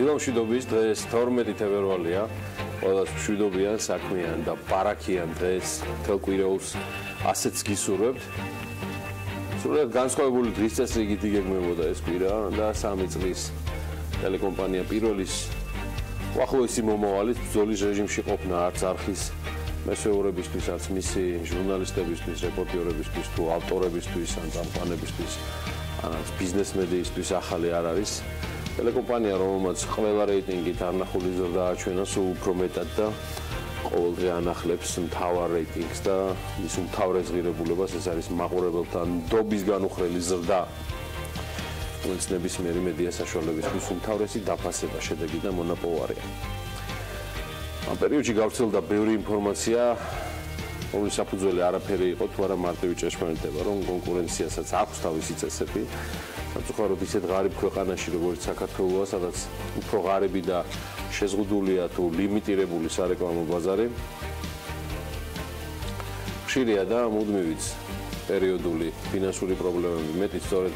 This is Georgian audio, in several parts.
დილამშვიდობის დღეს 12 თებერვალია. ყველას მშვიდობიან, საქმიან და პარაქიან დღეს მთელ კვირაულს ასეც გისურვებთ. სრულად განსხვავებული დღის წესრიგით იგეგმებოდა ეს კვირა და 3 წლის ტელეკომპანია Pirvelis უახლოესი მომავალის ბრძოლის რეჟიმში ყოფნა არც არხის მესვეურებისთვის, არც მისი ჟურნალისტებისთვის, რეპორტიორებისთვის თუ ავტორებისთვის, ან წამყვანებისთვის, არც ბიზნესმედიისთვის ახალი არ არის. ტელეკომპანია, რომელმაც ყველა რეიტინგით არნახული ზრდა აჩვენა, სულ უფრო მეტად და ყოველდღე ანახლებს მთავარ რეიტინგს და მის უმთავრეს ღირებულებას, ეს არის მაყურებელთა ნდობის განუხრელი ზრდა. რომელიც ნებისმიერი მედია საშუალებისთვის უმთავრესი დაფასება, შედეგი და მონაპოვარია. ამ პერიოდში გავრცელდა ბევრი ინფორმაცია, რომლის საფუძველი არაფერი იყო, თუ არა მარტივი ჭეშმარიტება, რომ კონკურენციასაც აქვს თავისი წესები. სამწუხაროდ ისეთ ღარიბ ქვეყანაში, როგორც საქართველოა, სადაც უფრო ღარიბი და შეზღუდულია თუ ლიმიტირებული სარეკლამო ბაზარი, ხშირია და მუდმივიც პერიოდული ფინანსური პრობლემები. მეტიც სწორედ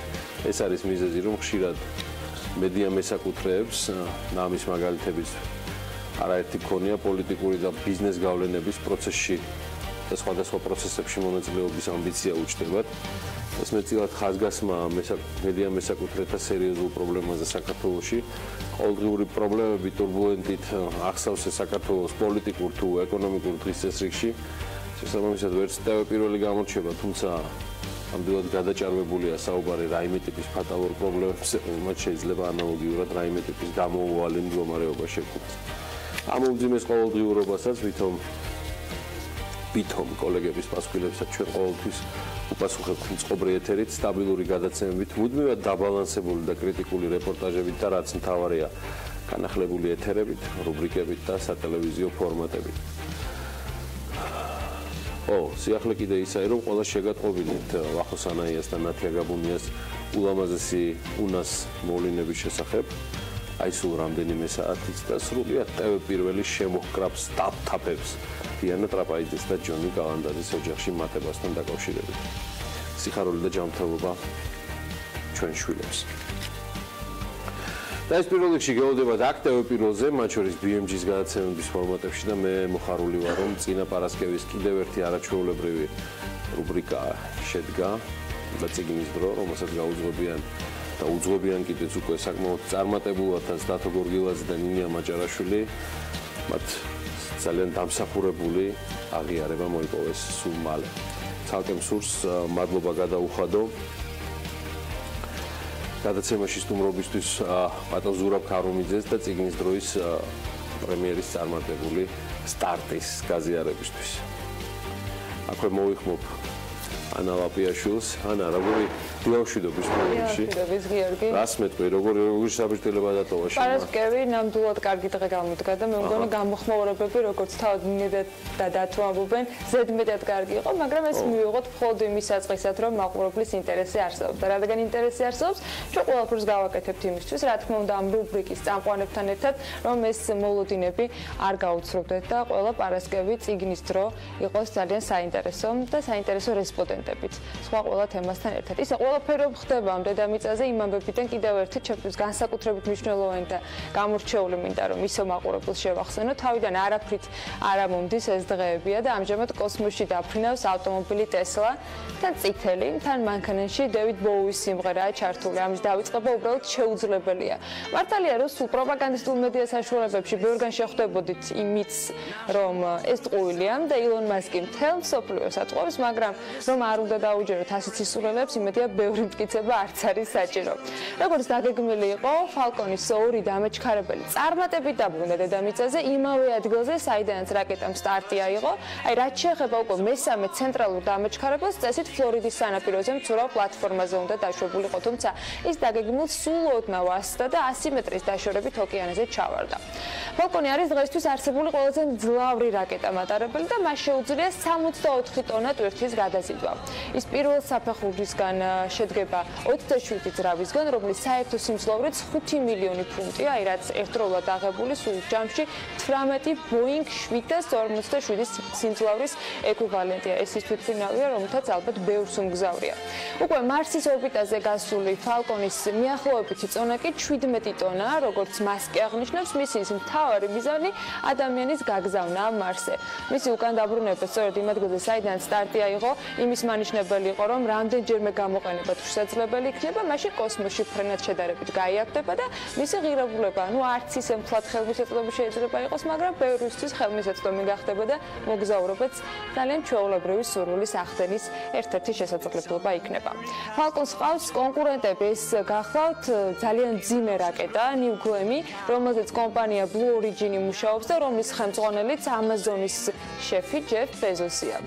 ეს არის მიზეზი, რომ ხშირად მედია მესაკუთრეებს და ამის მაგალითებიც არაერთი ქონია პოლიტიკური და ბიზნეს გავლენების პროცესში და სხვადასხვა პროცესებში მონაწილეობის ამბიცია უჩნდებათ. ეს მეტწილად ხაზგასმა მედია მესაკუთრეთა სერიოზულ პრობლემაზე საქართველოში. ყოველდღიური პრობლემები ტურბულენტით ახსავს საქართველოს პოლიტიკურ თუ ეკონომიკურ დღის წესრიგში. შესაბამისად ვერც Pirveli გამორჩება, თუმცა ამდენად გადაჭარბებულია საუბარი რაიმე ტიპის ფატალურ პრობლემებზე, რომელმაც შეიძლება ანალოგიურად რაიმე ტიპის გამოუვალი მდგომარეობა შექმნას. ამ უმძიმეს ყოველდღიურობასაც ვითომ კოლეგების პასუხილებსაც ჩვენ ყოველთვის უპასუხებთ მწყობრი ეთერით, სტაბილური გადაცემებით, მუდმივად დაბალანსებული და კრიტიკული რეპორტაჟებით და რაც მთავარია, განახლებული ეთერებით, რუბრიკებით და სატელევიზიო ფორმატებით. სიახლე კიდე ისაა, რომ ყველა შეგატყობინებთ ვახოსანაიას და ნათია გაბუნიას ულამაზესი უნას მოვლენების შესახებ. აი სულ რამდენიმე საათից და სრულიად Pirveli შემოჰკრავს თაფთაფებს დიანა ტრაპაიძეს და ჯონი კალანდაძის ოჯახში მატებასთან დაკავშირებით. სიხარული და ჯანმრთელობა ჩვენ შვილებს. და ეს პირველში გეოდებათ აქ Pirveli-ზე, მათ შორის BMG-ის გადაცემების ფორმატებში და მე მოხარული ვარ, რომ წინა პარასკევის კიდევ ერთი არაჩვეულებრივი რუბრიკა შედგა და წიგნის დრო, რომელსაც გაუძღვებიან და უძღვებიან კიდეც უკვე საკმაოდ წარმატებულათაც დათო გორგილაძე და ნინია მაჭარაშვილი. მათ ძალიან დამსახურებული აღიარება მოიპოვეს სულ მალე. ცალკე მსურს მადლობა გადაუხადო გადაცემაში სტუმრობისთვის პატონ ზურაბ ქარუმიძეს და წიგნის დროის პრემიერის წარმატებული სტარტის გაზიარებისთვის. აქვე მოვიხმობ ანა ლაპიაშვილს. ანა, როგორი დილამშვიდობის პრემიერში? დილამშვიდობის, გიორგი. რას მეტყვი, როგორი საბჭოთელება დატოვა შენ? პარასკევი ნამდვილად კარგი დღე გამოდგა და მე მგონი გამოხმაურებები, როგორც თავად ნინედა და დათო ამბობენ, ზედმეტად კარგი იყო, მაგრამ ეს მივიღოთ მხოლოდ იმის საწყისად, რომ მაყურებლის ინტერესი არსებობს. და რადგან ინტერესი არსებობს, ჩვენ ყველაფერს გავაკეთებთ იმისთვის, რა თქმა უნდა, ამ რუბრიკის წამყვანებთან ერთად, რომ ეს მოლოდინები არ გაუცრობდეთ და ყველა პარასკევი წიგნის დრო იყოს ძალიან საინტერესო და საინტერესო რესპონდენტებით. სხვა ყველა თემასთან ერთად. ისე ყველაფერი ხდება ამ დედამიწაზე, იმ ამბებიდან კიდევ ერთი ჩემთვის განსაკუთრებით მნიშვნელოვანი და გამორჩეული მინდა რომ ისო მაყურებელს შევახსენო. თავიდან არაფრით არ მომდის ეს დღეებია და ამჟამად კოსმოსში დაფრინავს ავტომობილი Tesla და წითელი, თან მანქანაში დევიდ ბოუის სიმღერაა ჩართული. ამის დავიწყება უბრალოდ შეუძლებელია. მართალია რომ სულ პროპაგანდისტულ მედია საშუალებებში ბევრგან შეხვდებოდით იმით რომ ეს ტყუილია და ილონ მასკი მთელ მსოფლიოს აწყვევს, მაგრამ რომ არ უნდა დაუჯეროთ ასეთ სისულელებს, იმედია ბევრი მტკიცება არც არის საჭირო. როგორც დაგეგმილი იყო, Falcon-ის ორი დამაჩქარებელი წარმატებით დაბრუნდა დედამიწაზე იმავე ადგილზე, საიდანაც რაკეტამ სტარტი აიღო. აი, რაც შეეხება უკვე მესამე ცენტრალურ დამაჩქარებელს, წესით ფლორიდის სანაპიროზე მცურავ პლატფორმაზე უნდა დაშვებულიყო, თუმცა ის დაგეგმილ სულ ოდნავ ასწდა და 100 მეტრის დაშორებით ოკეანეზე ჩავარდა. Falcon-ი არის დღეისთვის არსებული ყველაზე მძლავრი რაკეტა მატარებელი და მას შეუძლია 64 ტონა ტვირთის გადაზიდვა. ის პირველ საფეხურისგან შედგება 27 ძრავისგან, რომლის საერთო სიმძლავრეც 5 მილიონი ფუნტია, აი რაც ერთდროულად აღებული სულ ჯამში 18 Boeing 747 სიმძლავრის ეკვივალენტია. ეს ის თვითმფრინავია, რომელთაც ალბათ ბევრს უმგზავრია. უკვე მარსის ორბიტაზე გასული Falcon-ის მიახლოებითი წონა კი 17 ტონაა, როგორც მასკი აღნიშნავს, მისი მთავარი მიზანი ადამიანის გაგზავნა მარსზე. მისი უკან დაბრუნება სწორედ იმ ადგილზე, საიდანაც სტარტი აიღო, იმის მანიშნებელი იყო, რომ რამდენჯერმე გამოყენება თუ შესაძლებელი იქნება, მაშინ კოსმოსში ფრენად შედარებით გაიარდება და მისი ღირებულება, არც ისე მთლად ხელმისაწვდომი შეიძლება იყოს, მაგრამ ბევრისთვის ხელმისაწვდომი გახდება და მოგზაურობაც ძალიან ჩვეულებრივი სურვილის ახდენის ერთ-ერთი შესაძლებლობა იქნება. Falcon-ს ყავს კონკურენტები, ეს გახლავთ ძალიან მძიმე რაკეტა, New Glenn, რომელზეც კომპანია Blue Origin მუშაობს და რომლის ხელმძღვანელიც Amazon-ის შეფი ჯეფ ბეზოსია.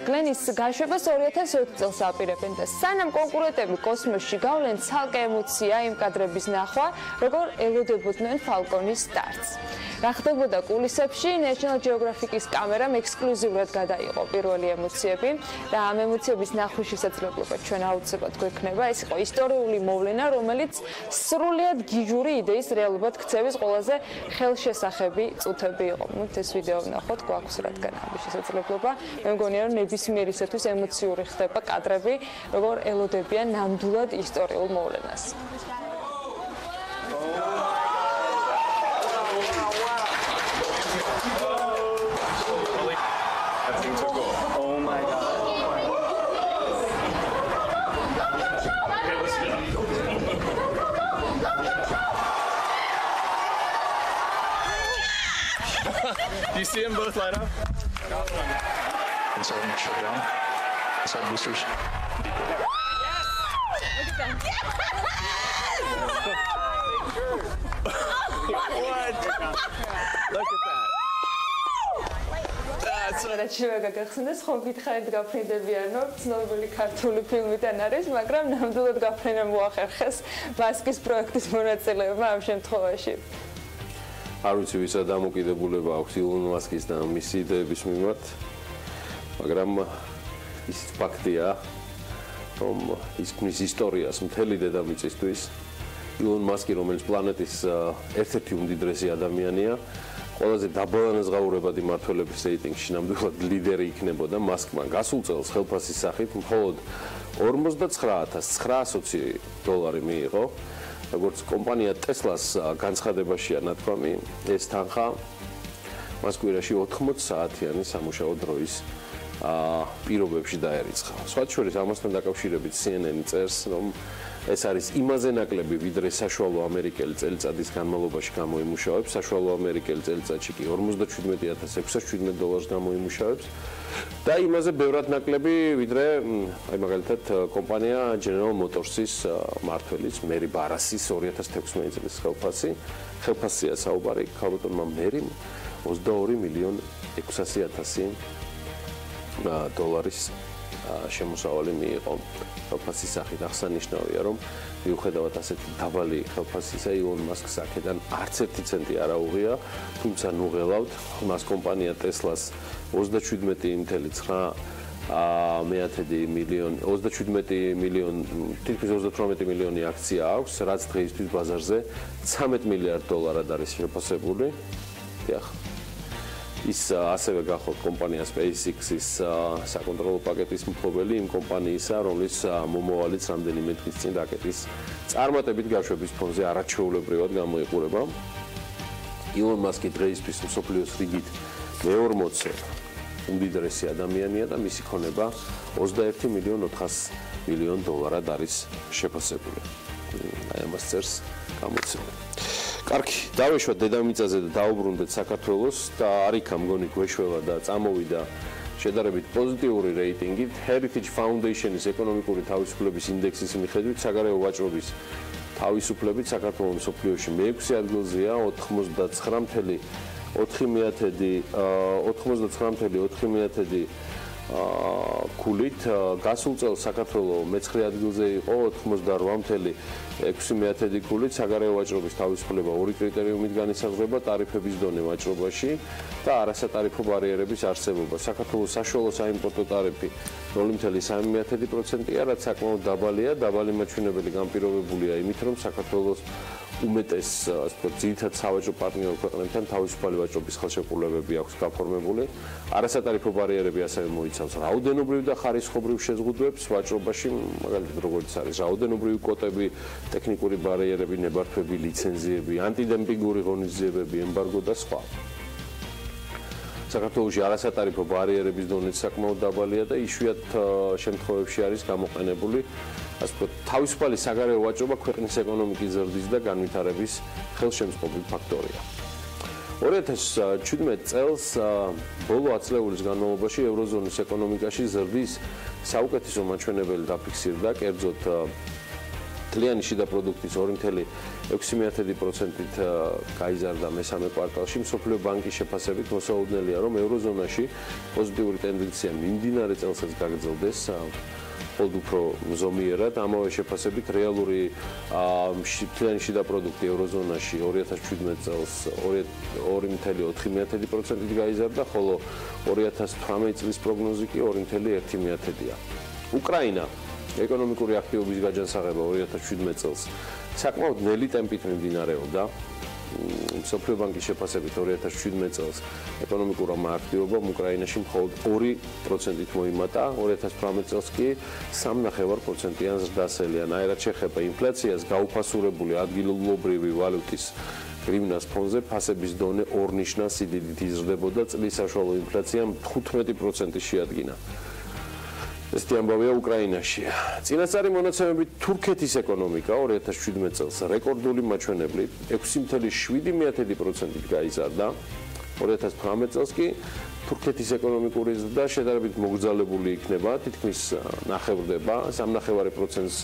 Glenn-ის გაშვებას 2020 წელს აპირებენ და სანამ კონკურენტები კოსმოსში გავლენ, ცალკე ემოცია იმ კადრების ნახვა, როგორ ელოდებოდნენ Falcon-ის სტარტს. რა ხდებოდა კულისებში, National Geographic-ის კამერამ ექსკლუზიურად გადაიღო პირველი ემოციები და ამ ემოციების ნახვის შესაძლებლობა ჩვენ აუცილებლად გვექნება. ეს იყო ისტორიული მოვლენა, რომელიც სრულიად გიჟური იდეის რეალურად ქცევის ყველაზე ხელშესახები წუთები იყო. ეს ვიდეო ვნახოთ, გვაქვს რადგან ამის შესაძლებლობა. მე მგონია, რომ ნებისმიერისათვის ემოციური ხდება კადრები, როგორ ელოდებიან ნამდვილად ისტორიულ მოვლენას. Do you see them both light up? Inside shut down. Inside boosters. Yes! Look at that. Yes! What? Look at that. რაც შევაგახსენდეს, ხო გითხარით გაფრინდებიანო, ცნობილი ქართული ფილმიდან არის, მაგრამ ნამდვილად გაფრენა მოახერხეს მასკის პროექტის მონაწილეებმა ამ შემთხვევაში. არ ვიცი ვისა დამოკიდებულება აქვს ილონ მასკის და მისი იდეების მიმართ, მაგრამ ისიც ფაქტია, რომ ის ქმნის ისტორიას მთელი დედამიწისთვის. ილონ მასკი, რომელიც პლანეტის ერთ-ერთი უმდიდრესი ადამიანია, ყველაზე დაბალანაზღაურებადი მმართველების რეიტინგში ნამდვილად ლიდერი იქნებოდა. მასკმა გასულ წელს ხელფასის სახით მხოლოდ $49,920 მიიღო. როგორც კომპანია Tesla-ს განცხადებაშია ნათქვამი, ეს თანხა მას კვირაში 80 საათიანი სამუშაო დროის პირობებში დაერიცხა. სხვა შორის ამასთან დაკავშირებით CNN წერს, რომ ეს არის იმაზე ნაკლები, ვიდრე საშუალო ამერიკელი წელიწადის განმავლობაში გამოიმუშავებს, საშუალო ამერიკელი წელიწადში კი $42,617 გამოიმუშავებს და იმაზე ბევრად ნაკლები, ვიდრე აი მაგალითად კომპანია General Motors-ის მმართველის მერი ბარასის 2016 წლის ხელფასია საუბარი, ქალბატონმა მერიმ $22,600,000 შემოსავალი მიიღო ხელფასის სახით. აღსანიშნავია, რომ მიუხედავად ასეთი დაბალი ხელფასისა, ილონ მასკს აქედან არც ერთი ცენტი არ აუღია, თუმცა ნუღელავთ მას კომპანია Tesla-ს 27 მილიონი აქცია აქვს, რაც დღეისთვის ბაზარზე $13 მილიარდ არის შეფასებული. ის ასევე გახლავთ კომპანია SpaceX-ის საკონტროლო პაკეტის მფლობელი იმ კომპანიისა, რომლის მომავალიც რამდენიმე დღის წინ რაკეტის წარმატებით გაშვების ფონზე არაჩვეულებრივად გამოიყურება. ილონ მასკი დღეისთვის მსოფლიოს რიგით მე-40 უმდიდრესი ადამიანია და მისი ქონება $21,400,000 არის შეფასებული. აი ამას წერს გამოცემა. კარგი, დავეშვათ დედამიწაზე და დაუბრუნდეთ საქართველოს და არიქა მგონი გვეშველა და წამოვიდა შედარებით პოზიტიური რეიტინგით. Heritage Foundation-ის ეკონომიკური თავისუფლების ინდექსის მიხედვით საგარეო ვაჭრობის თავისუფლებით საქართველოს მსოფლიოში მე-6 ადგილზეა 99.4 ქულით გასულ წელს საქართველოს მე-9 ადგილზე იყო 88.6 ქულით საგარეო ვაჭრობის თავისუფლება ორი კრიტერიუმით განისაზღვრება ტარიფების დონე ვაჭრობაში და არასატარიფო ბარიერების არსებობა. საქართველოს საშუალო საიმპორტო ტარიფი 0.3%-ია, რაც საკმაოდ დაბალია. დაბალი მაჩვენებელი განპირობებულია იმით, რომ საქართველოს უმეტეს, ასე ვთქვათ, ძირითად სავაჭრო პარტნიორ ქვეყნებთან თავისუფალი ვაჭრობის ხელშეკრულებები აქვს გაფორმებული. არასატარიფო ბარიერები ასევე მოიცავს რაოდენობრივ და ხარისხობრივ შეზღუდვებს ვაჭრობაში, მაგალითად როგორც არის რაოდენობრივი კვოტები, ტექნიკური ბარიერები, ნებართვები, ლიცენზიები, ანტიდემპინგური ღონისძიებები, ემბარგო და სხვა. საქართველოში არასატარიფო ბარიერების დონეც საკმაოდ დაბალია და იშვიათ შემთხვევებში არის გამოყენებული ასე ვთქვათ, თავისუფალი საგარეო ვაჭრობა ქვეყნის ეკონომიკის ზრდის და განვითარების ხელშემწყობი ფაქტორია. 2017 წელს ბოლო ათწლეულის განმავლობაში ევროზონის ეკონომიკაში ზრდის საუკეთესო მაჩვენებელი დაფიქსირდა, კერძოდ მთლიანი შიდა პროდუქტის 2.6%-ით გაიზარდა მესამე კვარტალში. მსოფლიო ბანკის შეფასებით მოსაუდნელია, რომ ევროზონაში პოზიტიური ტენდენცია მიმდინარე წელსაც გაგრძელდეს. მხოლოდ უფრო ზომიერად, ამავე შეფასებით რეალური მთლიანი შიდა პროდუქტი ევროზონაში 2017 წელს 2.4%-ით გაიზარდა, ხოლო 2018 წლის პროგნოზი კი 2.1%-ია. უკრაინა ეკონომიკური აქტივობის გაჯანსაღება 2017 წელს საკმაოდ ნელი ტემპით მიმდინარეობდა. მსოფლიო ბანკის შეფასებით 2017 წელს ეკონომიკურმა აქტივობამ უკრაინაში მხოლოდ 2%-ით მოიმატა, 2018 წელს კი 3.5%-იან ზრდას ელიან. აერად შეხება ინფლაციას, გაუფასურებული ადგილობრივი ვალუტის გრივნას ფონზე ფასების დონე ორნიშნა სიდიდით იზრდებოდა, წლის საშუალო ინფლაცია 15% შეადგინა. ესეთი ამბავია უკრაინაში. წინასწარი მონაცემებით თურქეთის ეკონომიკა 2017 წელს რეკორდული მაჩვენებლით 6.7%-ით გაიზარდა. 2018 წელს კი თურქეთის ეკონომიკური ზრდა შედარებით მოგრძალებული იქნება, თითქმის ნახევრდება, 3.5%-ს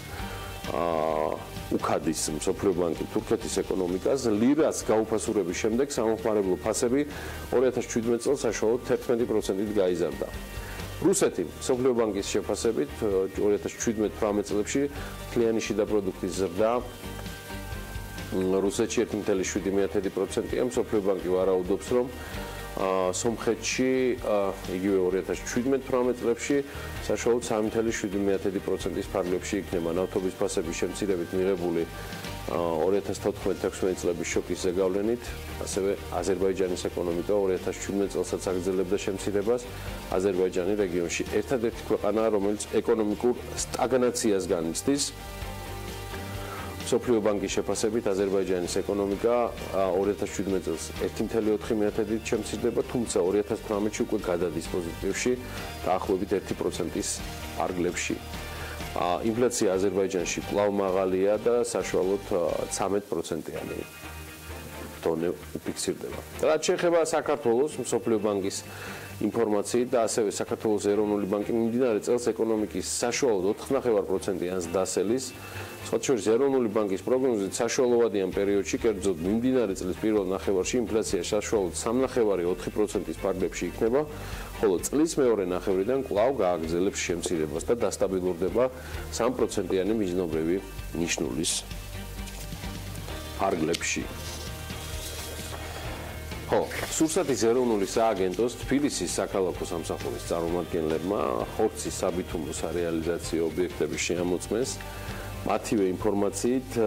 უკადის მსოფლიო ბანკი თურქეთის ეკონომიკას. ლირას გაუფასურების შემდეგ სამომხმარებლო ფასები 2017 წელს საშუალოდ 11%-ით გაიზარდა. რუსეთი მსოფლიო ბანკის შეფასებით 2017-18 წლებში მთლიანი შიდა პროდუქტის ზრდა რუსეთში 1.7%-ია. მსოფლიო ბანკი ვარაუდობს, რომ სომხეთში იგივე 2017-18 წლებში საშუალოდ 3.7%-ის ფარგლებში იქნება. ნავთობის ფასების შემცირებით მიღებული 2014-16 წლების შოკის ზეგავლენით, ასევე აზერბაიჯანის ეკონომიკა 2017 წელსაც აგრძელებდა შემცირებას. აზერბაიჯანი რეგიონში ერთადერთი ქვეყანაა, რომელიც ეკონომიკურ სტაგნაციას განიცდის. მსოფლიო ბანკის შეფასებით აზერბაიჯანის ეკონომიკა 2017 წელს 1.4%-ით შემცირდება, თუმცა 2018-ში უკვე გადადის პოზიტივში, დაახლოებით 1%-ის ფარგლებში. ინფლაცია აზერბაიჯანში კვლავ მაღალია და საშუალოდ 13%-იანი დონე უფიქსირდება. რაც შეეხება საქართველოს მსოფლიო ბანკის ინფორმაციით და ასევე საქართველოს ეროვნული ბანკი მიმდინარე წელს ეკონომიკის საშუალოდ 4.5%-იან ზრდას. სხვათა შორის ეროვნული ბანკის პროგნოზით საშუალოვადიან პერიოდში, კერძოდ მიმდინარე წლის პირველ ნახევარში ინფლაცია საშუალოდ 3.5-4%-ის ფარგლებში იქნება, ხოლო წლის მეორე ნახევრიდან კვლავ გააგრძელებს შემცირებას და დასტაბილურდება 3%-იანი მიზნობრივი ნიშნულის ფარგლებში. სურსათის ეროვნული სააგენტოს თბილისის საქალაქო სამსახურის წარმომადგენლებმა ხორცის საბითუმო სარეალიზაციო ობიექტების შეამოწმეს. მათივე ინფორმაციით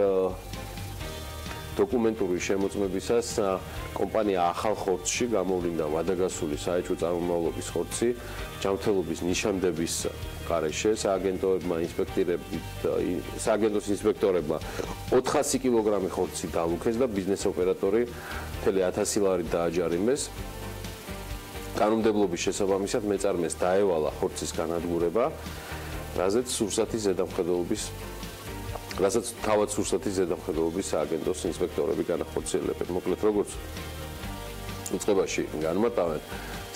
დოკუმენტური შემოწმებისას კომპანია ახალ ხორცში გამოვლინდა ვადაგასული საეჭვო წარმომავლობის ხორცი ჯანმრთელობის ნიშანდების გარეშე. სააგენტოს ინსპექტორებმა 400 კილოგრამი ხორცი დალუქეს და ბიზნეს ოპერატორი 1000 ლარი დააჯარიმეს. კანონმდებლობის შესაბამისად მეწარმეს დაევალა ხორცის განადგურება, რასაც თავად სურსათის ზედამხედველობის სააგენტოს ინსპექტორები განახორციელებენ. მოკლედ, როგორც უწყებაში განმარტავენ,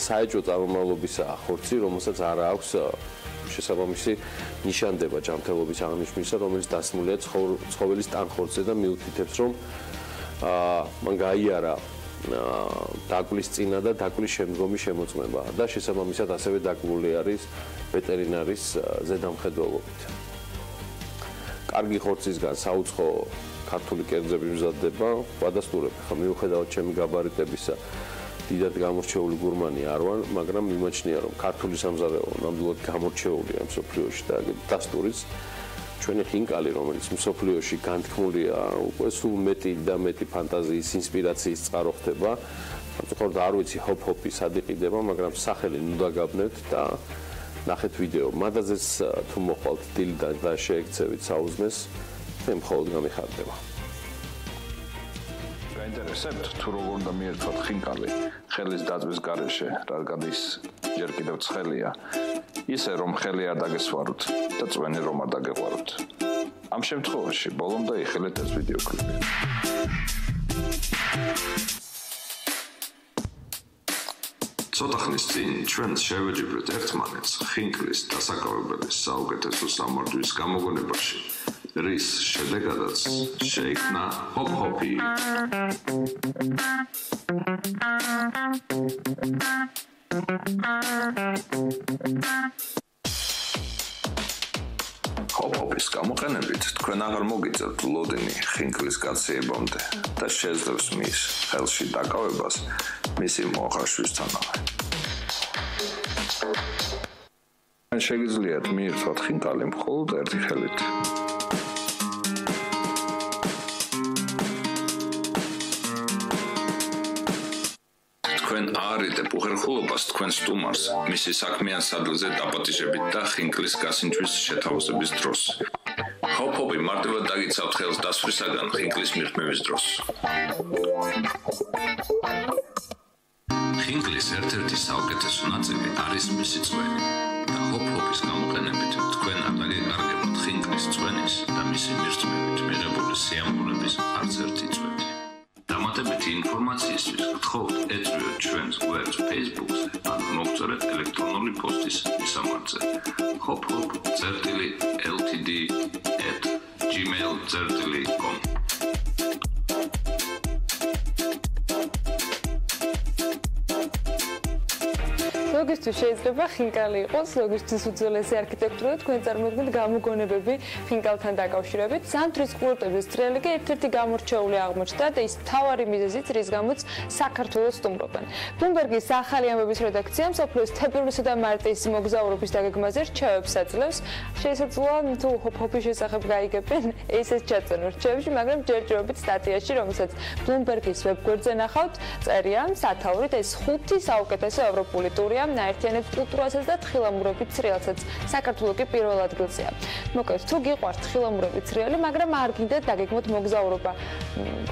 საეჭვო წარმომავლობისაა ხორცი, რომელსაც არ აქვს შესაბამისი ნიშანდება ჯანმრთელობის აღნიშვნისა, რომელიც დასმულია ცხოველის ტანხორცზე და მიუთითებს, რომ მან გაიარა დაკლის წინა და დაკლის შემდგომი შემოწმება და შესაბამისად ასევე დაკმული არის ვეტერინარის ზედამხედველობით. კარგი ხორცისგან საუცხო ქართული კერძები მზადდება, ვადასტურებ, ხა მიუხედავად ჩემი გაბარიტებისა, დიდად გამორჩეული გურმანი არ ვარ, მაგრამ მიმაჩნია რომ ქართული სამზარეულო ნამდვილად გამორჩეულია მსოფლიოში და დასტურის ჩვენი ხინკალი, რომელიც მსოფლიოში განთქმულია, უკვე სულ მეტი და მეტი ფანტაზიის, ინსპირაციის წყარო ხდება. სწორედ არ ვიცი ჰოპ-ჰოპი სად იყიდება, მაგრამ სახელი ნუ დაგაბნევთ და ნახეთ ვიდეო. მადაზეს თუ მოხვალთ დილიდან და შეექცევით საუზმეს, მე მხოლოდ გამიხარდება. გაინტერესებთ თუ როგორ უნდა მიერთვათ ხინკალი ხელის დაწვის გარეშე, რადგან ის ჯერ კიდევ ცხელია, ისე რომ ხელი არ დაგესვაროთ და წვენი რომ არ დაგეყვაროთ. ამ შემთხვევაში ბოლომდე იხილეთ ეს ვიდეო კლიპი. ცოტა ხნის წინ ჩვენ შევეჯიბრეთ ერთმანეთს ხინკლის დასაქმებულის საუკეთესო სამართვის გამოგონებაში, რის შედეგადაც შეიქმნა ჰოპ-ჰოპი. ჰოპ-ჰოპის გამოყენებით თქვენ აღარ მოგიწევთ ლოდინი ხინკლის გაციებამდე და შეძლებს მის ხელში დაკავებას მისი მოხარშვისთანავე. შეგიძლიათ მიირთვათ ხინკალი მხოლოდ ერთი ხელით. თქვენ არიდებ უხერხულობას თქვენ სტუმარს მისი საქმიან სადლზე დაპატიჟებით და ხინკლის გასინჯვის შეთავაზების დროს. ჰოპ-ჰოპი მარტივად დაგიცავთ ხელს დასვლისაგან ხინკლის მიღწევის დროს. ხინკლის ერთ-ერთი საუკეთესო ნაწილი არის მისი წვენი და ჰოპ-ჰოპის გამოყენებით თქვენ არ დაგეკარგებთ ხინკლის წვენის და მისი მიღწევით მიღებული სიამოვნების არც ერთი წვენი. დამატებითი ინფორმაციისთვის გთხოვთ ეწვიოთ ჩვენს გვერდს Facebook-ზე ან მოგწერეთ ელექტრონული პოსტის მისამართზე hop-hop.ltd@gmail.com. ზოგისთვის შეიძლება ხინკალი იყოს, ზოგისთვის უძველესი არქიტექტურა, თქვენ წარმოიდგინეთ გამოგონებები ხინკალთან დაკავშირებით. ზამთრის კურორტების წრელი კი ერთ-ერთი გამორჩეული აღმოჩნდა და ის მთავარი მიზეზიც, რის გამოც საქართველოს სტუმრობენ. ბლუმბერგის ახალი ამბების რედაქცია მსოფლიოს თებერვლისა და მარტის მოგზაურობის დაგეგმაზე რჩევებს აძლევს. შესაძლოა თუ ჰოპ-ჰოპის შესახებ გაიგებენ, ესეც ჩაწვენო რჩევებში, მაგრამ ჯერჯერობით სტატიაში, რომელსაც ბლუმბერგის ვებგვერდზე ნახავთ, წერია სათაურით ეს 5 საუკეთესო ევროპული ტურია. აერთიანებს კულტურასაც და თხილამურებით სრიალსაც. საქართველო კი პირველ ადგილზეა. მოკლედ, თუ გიყვართ თხილამურებით სრიალი, მაგრამ არ გინდათ დაგეგმოთ მოგზაურობა,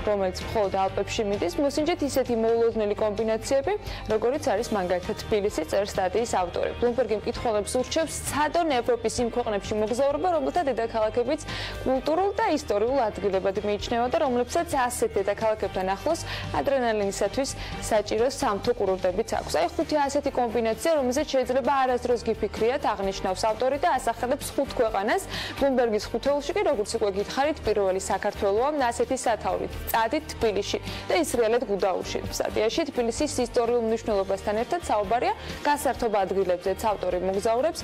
რომელიც მხოლოდ ალპებში მიდის, მოსინჯეთ ისეთი მოულოდნელი კომბინაციები, როგორიც არის მაგალითად თბილისი, წერს სტატიის ავტორი. ბლუმბერგი მკითხველებს ურჩევს სცადონ ევროპის იმ ქვეყნებში მოგზაურობა, რომელთა დედაქალაქებიც კულტურულ და ისტორიულ ადგილებად მიიჩნევა და რომლებსაც ასეთ დედაქალაქებთან ახლოს ადრენალინისათვის საჭირო სამთო კურორტებიც აქვს. აი 5 ასეთი კომბინაცია, რომელზეც შეიძლება არასდროს გიფიქრიათ, აღნიშნავს ავტორი და ასახელებს 5 ქვეყანას. ბლუმბერგის ხუთეულში კი, როგორც უკვე გითხარით, პირველი საქართველოა, ასეთი სათაურით. წადით თბილისში და ის რეალად გუდაურში. სტატიაში თბილისის ისტორიულ მნიშვნელობასთან ერთად საუბარია გასართობ ადგილებზეც. ავტორი მოგზაურებს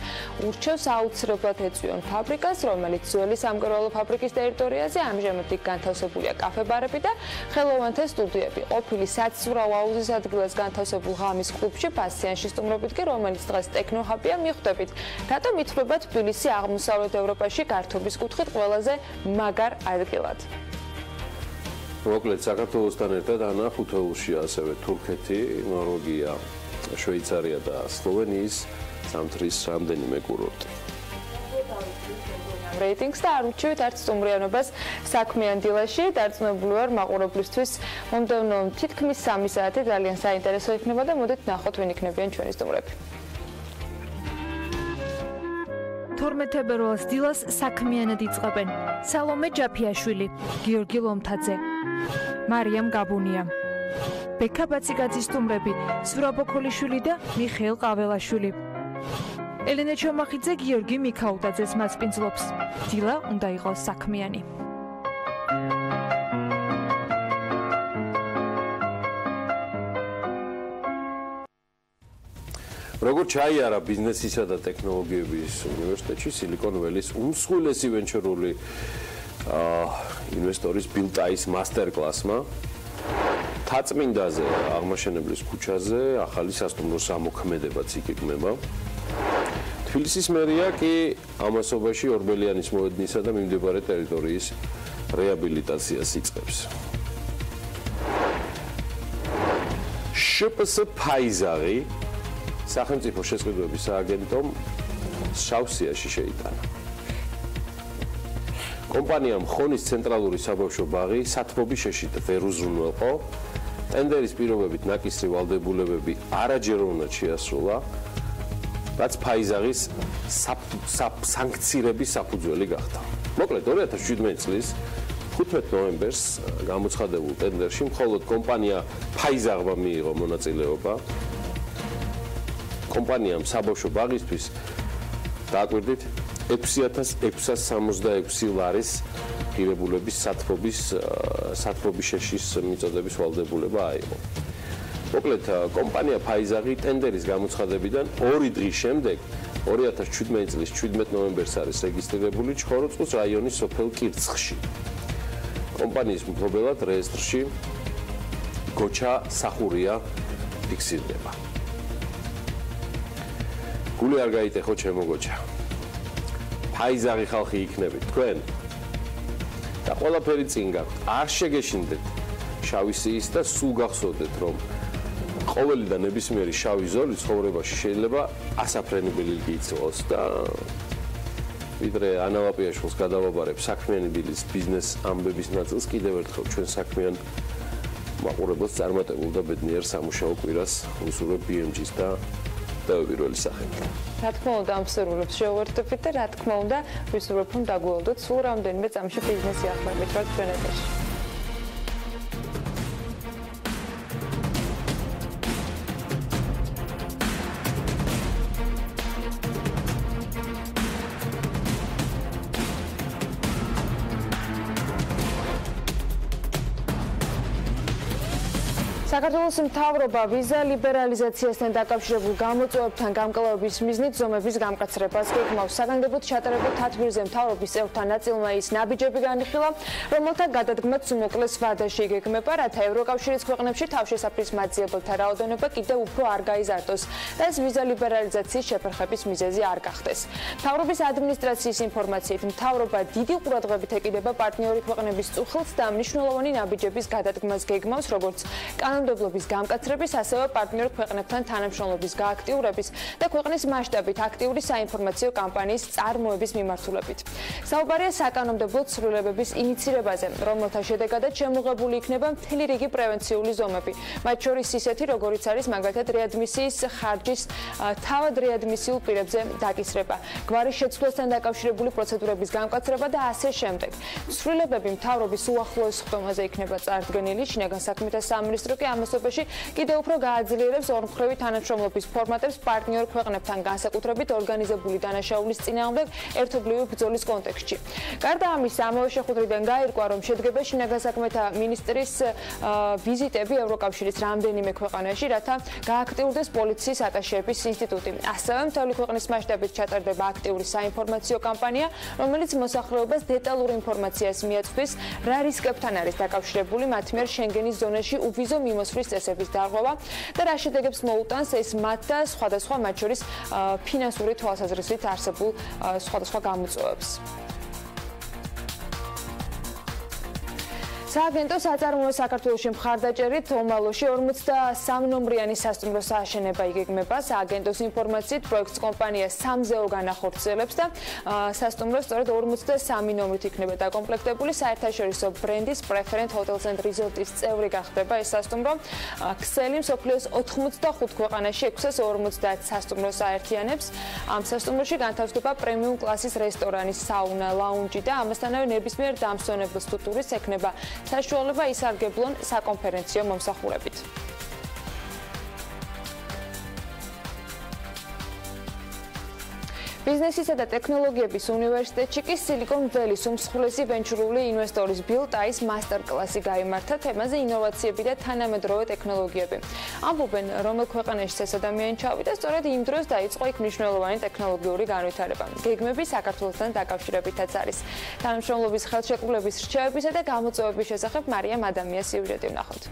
ურჩევს აუცილებლად ეწვიონ ფაბრიკას, რომელიც ძველი სამკერვალო ფაბრიკის ტერიტორიაზე ამჟამად იქ განთავსებულია კაფე-ბარები და ხელოვანთა სტუდიები. ყოფილი საცურაო აუზის ადგილას განთავსებულ ღამის კლუბში ფასიანში სტუმრობით კი, რომელიც დღეს ტექნოჰაბია, მიხვდებით, რატომ ითვლება თბილისი აღმოსავლეთ ევროპაში გართობის კუთხით ყველაზე მაგარ ადგილად. მოკლედ, საქართველოსთან ერთად ანა ხუთეულში ასევე თურქეთი, ნორვეგია, შვეიცარია და სლოვენიის ზამთრის რამდენიმე კურორტი. რეიტინგს და არ უჩვევით არც სტუმრიანობას საქმიან დილაში. დარწმუნებული ვარ, მაყურებლისთვის მომდევნო თითქმის 3 საათი ძალიან საინტერესო იქნება და მოდით ნახოთ, ვინ იქნებიან ჩვენი სტუმრები. 12 თებერვალს დილას საქმიანად იწყებენ სალომე ჯაფიაშვილი, გიორგი ლომთაძე, მარიამ გაბუნია, ბექა ბაციგაძის სტუმრები, სურაბო ქოლიშვილი და მიხეილ ყაველაშვილი. ელენე ჩომახიძე გიორგი მიქაუტაძეს მასპინძლობს. დილა უნდა იყოს საქმიანი. როგორც ჩაიარა ბიზნესისა და ტექნოლოგიების უნივერსიტეტში სილიკონ ველის უმსხვილესი ვენჩურული ინვესტორის ბილტაის მასტერკლასმა თაწმინდაზე აღმაშენებლის ქუჩაზე ახალი სასტუმროს ამოქმედებაც იგეგმება. თბილისის მერია კი ამასობაში ორბელიანის მოედნისა და მიმდებარე ტერიტორიის რეაბილიტაციას იწყებს. შპს ფაიზაღი სახელმწიფო შესყიდვების სააგენტომ შავსიაში შეიტანა. კომპანიამ ხონის ცენტრალური საბავშვო ბაღი სათბობის შეშით ვერ უზრუნველყო. ტენდერის პირობებით ნაკისრი ვალდებულებები არაჯერ უნდა შეასრულა, რაც ფაიზაღის სანქცირების საფუძველი გახდა. მოკლედ 2017 წლის 15 ნოემბერს გამოცხადებულ ტენდერში მხოლოდ კომპანია ფაიზაღმა მიიღო მონაწილეობა. კომპანიამ საბავშვო ბაღისთვის დააკვირდით 6666 ლარის ღირებულების სათბობის შეშის მიწოდების ვალდებულება აიღო. მოკლედ კომპანია ფაიზაღი ტენდერის გამოცხადებიდან 2 დღის შემდეგ 2017 წლის 17 ნოემბერს არის რეგისტრირებული ჩხოროწყუს რაიონის სოფელ კირცხში. კომპანიის მფლობელად რეესტრში გოჩა სახურია ფიქსირდება. გული არ გაიტეხო ჩემო გოჩა. ფაიზაღი ხალხი იქნებით თქვენ და ყველაფერი წინ გაქვთ. არ შეგეშინდეთ შავი სიის და სულ გახსოვდეთ რომ ყოველი და ნებისმიერი შავი ზოლი ცხოვრებაში შეიძლება ასაფრენებელი გიცოს და ვიდრე ანალაპიაშვილს გადავაბარებ საქმიანი დილის ბიზნესამბების ნაწილს კიდევ ერთხელ ჩვენ საქმიან მაყურებელს წარმატებულ და ბედნიერ სამუშაო კვირას უსურვებ BMG-ს და Pirveli სახით. რა თქმა უნდა, ამ სერვერებს შევერთებით და რა თქმა უნდა, ვისურვებ რომ დაგუელდოთ სულ რამდენიმე წამში ბიზნესი ახმებით რა ჩვენ ეთერში. საქართველოს მთავრობა ვიზა ლიბერალიზაციასთან დაკავშირებულ გამოწვევებთან გამკლავების მიზნით ზომების გამკაცრებას გეგმავს. საგანგებოდ ჩატარებულ თათბირზე მთავრობის წევრთა ნაწილმა ის ნაბიჯები განიხილა, რომელთა გადადგმაც უმოკლეს ვადაში იგეგმება, რათა ევროკავშირის ქვეყნებში თავშესაფრის მაძიებელთა რაოდენობა კიდევ უფრო არ გაიზარდოს და ეს ვიზა ლიბერალიზაციის შეფერხების მიზეზი არ გახდეს. მთავრობის ადმინისტრაციის ინფორმაციით, მთავრობა დიდი ყურადღებით ეკიდება პარტნიორი ქვეყნების წუხილს და მნიშვნელოვანი ნაბიჯების გადადგმას გეგმავს, როგორც კანონმდებლობის გამკაცრების, ასევე პარტნიორ ქვეყნებთან თანამშრომლობის გააქტიურების და ქვეყნის მასშტაბით აქტიური საინფორმაციო კამპანიის წარმოების მიმართულებით. საუბარია საკანონმდებლო ცვლილებების ინიცირებაზე, რომელთა შედეგადაც შემოღებული იქნება მთელი რიგი პრევენციული ზომები, მათ შორის ისეთი, როგორიც არის მაგალითად რეადმისიის ხარჯის თავად რეადმისიულ პირებზე დაკისრება, გვარის შეცვლასთან დაკავშირებული პროცედურების გამკაცრება და ასე შემდეგ. ცვლილებები მთავრობის უახლოეს ხდომაზე იქნება წარდგენილი, შინაგან საქმეთა სამინისტრო კი ამასობაში კიდევ უფრო გააძლიერებს ორმხრივი თანამშრომლობის ფორმატებს პარტნიორ ქვეყნებთან, განსაკუთრებით ორგანიზებული დანაშაულის წინააღმდეგ ერთობლივი ბრძოლის კონტექსტში. გარდა ამისა, ამავე შეხვედრიდან გაირკვა, რომ შედგება შინაგან საქმეთა მინისტრის ვიზიტები ევროკავშირის რამდენიმე ქვეყანაში, რათა გააქტიურდეს პოლიციის ატაშეების ინსტიტუტი. ასევე მთელი ქვეყნის მასშტაბით ჩატარდება აქტიური საინფორმაციო კამპანია, რომელიც მოსახლეობას დეტალურ ინფორმაციას მიაწვდის, რა რისკებთან არის დაკავშირებული მათ მიერ შენგენის ზონაში uvizო მიმოსვლის წესების დარღვევა და რა შედეგებს მოუტანს ეს მათ და სხვადასხვა მათ შორის ფინანსური თვალსაზრისით არსებულ სხვადასხვა გამოწვევებს. სააგენტო საწარმოო საქართველოში მხარდაჭერით ომალოში 43 ნომრიანი სასტუმროს აშენება იგეგმება. სააგენტოს ინფორმაციით პროექტს კომპანია 3-ზეო განახორციელებს და სასტუმრო სწორედ 43 ნომრით იქნება დაკომპლექტებული. საერთაშორისო ბრენდის Preferent Hotels and Resorts წევრი გახდება ეს სასტუმრო. ქსელი მსოფლიოს 85 ქვეყანაში 650 სასტუმროს აერთიანებს. ამ სასტუმროში განთავსდება პრემიუმ კლასის რესტორანი, საუნა, ლაუნჯი და ამასთანავე ნებისმიერ დამსვენებელს თუ ტურისტს ექნება საშუალება ისარგებლონ საკონფერენციო მომსახურებით. ბიზნესისა და ტექნოლოგიების უნივერსიტეტში კი სილიკონ ველის უმსხვილესი ვენჩურული ინვესტორის ბილ ტაის მასტერკლასი გაიმართა თემაზე ინოვაციები და თანამედროვე ტექნოლოგიები. ამბობენ, რომელ ქვეყანაში ეს ადამიანი ჩავიდა, სწორედ იმ დროს დაიწყო იქ მნიშვნელოვანი ტექნოლოგიური განვითარება. გეგმები საქართველოსთან დაკავშირებითაც არის. თანამშრომლობის ხელშეკრულების რჩევებისა და გამოწვევების შესახებ მარიამ ადამიანის სიუჟეტი ვნახოთ.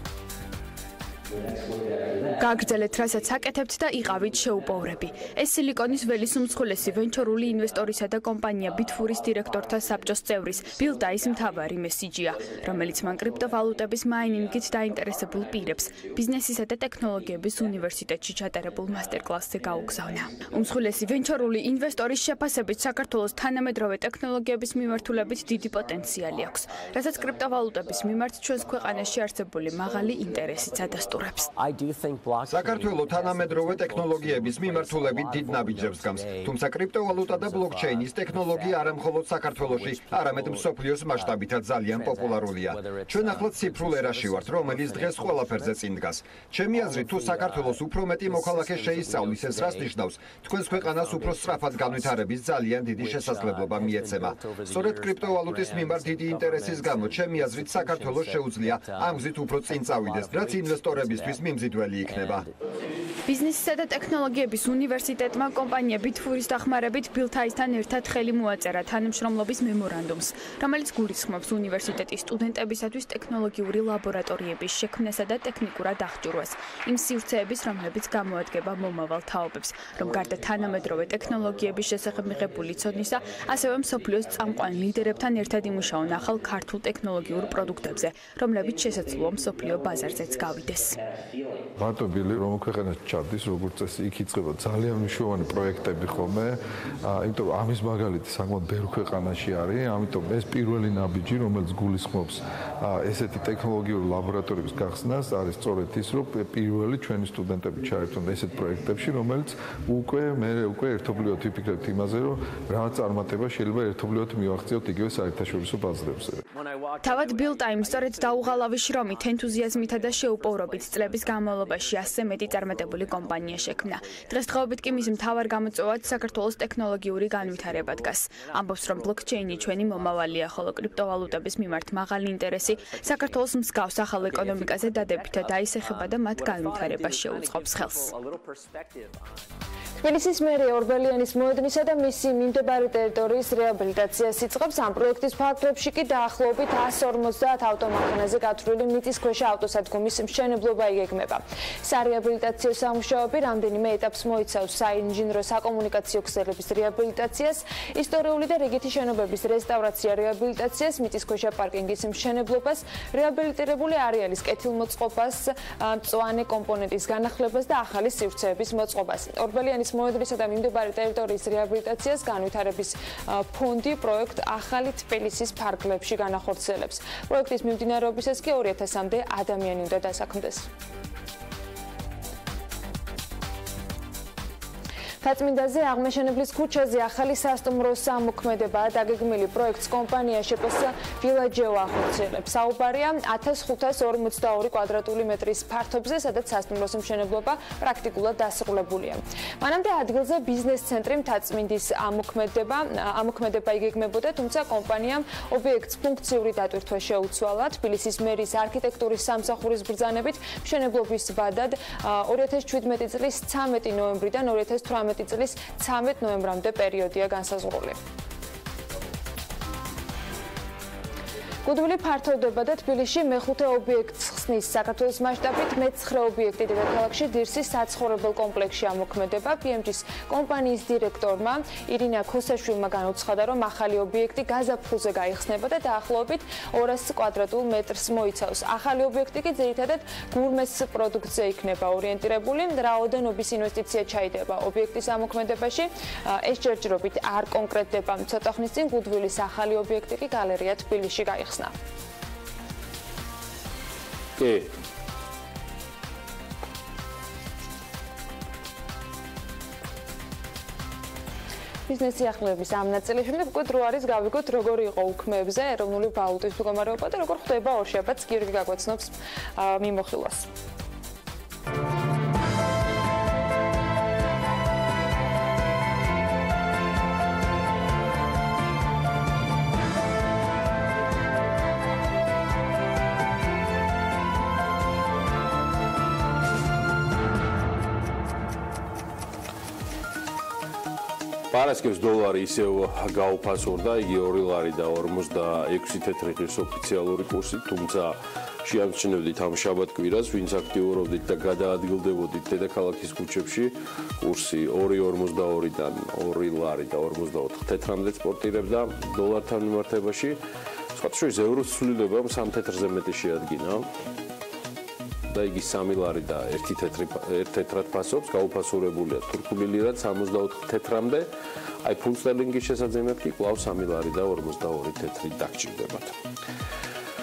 გაგრძელეთ, რასაც აკეთებთ და იყავით შეუპოვრები. ეს სილიკონის ველის უმსხვილესი ვენჩურული ინვესტორისა და კომპანია ბითფურის დირექტორთა საბჭოს წევრის ბილ ტაის მთავარი მესიჯია, რომელიც მან კრიპტოვალუტების მაინინგით დაინტერესებულ პირებს ბიზნესისა და ტექნოლოგიების უნივერსიტეტში ჩატარებულ მასტერკლასზე გაუგზავნა. უმსხვილესი ვენჩურული ინვესტორის შეფასებით საქართველოს თანამედროვე ტექნოლოგიების მიმართულებით დიდი პოტენციალი აქვს, რასაც კრიპტოვალუტების მიმართ ჩვენს ქვეყანაში არსებული მაღალი ინტერესიც ადასტურებს. საქართველოს თანამედროვე ტექნოლოგიების მიმართულებით დიდ ნაბიჯებს გამს, თუმცა კრიპტოვალუტა და ბლოკჩეინის ტექნოლოგია არა მხოლოდ საქართველოში, არამედ მსოფლიოს მასშტაბითაც ძალიან პოპულარულია. ჩვენ ახლაც ციფრულ ერაში ვართ, რომელიც დღეს ყველაფერზე წინ დგას. ჩემი აზრით, თუ საქართველოს უფრო მეტი მოქალაქე შეისწავლის, ეს რას ნიშნავს? თქვენს ქვეყანას უფრო სწრაფად განვითარების ძალიან დიდი შესაძლებლობა მიეცემა. სწორედ კრიპტოვალუტის მიმართ დიდი ინტერესის გამო, ჩემი აზრით, საქართველოს შეუძლია ამ გზით უფრო წინ წავიდეს, რაც ინვესტორებისთვის მიმზიდველი იქნება. ბიზნესისა და ტექნოლოგიების უნივერსიტეტმა კომპანია ბითფურის დახმარებით ბილ ტაისთან ერთად ხელი მოაწერა თანამშრომლობის მემორანდუმს, რომელიც გულისხმობს უნივერსიტეტის სტუდენტებისათვის ტექნოლოგიური ლაბორატორიების შექმნასა და ტექნიკურად აღჭურვას, იმ სივრცეების, რომლებიც გამოადგება მომავალ თაობებს, რომ გარდა თანამედროვე ტექნოლოგიების შესახებ მიღებული ცოდნისა, ასევე მსოფლიოს წამყვან ლიდერებთან ერთად იმუშაონ ახალ ქართულ ტექნოლოგიურ პროდუქტებზე, რომლებიც შესაძლოა მსოფლიო ბაზარზეც გავიდეს. მარტო ბილი რომ ქვეყანაში ჩარდის, როგორც წესი, იქ იწყება ძალიან მნიშვნელოვანი პროექტები ხოლმე, იმიტომ რომ ამის მაგალითი საკმაოდ ბევრ ქვეყანაში არის, ამიტომ ეს პირველი ნაბიჯი, რომელიც გულისხმობს ესეთი ტექნოლოგიური ლაბორატორიების გახსნას, არის სწორედ ის, რომ პირველი ჩვენი სტუდენტები ჩაერთონ ესეთ პროექტებში, რომელიც უკვე ერთობლივად ვიფიქრებთ იმაზე, რომ რა წარმატება შეიძლება ერთობლივად მივახციოთ იგივე საერთაშორისო ბაზრებზე. თავად ბილ ტაიმს სწორედ დაუღალავი შრომით, ენთუზიაზმითა და შეუპოვრობით წლების განმავლობაში ასე მეტი წარმატებული კომპანია შექმნა. დღესდღეობით კი მისი მთავარ გამოწვევად საქართველოს ტექნოლოგიური განვითარება დგას. ამბობს, რომ ბლოკჩეინი ჩვენი მომავალია, ხოლო კრიპტოვალუტების მიმართ მაღალი ინტერესი საქართველოს მსგავს ახალ ეკონომიკაზე დადებითად აისახება და მათ განვითარებას შეუწყობს ხელს. თბილისის მერია ორბელიანის მოედნისა და მისი მიმდებარე ტერიტორიის რეაბილიტაციას იწყებს. ამ პროექტის ფარგლებში კი დაახლოებით 150 ავტომანქანაზე გათვლილი მიწისქვეშა ავტოსადგომის მშენებლობა იგეგმება. სარეაბილიტაციო სამუშაოები რამდენიმე ეტაპს მოიცავს: საინჟინრო საკომუნიკაციო ქსელების რეაბილიტაციას, ისტორიული და რიგითი შენობების რესტავრაცია რეაბილიტაციას, მიწისქვეშა პარკინგის მშენებლობას, რეაბილიტირებული არეალის კეთილმოწყობას, მწვანე კომპონენტის განახლებას და ახალი სივრცეების მოწყობას. ორბელიანის მოედნისა და მიმდებარე ტერიტორიის რეაბილიტაციას განვითარების ფონდი პროექტ ახალი თბილისის ფარგლებში განახორციელებს. პროექტის მიმდინარეობისას კი 2000-მდე ადამიანი უნდა დასაქმდეს. თაწმინდაზე აღმაშენებლის ქუჩაზე ახალი სასტუმრო სამოქმედებაა დაგეგმილი. პროექტს კომპანია შეპოს ვილაჯეო ახორციელებს. საუბარია 1542 კვადრატული მეტრის ფართობზე, სადაც სასტუმროს მშენებლობა პრაქტიკულად დასრულებულია. მანამდე ადგილზე ბიზნეს ცენტრი თაწმინდის ამოქმედება იგეგმებოდა, თუმცა კომპანიამ ობიექტს ფუნქციური დატვირთვა შეუცვალა. თბილისის მერის არქიტექტურის სამსახურის ბრძანებით მშენებლობის ვადად 2017 წლის 13 ნოემბრიდან 2018 წლის 13 ნოემბრამდე პერიოდია განსაზღვრული. გუდვილი ფართოვდება და თბილისში მეხუთე ობიექტს ხსნის. საქართველოს მასშტაბით მე-9 ობიექტი დედაქალაქში დირსის საცხოვრებელ კომპლექსში ამოქმედება. PMG-ის კომპანიის დირექტორმა ირინა ქოსაშვილმა განუცხადა, რომ ახალი ობიექტი გაზაფხულზე გაიხსნება და დაახლოებით 200 კვადრატულ მეტრს მოიცავს. ახალი ობიექტი კი ძირითადად გურმეს პროდუქტზე იქნება ორიენტირებული. რაოდენობის ინვესტიცია ჩაიდება ობიექტის ამოქმედებაში. ეს ჯერჯერობით არ კონკრეტდება. ცოტა ხნის წინ გუდვილის ახალი ობიექტი კი გალერეა თბილისში გაიხსნა. კი. ბიზნესი ახლებების ამ ნაწილის შემდეგ უკვე დრო არის გავიგოთ როგორი იყო უქმეებზე ეროვნული ვალუტის მდგომარეობა და როგორ ხდება ორშაბათს გიორგი გაგვაცნობს მიმოხილვას. პარასკევს დოლარი ისევ გაუფასურდა, იგი 2 ლარი და 46 თეთრი ღირს ოფიციალური კურსი, თუმცა შეამჩნევდით ამ შაბათ-კვირას, ვინც აქტიურობდით და გადაადგილდებოდით დედაქალაქის ქუჩებში, კურსი 2.42-დან 2 ლარი და 44 თეთრამდე სპორტირებდა დოლართან მიმართებაში. სხვათა შორის ევროს ცვლილებამ 3 თეთრზე მეტი შეადგინა. და იგი 3 ლარი და 1 თეთრად ფასობს, გაუფასურებულია თურქული ლირა 64 თეთრამდე. აი ფუნტ სტერლინგის შესაძენად კი კვლავ 3 ლარი და 42 თეთრი დაგჭირდებათ.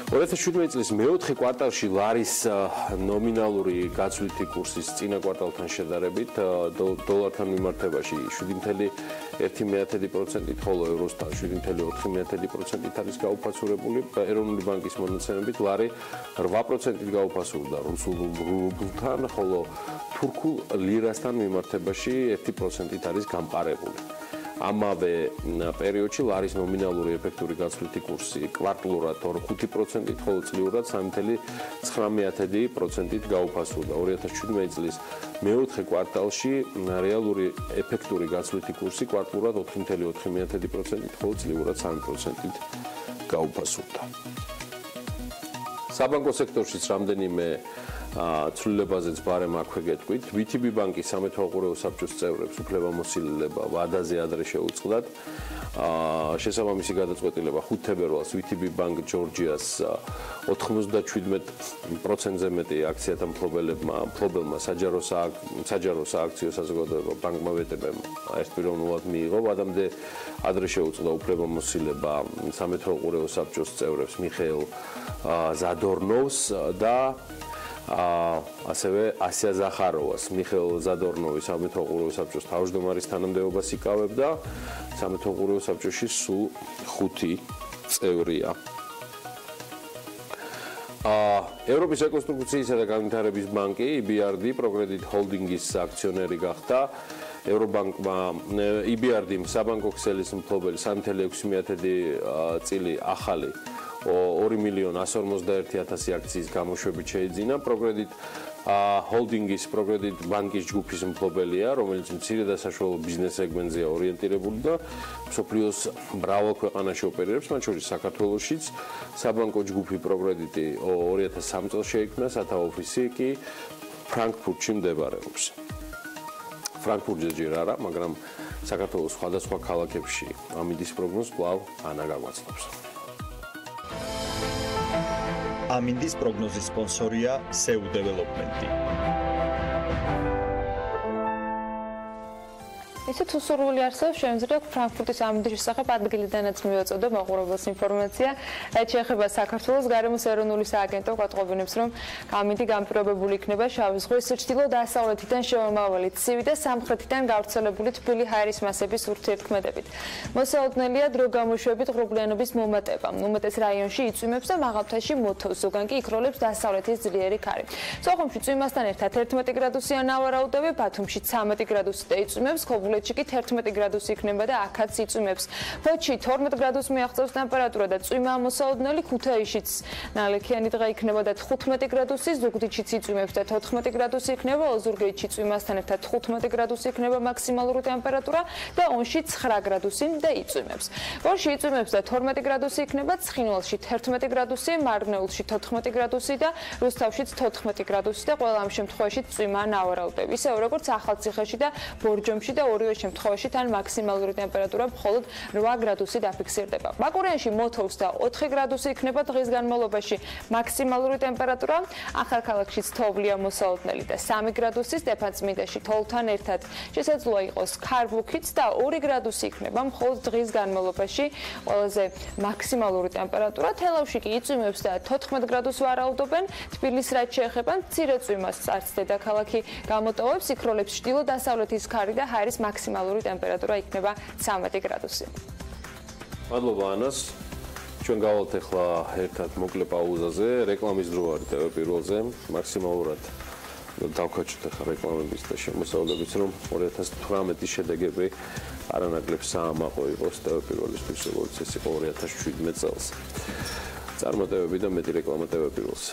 2017 წლის მეოთხე კვარტალში ლარის ნომინალური გაცვლითი კურსის წინა კვარტალთან შედარებით დოლართან მიმართებაში 7.1%-ით, ხოლო ევროსთან 7.4%-ით არის გაუფასურებული. ეროვნული ბანკის მონაცემებით ლარი 8%-ით გაუფასურდა რუსულ რუბლთან, ხოლო თურქულ ლირასთან მიმართებაში 1%-ით არის გამყარებული. ამავე პერიოდში ლარის ნომინალური ეფექტური გაცვლითი კურსი კვარტალურად 5%-ით, ხოლო წლიურად 3.9%-ით გაუფასურდა. 2017 წლის მეოთხე კვარტალში რეალური ეფექტური გაცვლითი კურსი კვარტალურად 4.4%-ით, ხოლო წლიურად 3%-ით გაუფასურდა. საბანკო სექტორშიც რამდენიმე ცვლილებაზეც ბარემ აქვე გეტყვით. VTB ბანკის სამეთვალყურეო საბჭოს წევრებს უფლებამოსილება ვადაზე ადრე შეუწყდათ. შესაბამისი გადაწყვეტილება 5 თებერვალს VTB ბანკ ჯორჯიას 97%-ზე მეტი აქციათა მფლობელმა საჯარო სააქციო საზოგადოება ბანკმა VTB-მ ერთპიროვნულად მიიღო. ვადამდე ადრე შეუწყდა უფლებამოსილება სამეთვალყურეო საბჭოს წევრებს მიხეილ ზადორნოვს და ასევე ასია ზახაროვას. მიხეილ ზადორნოვი სამეთვალყურეო საბჭოს თავმჯდომარის თანამდებობას იკავებდა. სამეთვალყურეო საბჭოში სულ 5 წევრია. ევროპის რეკონსტრუქციისა და განვითარების ბანკი EBRD პროგრედიტ ჰოლდინგის აქციონერი გახდა. ევრობანკმა EBRD-მ საბანკო ქსელის მფლობელი 3.6 წილი ახალი 2.141.000 აქციის გამოშვებით შეიძინა. პროგრედიტ ჰოლდინგის პროგრედიტ ბანკის ჯგუფის მფლობელია, რომელიც მცირე და საშუალო ბიზნეს სეგმენტზეა ორიენტირებული და მსოფლიოს მრავალ ქვეყანაში ოპერირებს, მათ შორის საქართველოშიც. საბანკო ჯგუფი პროგრედიტი 2003 წელს შეიქმნა, სათავო ოფისი კი ფრანკფურტში მდებარეობს. ფრანკფურტზე ჯერ არა, მაგრამ საქართველოს სხვადასხვა ქალაქებში ამინდის პროგნოზს კვლავ ანა გაგვაცნობს. ამინდის პროგნოზის სპონსორია SEU Development-ი. ისეთ უსურველი არსებობს, შემიძლია ფრანკფურტის ამინდის შესახებ ადგილიდანაც მივაწოდო მაყურებელს ინფორმაცია. რაც შეეხება საქართველოს გარემოს ეროვნული სააგენტო გვატყობინებს, რომ ამინდი განპირობებული იქნება შავი ზღვის ჩრდილო-დასავლეთიდან შემომავალი ცივი და სამხრეთიდან გავრცელებული თბილი ჰაერის მასების ურთიერთქმედებით. მოსაოდნელია დრო გამოშვებით ღრუბლიანობის მომატება. უმეტეს რაიონში იწვიმებს და მაღალმთაში მოთოვს, ზოგან კი იქროლებს დასავლეთის ძლიერი ქარი. სოხუმში წვიმასთან ერთად 11 გრადუსიან ნავარაუდები, ბათუმში 13 გრადუსი და იწვიმებს, ქობულეთში კი 11 გრადუსი იქნება და აქაც იწვიმებს. ფოთში 12 გრადუსს მიაღწევს ტემპერატურა და წვიმა მოსაოდნელი, ქუთაისშიც ნალექიანი დღე იქნება და 15 გრადუსი, ზუგდიდშიც იწვიმებს და 14 გრადუსი იქნება, ოზურგეთში წვიმასთან ერთად 15 გრადუსი იქნება მაქსიმალური ტემპერატურა და ონში 9 გრადუსი და იწვიმებს. ვორში იწვიმებს და 12 გრადუსი იქნება, ცხინვალში 11 გრადუსი, მარნეულში 14 გრადუსი და რუსთავშიც 14 გრადუსი და ყველა ამ შემთხვევაში წვიმა ნავარაუდები. ისევე როგორც ახალციხეში და ბორჯომში და ორივე შემთხვევაში თან მაქსიმალური ტემპერატურა მხოლოდ 8 გრადუსი დაფიქსირდება. ბაკურიანში მოთოვს და 4 გრადუსი იქნება დღის განმავლობაში მაქსიმალური ტემპერატურა, ახალქალაქშიც თოვლია მოსაოდნელი და 3 გრადუსი, სტეფანწმინდაში თოვლთან ერთად შესაძლოა იყოს ქარბუქიც და 2 გრადუსი იქნება მხოლოდ დღის განმავლობაში ყველაზე მაქსიმალური ტემპერატურა. თელავში კი იწვიმებს და 14 გრადუსს ვარაუდობენ. თბილისს რაც შეეხება მცირე წვიმას არც დედაქალაქი გამოტოვებს, იქროლებს ჩრდილო-დასავლეთის ქარი და ჰაერის მაქსიმალური ტემპერატურა იქნება 13 გრადუსი. მადლობა ანას. ჩვენ გავალთ ახლა ერთად მოკლე პაუზაზე, რეკლამის დრო არის TV პირველზე, მაქსიმალურად დავქაჩოთ ახლა რეკლამების და შემოსავლების, რომ 2018-ის შედეგები არანაკლებ საამაყო იყოს TV პირველისთვის, როგორც ეს იყო 2017 წელს. წარმატებები და მეტი რეკლამა TV პირველზე.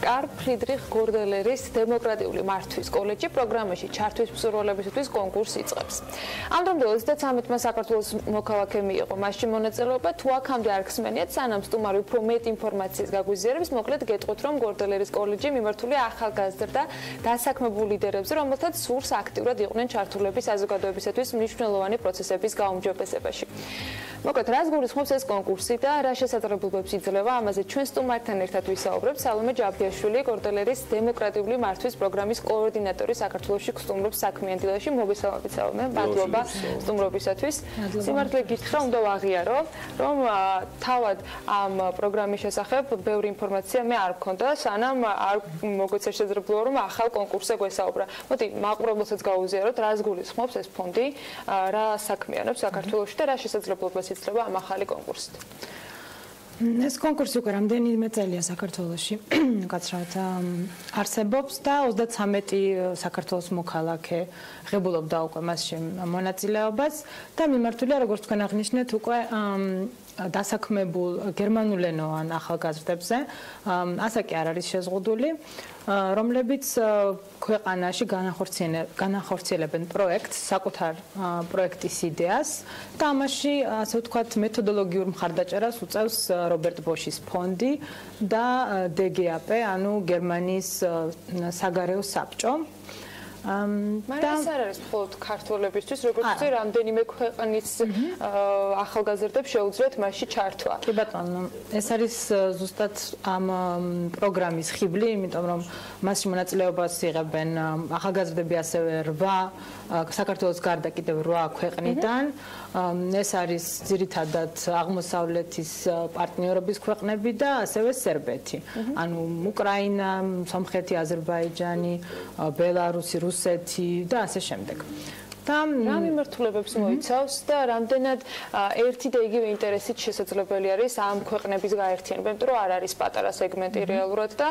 კარლ ფრიდრიხ გორდელერის დემოკრატიული მართვის კოლეჯი პროგრამაში ჩართვის მსურველებისთვის კონკურსს იწყებს. ამ დრომდე 33-მა საქართველოს მოქალაქე მიიღო მასში მონაწილეობა, თუ აქამდე არ ხსმენიათ, სანამ სტუმარი უფრო მეტ ინფორმაციის გაგვიზიარებს, მოკლედ გეტყვით, რომ გორდელერის კოლეჯი მიმართულია ახალგაზრდა დასაქმებულ ლიდერებზე, რომელთაც სურს აქტიურად იყვნენ ჩართულები საზოგადოებისათვის მნიშვნელოვანი პროცესების გაუმჯობესებაში. მოკლედ, რას გულისხმობს ეს კონკურსი და რა შესაძლებლობებს იძლევა, ამაზე ჩვენ სტუმართან ერთად ვისაუბრებთ. სალომე ჯაფიაშვილი, გორდელერის დემოკრატიული მართვის პროგრამის კოორდინატორი საქართველოში გსტუმრობს საქმიან დილაში. მოგესალმებით, სალომე, მადლობა სტუმრობისათვის. სიმართლე გითხრა, უნდა ვაღიარო, რომ თავად ამ პროგრამის შესახებ ბევრი ინფორმაცია მე არ მქონდა, სანამ არ მოგეცა შესაძლებლობა, რომ ახალ კონკურსზე გვესაუბრა. მოდი, მაყურებელსაც გაუზიაროთ, რას გულისხმობს ეს ფონდი, რა საქმიანობს საქართველოში და რა შესაძლებლობებს იძლევა ამ ახალი კონკურსით. ეს კონკურსი უკვე რამდენიმე წელია საქართველოში გაცრად არსებობს და 33 საქართველოს მოქალაქე ღებულობდა უკვე მასში მონაწილეობას და მიმართულია, როგორც თქვენ აღნიშნეთ, უკვე დასაქმებულ გერმანულენოვან ახალგაზრდებზე, ასა კი არ არის შეზღუდული, რომლებიც ქვეყანაში განახორციელებენ პროექტს, საკუთარ პროექტის იდეას და ამაში, ასე ვთქვათ, მეთოდოლოგიურ მხარდაჭერას უწევს რობერტ ბოშის ფონდი და DGAP, ანუ გერმანიის საგარეო საბჭო. მაგრამ ეს არ არის მხოლოდ ქართველებისთვის, როგორც ვთქვი, რამდენიმე ქვეყნის ახალგაზრდებს შეუძლიათ მასში ჩართვა. კი ბატონო, ეს არის ზუსტად ამ პროგრამის ხიბლი, იმიტომ რომ მასში მონაწილეობას იღებენ ახალგაზრდები ასევე 8 საქართველოს გარდა კიდევ 8 ქვეყნიდან. ეს არის ძირითადად აღმოსავლეთის პარტნიორობის ქვეყნები და ასევე სერბეთი. ანუ უკრაინა, სომხეთი, აზერბაიჯანი, ბელარუსი, რუსეთი და ასე შემდეგ. და რა მიმართულებებს მოიცავს და რამდენად ერთი და იგივე ინტერესით შესაძლებელი არის ამ ქვეყნების გაერთიანება, იმიტომ რომ არ არის პატარა სეგმენტი რეალურად და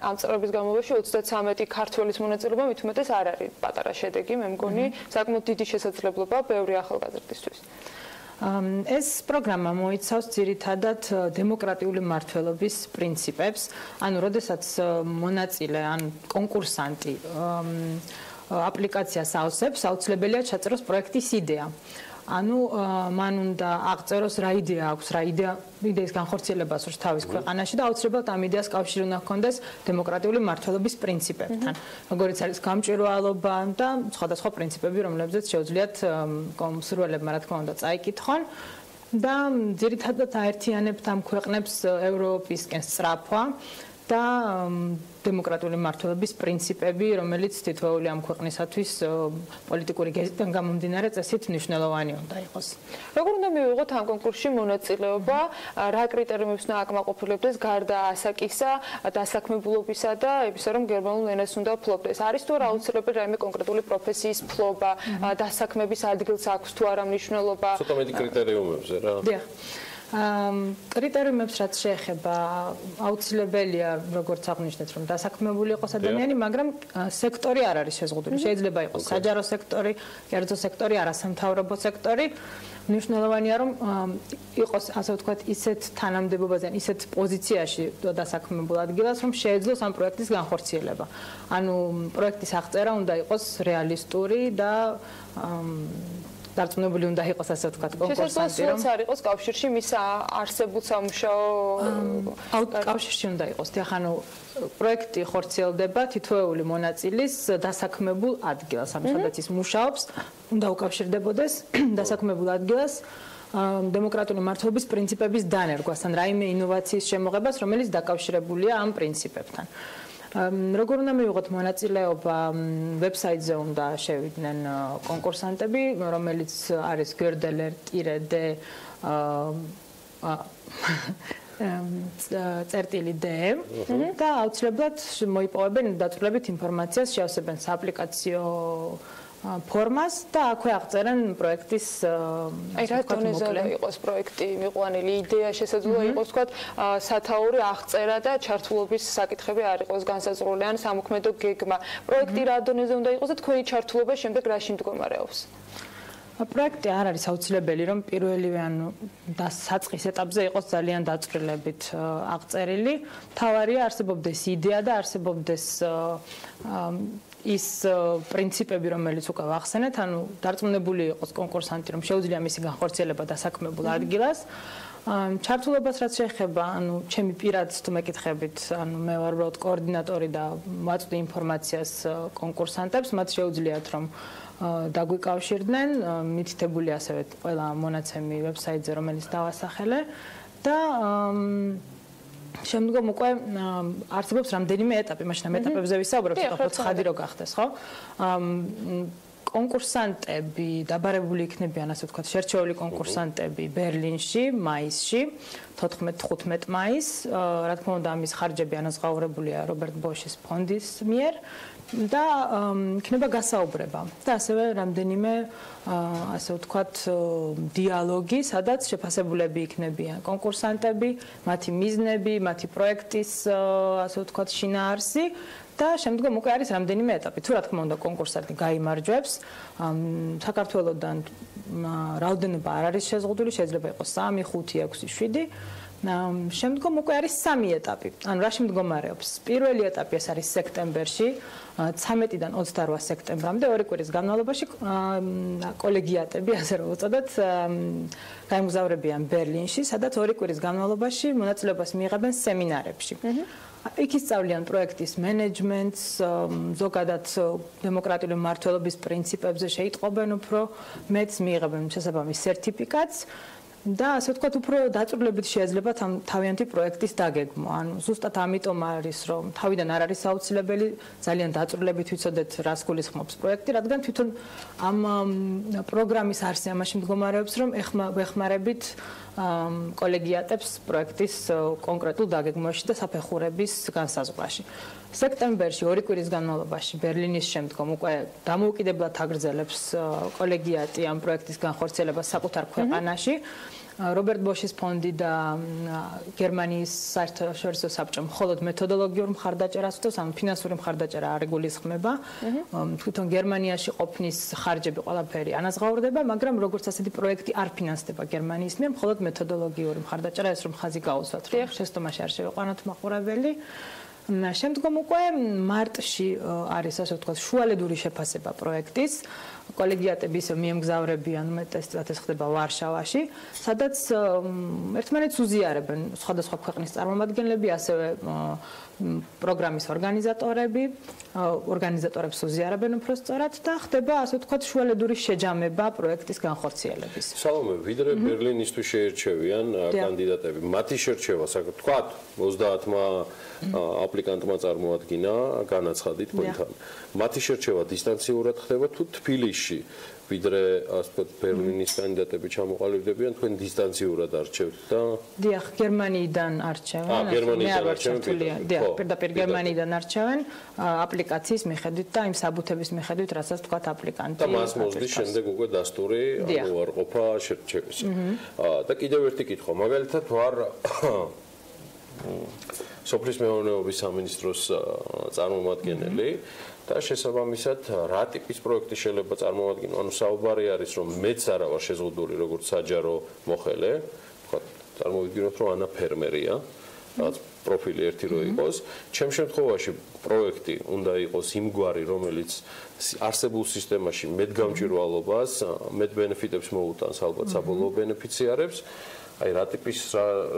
ამ წლების განმავლობაში 33 ქართველის მონაწილეობა მით უმეტეს არ არის პატარა შედეგი, მე მგონი, საკმაოდ დიდი შესაძლებლობა ბევრი ახალგაზრდისთვის. ეს პროგრამა მოიცავს ძირითადად დემოკრატიული მმართველობის პრინციპებს, ანუ როდესაც მონაწილე ან კონკურსანტი აპლიკაციას ავსებს, აუცილებელია ჩაწეროს პროექტის იდეა. ანუ მან უნდა აღწეროს რა იდეა აქვს, რა იდეის განხორციელებას უშ თავის ქვეყანაში და აუცილებლად ამ იდეას კავშირი უნდა ჰქონდეს დემოკრატიული მმართველობის პრინციპებთან. როგორც არის გამჭვირვალობა და სხვადასხვა პრინციპები, რომლებზეც შეუძლიათ მსურველებმა, რა თქმა უნდა, წაიკითხონ. და ძირითადად აერთიანებთ ამ ქვეყნებს ევროპისკენ სწრაფვა და დემოკრატიული მმართველობის პრინციპები, რომელიც თითოეული ამ ქვეყნისათვის პოლიტიკური გეზიდან გამომდინარე წესით მნიშვნელოვანი უნდა იყოს. როგორ უნდა მივიღოთ ამ კონკურსში მონაწილეობა, რა კრიტერიუმებს უნდა აკმაყოფილებდეს გარდა ასაკისა, დასაქმებულობისა და იმისა, რომ გერმანულ ენას უნდა ფლობდეს. არის თუ არა აუცილებელი რაიმე კონკრეტული პროფესიის ფლობა, დასაქმების ადგილს აქვს თუ არა მნიშვნელობა? ცოტა მეტი კრიტერიუმებზე რა. დიახ. კრიტერიუმებს რაც შეეხება აუცილებელია, როგორც აღნიშნეთ, რომ დასაქმებული იყოს ადამიანი, მაგრამ სექტორი არ არის შეზღუდული. შეიძლება იყოს საჯარო სექტორი, კერძო სექტორი, არასამთავრობო სექტორი. მნიშვნელოვანია, რომ იყოს, ასე ვთქვათ, ისეთ თანამდებობაზე, ისეთ პოზიციაში დასაქმებულ ადგილას, რომ შეეძლოს ამ პროექტის განხორციელება. ანუ პროექტის აღწერა უნდა იყოს რეალისტური და დარწმუნებული უნდა იყოს, ასე ვთქვათ, კონკურსანტი, რომ არ იყოს კავშირში მის არსებულ სამუშაო კავშირში უნდა იყოს. ანუ პროექტი ხორციელდება თითოეული მონაწილის დასაქმებულ ადგილას, ანუ სადაც ის მუშაობს, უნდა უკავშირდებოდეს დასაქმებულ ადგილას დემოკრატიული მმართველობის პრინციპების დანერგვას, ან რაიმე ინოვაციის შემოღებას, რომელიც დაკავშირებულია ამ პრინციპებთან. როგორ უნდა მივიღოთ მონაწილეობა, ვებსაიტზე უნდა შევიდნენ კონკურსანტები, რომელიც არის gerdeler-d და აუცილებლად მოიპოვებენ დაწვრილებით ინფორმაციას, შეავსებენ სააპლიკაციო ფორმას და აქვე აღწერენ პროექტის რა დონეზე უნდა იყოს პროექტი მიყვანილი, იდეა შესაძლოა იყოს, თქვათ, სათაური აღწერა და ჩართულობის საკითხები არ იყოს განსაზღვრული ან სამოქმედო გეგმა. პროექტი რა დონეზე უნდა იყოს და თქვენი ჩართულობა შემდეგ რაში მდგომარეობს? პროექტი არ არის აუცილებელი, რომ პირველივე ანუ საწყის ეტაპზე იყოს ძალიან დაწვრილებით აღწერილი. თავარია არსებობდეს იდეა და არსებობდეს ის პრინციპები, რომელიც უკვე ვახსენეთ, ანუ დარწმუნებული იყოს კონკურსანტი, რომ შეუძლია მისი განხორციელება დასაქმებულ ადგილას. ჩართულობას რაც შეეხება, ანუ ჩემი პირად თუ მეკითხებით, ანუ მე ვარ უბრალოდ კოორდინატორი და ვაწვდი ინფორმაციას კონკურსანტებს, მათ შეუძლიათ რომ დაგვიკავშირდნენ, მითითებული ასევე ყველა მონაცემი ვებსაიტზე, რომელიც დავასახელე და შემდგომ უკვე არსებობს რამდენიმე ეტაპი, მაშინ ამ ეტაპებზე ვისაუბრებ, ცოტა ცხადი რო გახდეს, ხო? კონკურსანტები დაბარებული იქნებიან, ასე ვთქვათ, შერჩეული კონკურსანტები ბერლინში, მაისში, 14-15 მაისს, რა თქმა უნდა, ამის ხარჯები ანაზღაურებულია რობერტ ბოშის ფონდის მიერ და იქნება გასაუბრება და ასევე რამდენიმე ასე ვთქვათ დიალოგი, სადაც შეფასებულები იქნებიან კონკურსანტები, მათი მიზნები, მათი პროექტის ასე ვთქვათ შინაარსი და შემდგომ უკვე არის რამდენიმე ეტაპი. თუ რა თქმა უნდა კონკურსანტი გაიმარჯვებს, საქართველოსდან რაოდენობა არ არის შეზღუდული, შეიძლება იყოს 3, 5, 6, 7. შემდგომ უკვე არის 3 ეტაპი. ანუ რაში მდგომარეობს? პირველი ეტაპი ეს არის სექტემბერში, 13-დან 28 სექტემბრამდე, 2 კვირის განმავლობაში კოლეგიატები, ასე რომ ვუწოდოთ, გაემგზავრებიან ბერლინში, სადაც 2 კვირის განმავლობაში მონაწილეობას მიიღებენ სემინარებში. იქ ისწავლიან პროექტის მენეჯმენტს, ზოგადად დემოკრატიული მმართველობის პრინციპებზე შეიტყობენ უფრო მეც, მიიღებენ შესაბამის სერტიფიკატს და ასე ვთქვათ, უფრო დაწვრილებით შეეძლებათ ამ თავიანთი პროექტის დაგეგმვა. ანუ ზუსტად ამიტომ არის, რომ თავიდან არ არის აუცილებელი ძალიან დაწვრილებით ვიცოდეთ, რას გულისხმობს პროექტი, რადგან თვითონ ამ პროგრამის არსი ამაში მდგომარეობს, რომ ვეხმარებით კოლეგიატებს პროექტის კონკრეტულ დაგეგმვაში და საფეხურების განსაზღვრაში. სექტემბერში 2 კვირის განმავლობაში ბერლინის შემდგომ უკვე დამოუკიდებლად აგრძელებს კოლეგიატი ამ პროექტის განხორციელებას საკუთარ ქვეყანაში. რობერტ ბოშის ფონდი და გერმანიის საერთაშორისო საბჭო მხოლოდ მეთოდოლოგიურ მხარდაჭერას უთავს, ანუ ფინანსური მხარდაჭერა არ იგულისხმება. თვითონ გერმანიაში ყოფნის ხარჯები ყველაფერი ანაზღაურდება, მაგრამ როგორც ასეთი პროექტი არ ფინანსდება გერმანიის მიერ, მხოლოდ მეთოდოლოგიური მხარდაჭერა, ეს რომ ხაზი გაუსვათ, რომ შესტომაში არ შევიყვანოთ მაყურებელი. შემდგომ უკვე მარტში არის, ასე ვთქვათ, შუალედური შეფასება პროექტის. კოლეგიატები ისე მიემგზავრებიან, უმეტესად ეს ხდება ვარშავაში, სადაც ერთმანეთს უზიარებენ სხვადასხვა ქვეყნის წარმომადგენლები, ასევე პროგრამის ორგანიზატორებს უზიარებენ უფრო სწორად და ხდება, ასე ვთქვათ, შუალედური შეჯამება პროექტის განხორციელების. სალომე, ვიდრე ბერლინისთვის შეერჩევიან კანდიდატები, მათი შერჩევა, ვთქვათ, 30-მა აპლიკანტმა წარმოადგინა განაცხადი თქვენთან. მათი შერჩევა დისტანციურად ხდება თუ თბილისში, ვიდრე ასე ვთქვათ, ბერლინის კანდიდატები ჩამოყალიბდებიან, თქვენ დისტანციურად არჩევთ და დიახ, გერმანიიდან არჩევენ. გერმანიიდან არჩევენ. დიახ, პირდაპირ გერმანიიდან არჩევენ აპლიკაციის მიხედვით და იმ საბუთების მიხედვით, რასაც ვთქვათ აპლიკანტი. და მას მოსდის შემდეგ უკვე დასტური უარყოფა შერჩევისა. და კიდევ ერთი კითხვა, მაგალითად ვარ სოფლის მეურნეობის სამინისტროს წარმომადგენელი და შესაბამისად რა ტიპის პროექტი შეიძლება წარმოვადგინო? ანუ საუბარი არის, რომ მეც არა ვარ შეზღუდული როგორც საჯარო მოხელე, ვთქვათ, წარმოვიდგინოთ, რომ ანა ფერმერია, რაღაც პროფილი ერთი რო იყოს. ჩემ შემთხვევაში პროექტი უნდა იყოს იმგვარი, რომელიც არსებულ სისტემაში მეტგამჭირვალობას, მეტ ბენეფიტებს მოუტანს ალბათ საბოლოო ბენეფიციარებს. აი რა ტიპის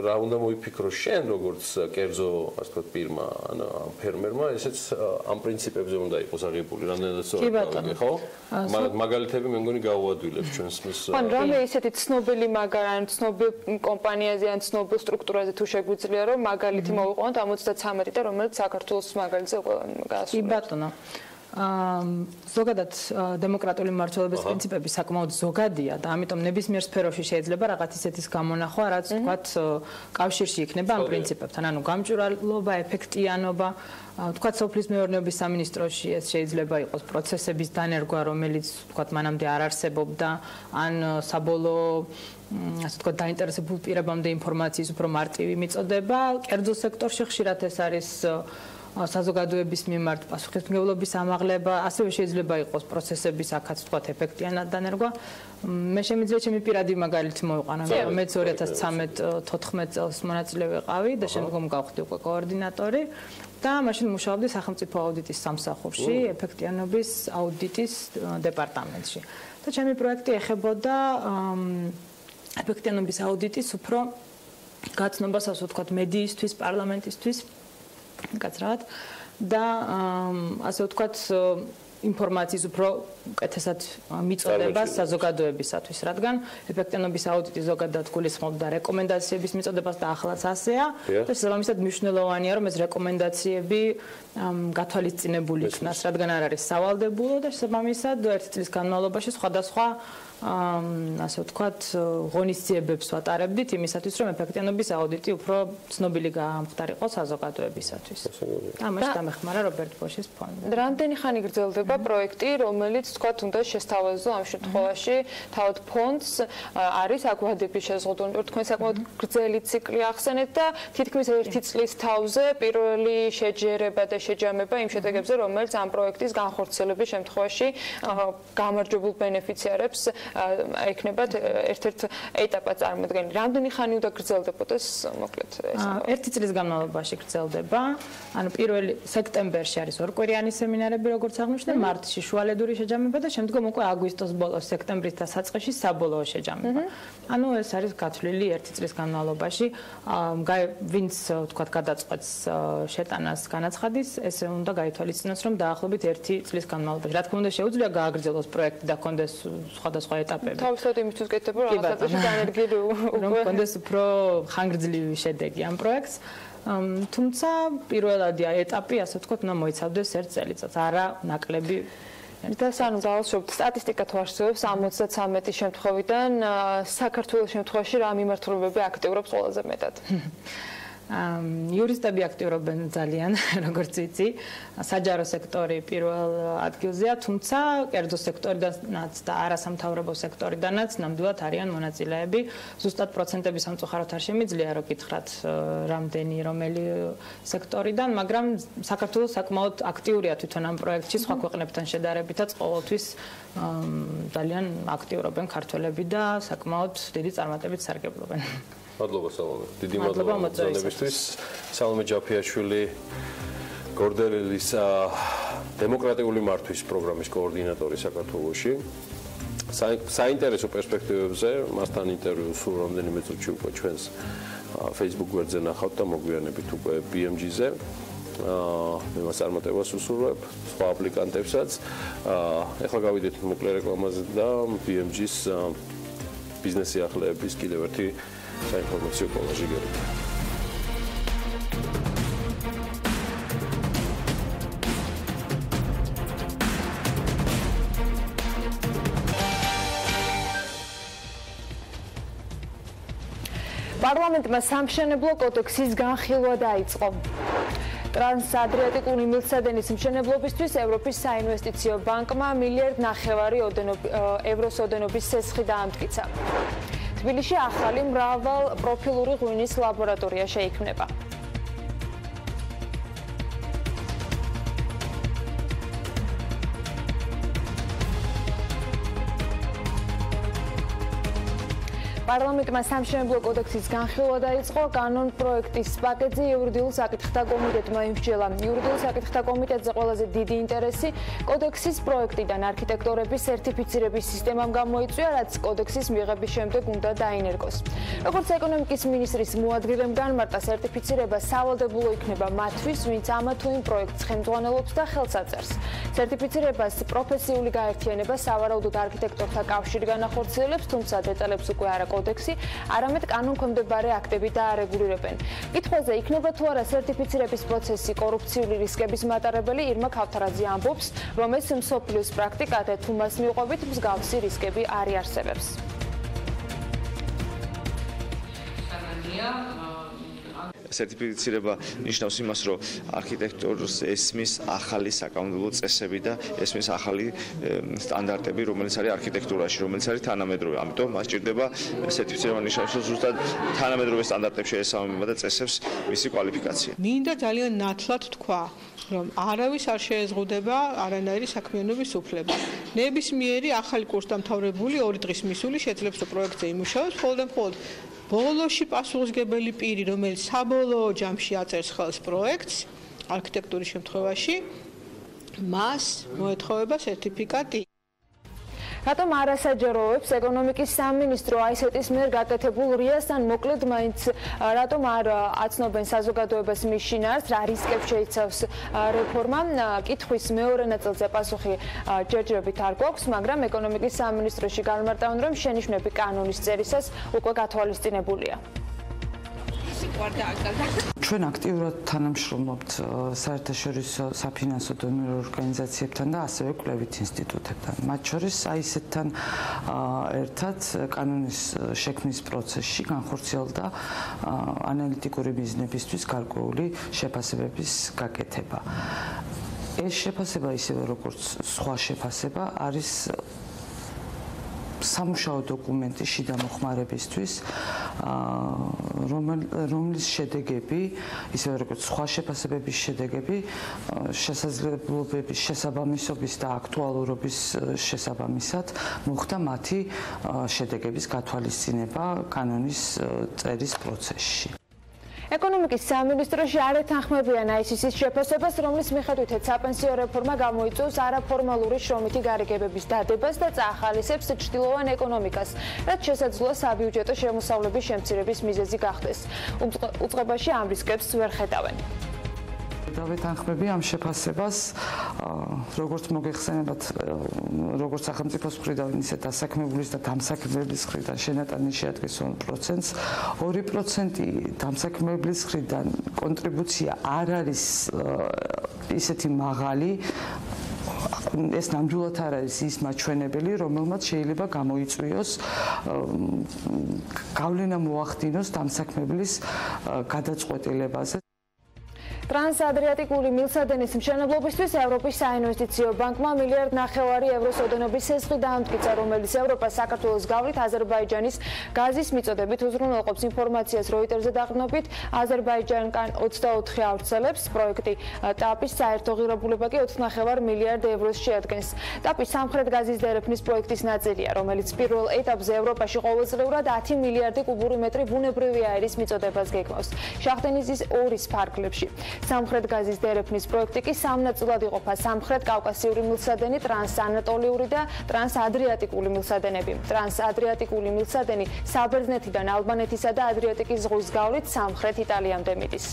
რა უნდა მოიფიქრო შენ როგორც კერძო ასე ვთქვათ პირმა ან ფერმერმა, ესეც ამ პრინციპებზე უნდა იყოს აღებული, რამდენადაც სწორად, ხო? მაგალითები მე მგონი გავუადვილებ ჩვენს მის. ან რამე ისეთი ცნობილი მაგარი ან ცნობილ კომპანიაზე ან ცნობილ სტრუქტურაზე თუ შეგვიძლია რომ მაგალითი მოვიყვანოთ 73 და რომელიც საქართველოს მაგალითზე უკვე გაასრულებს. კი ბატონო. ზოგადად დემოკრატიული მმართველობის პრინციპები საკმაოდ ზოგადია და ამიტომ ნებისმიერ სფეროში შეიძლება რაღაც ისეთის გამონახვა, რაც თქვათ კავშირში იქნება ამ პრინციპებთან, ანუ გამჭვირვალობა, ეფექტიანობა, თქვათ სოფლის მეურნეობის სამინისტროში ეს შეიძლება იყოს პროცესების დანერგვა, რომელიც თქვათ მანამდე არ არსებობდა, ან საბოლოო ასე ვთქვათ დაინტერესებულ პირებამდე ინფორმაციის უფრო მარტივი მიწოდება, კერძო სექტორში ხშირად ეს არის საზოგადოების მიმართ პასუხისმგებლობის ამაღლება, ასევე შეიძლება იყოს პროცესების აქაც თქვათ ეფექტიანად დანერგვა. მე შემიძლია ჩემი პირადი მაგალითი მოვიყვანო, რომ მეც 2013-14 წელს მონაწილე ვიყავი და შემდგომ გავხდი უკვე კოორდინატორი და მაშინ მუშაობდი სახელმწიფო აუდიტის სამსახურში, ეფექტიანობის აუდიტის დეპარტამენტში. და ჩემი პროექტი ეხებოდა ეფექტიანობის აუდიტის უფრო გაცნობას, ასე ვთქვათ, მედიისთვის, პარლამენტისთვის, კაცრად და ასე ვთქვათ, ინფორმაციის უფრო უკეთესად მიწოდებას საზოგადოებისათვის, რადგან ეფექტიანობის აუდიტი ზოგადად გულისხმობდა რეკომენდაციების მიწოდებას და ახლაც ასეა და შესაბამისად მნიშვნელოვანია, რომ ეს რეკომენდაციები გათვალისწინებული იქნას, რადგან არ არის სავალდებულო და შესაბამისად ერთი წლის განმავლობაში სხვადასხვა ასე ვთქვათ, ღონისძიებებს ვატარებდით იმისათვის, რომ ეფექტიანობის აუდიტი უფრო ცნობილი გამხდარიყო საზოგადოებისათვის. ამას დამეხმარა რობერტ ბოშის ფონდი. რამდენი ხანი გრძელდება პროექტი, რომელიც თქვათ უნდა შესთავაზო ამ შემთხვევაში, თავად ფონდს არის აგვადების შეზღუდული, თქვენ საკმაოდ გრძელი ციკლი ახსენეთ და თითქმის ერთი წლის თავზე პირველი შეჯერება და შეჯამება იმ შედეგებზე, რომელიც ამ პროექტის განხორციელების შემთხვევაში გამარჯვებულ ბენეფიციარებს ექნებათ ერთ-ერთ ეტაპად წარმოდგენილი. რამდენი ხანი უნდა გრძელდებოდეს, მოკლედ ეს? ერთი წლის განმავლობაში გრძელდება. ანუ პირველი სექტემბერში არის ორკვირიანი სემინარები, როგორც აღნიშნე, მარტში შუალედური შეჯამება და შემდგომ უკვე აგვისტოს ბოლოს, სექტემბრის დასაწყისში საბოლოო შეჯამება. ანუ ეს არის გათვლილი ერთი წლის განმავლობაში. ვინც თქვათ გადაწყვეტს შეტანას განაცხადის, ესე უნდა გაითვალისწინოს, რომ დაახლოებით ერთი წლის განმავლობაში. რა თქმა უნდა, შეუძლია გააგრძელოს პროექტი და კონდეს სხვადასხვა ეტაპები. თავისთავად იმისთვის გეთება, რომ რაღაცაში განერგილი რომ კონდეს უფრო ხანგრძლივი შედეგი ამ პროექტს. თუმცა პირველადი ეტაპი, ასე ვთქვათ, უნდა მოიცავდეს ერთ წელიწადს, არა ნაკლები. და სანამ დავაშვებთ, სტატისტიკა თუ არსებობს 73 შემთხვევიდან საქართველოს შემთხვევაში რა მიმართულებები აქტიურობს ყველაზე მეტად? იურისტები აქტიურობენ ძალიან, როგორც ვიცი, საჯარო სექტორი პირველ ადგილზეა, თუმცა კერძო სექტორიდანაც და არასამთავრობო სექტორიდანაც ნამდვილად არიან მონაწილეები. ზუსტად პროცენტები სამწუხაროდ არ შემიძლია რომ გითხრათ რამდენი რომელი სექტორიდან, მაგრამ საქართველოს საკმაოდ აქტიურია თვითონ ამ პროექტში სხვა ქვეყნებთან შედარებითაც ყოველთვის ძალიან აქტიურობენ ქართველები და საკმაოდ დიდი წარმატებით სარგებლობენ. მადლობა სალომე. დიდი მადლობა მოწვევისთვის. სალომე ჯაფიაშვილი გორდერელის დემოკრატიული მართვის პროგრამის კოორდინატორი საქართველოში. საინტერესო პერსპექტივებზე მასთან ინტერვიუ სულ რამდენიმე წუთში უკვე ჩვენს Facebook გვერდზე ნახავთ და მოგვიანებით უკვე BMG-ზე. მე მას წარმატებას ვუსურვებ სხვა აპლიკანტებსაც. ეხლა გავიდეთ მოკლე რეკლამაზე და BMG-ს ბიზნეს სიახლეების კიდევ ერთი საინფორმაციო კოლაჟი გერია. პარლამენტმა სამშენებლო კოდექსის განხილვა დაიწყო. ტრანსადრიატიკული მილსადენის მშენებლობისთვის ევროპის საინვესტიციო ბანკმა 1,5 მილიარდი ევროს ოდენობის სესხი დაამტკიცა. თბილისში ახალი მრავალ პროფილური ღვინის ლაბორატორია შეიქმნება. პარლამენტმა სამშენებლო კოდექსის განხილვა დაიწყო. კანონ პროექტის პაკეტზე იურიდიულ საკითხთა კომიტეტმა იმსჯელა. იურიდიულ საკითხთა კომიტეტზე ყველაზე დიდი ინტერესი კოდექსის პროექტიდან არქიტექტორების სერტიფიცირების სისტემამ გამოიწვია, რაც კოდექსის მიღების შემდეგ უნდა დაინერგოს. როგორც ეკონომიკის მინისტრის მოადგილემ განმარტა, სერტიფიცირება სავალდებულო იქნება მათთვის, ვინც ამა თუ იმ პროექტს ხელმძღვანელობს და ხელს აწერს. სერტიფიცირებას პროფესიული გაერთიანება სავარაუდოდ არქიტექტორთა კავშირი განახორციელებს, თუმცა დეტალებს უკვე არა კოდექსი, არამედ კანონქვემდებარე აქტები დაარეგულირებენ. კითხვაზე იქნება თუ არა სერტიფიცირების პროცესი კორუფციული რისკების მატარებელი, ირმა ქავთარაძე ამბობს, რომ ეს მსოფლიოს პრაქტიკა და თუ მას მიუყვებით მსგავსი რისკები არ იარსებებს. სერტიფიცირება ნიშნავს იმას, რომ არქიტექტურას ესმის ახალი საკანონმდებლო წესები და ესმის ახალი სტანდარტები, რომელიც არის არქიტექტურაში, რომელიც არის თანამედროვე. ამიტომ მას ჭირდება სერტიფიცირება ნიშნავს, რომ ზუსტად თანამედროვე სტანდარტებში ესაბამება და წესებს მისი კვალიფიკაცია. მინდა ძალიან ნათლად თქვა, რომ არავის არ შეეზღუდება არანაირი საქმიანობის უფლება. ნებისმიერი ახალი კურსდამთავრებული 2 დღის მისული შეძლებს თუ პროექტზე იმუშავოს, მხოლოდ ბოლოში პასუხისმგებელი პირი, რომელიც საბოლოო ჯამში აწერს ხელს პროექტს, არქიტექტურის შემთხვევაში, მას მოეთხოვება სერტიფიკატი. რატომ არასაჯაროებს ეკონომიკის სამინისტრო AICT-ის მიერ გაკეთებულ RIA-ს ან მოკლედ მაინც რატომ არ აცნობენ საზოგადოებას მის შინაარსს, რა რისკებს შეიცავს რეფორმა? კითხვის მეორე ნაწილზე პასუხი ჯერჯერობით არ გვაქვს, მაგრამ ეკონომიკის სამინისტროში განმარტავენ, რომ შენიშვნები კანონის წერისას უკვე გათვალისწინებულია. ჩვენ აქტიურად თანამშრომლობთ საერთაშორისო საფინანსო დონორ ორგანიზაციებთან და ასევე კვლევით ინსტიტუტებთან. მათ შორის AICT-თან ერთად კანონის შექმნის პროცესში განხორციელდა ანალიტიკური მიზნებისთვის გარკვეული შეფასებების გაკეთება. ეს შეფასება ისევე როგორც სხვა შეფასება არის სამუშაო დოკუმენტი შიდა მოხმარებისთვის, რომლის შედეგები, ისევე როგორც სხვა შეფასებების შედეგები, შესაძლებლობების შესაბამისობის და აქტუალურობის შესაბამისად მოხდა მათი შედეგების გათვალისწინება კანონის წერის პროცესში. ეკონომიკის სამინისტროში არ ეთანხმებიან AICT-ის შეფასებას, რომლის მიხედვითაც საპენსიო რეფორმა გამოიწვევს არაფორმალური შრომითი გარიგებების დადებას და წაახალისებს ჭრილოვან ეკონომიკას, რაც შესაძლოა საბიუჯეტო შემოსავლების შემცირების მიზეზი გახდეს. უწყებაში ამ რისკებს ვერ ხედავენ. დავეთანხმები ამ შეფასებას, როგორც მოგეხსენებათ, როგორც სახელმწიფოს მხრიდან, ისე დასაქმებულის და დამსაქმებლის მხრიდან შენატანი შეადგენს 2%-ს. 2% დამსაქმებლის მხრიდან კონტრიბუცია არ არის ისეთი მაღალი, ეს ნამდვილად არ არის ის მაჩვენებელი, რომელმაც შეიძლება გამოიწვიოს გავლენა მოახდინოს დამსაქმებლის გადაწყვეტილებაზე. ტრანსადრიატიკული მილსადენის მშენებლობისთვის ევროპის საინვესტიციო ბანკმა €1.5 მილიარდი ევროს ოდენობის სესხი დაამტკიცა, რომელიც ევროპას საქართველოს გავლით აზერბაიჯანის გაზის მიწოდებით უზრუნველყოფს. ინფორმაციას როიტერზე დაყრდნობით, აზერბაიჯანკან 24 ავრცელებს. პროექტი ტაპის საერთო ღირებულება კი 4.5 მილიარდ ევროს შეადგენს. ტაპის სამხრეთ გაზის დერეფნის პროექტის ნაწილია, რომელიც პირველ ეტაპზე ევროპაში ყოველწლიურად 10 მილიარდი კუბური მეტრი ბუნებრივი აირის მიწოდებას გეგმავს. შახტენიზის 2 ფარგლებში. სამხრეთ გაზის დერეფნის პროექტი კი 3 ნაწილად იყოფა: სამხრეთ კავკასიური მილსადენი, ტრანსანატოლიური და ტრანსადრიატიკული მილსადენები. ტრანსადრიატიკული მილსადენი საბერძნეთიდან ალბანეთისა და ადრიატიკის ზღვის გავლით სამხრეთ იტალიამდე მიდის.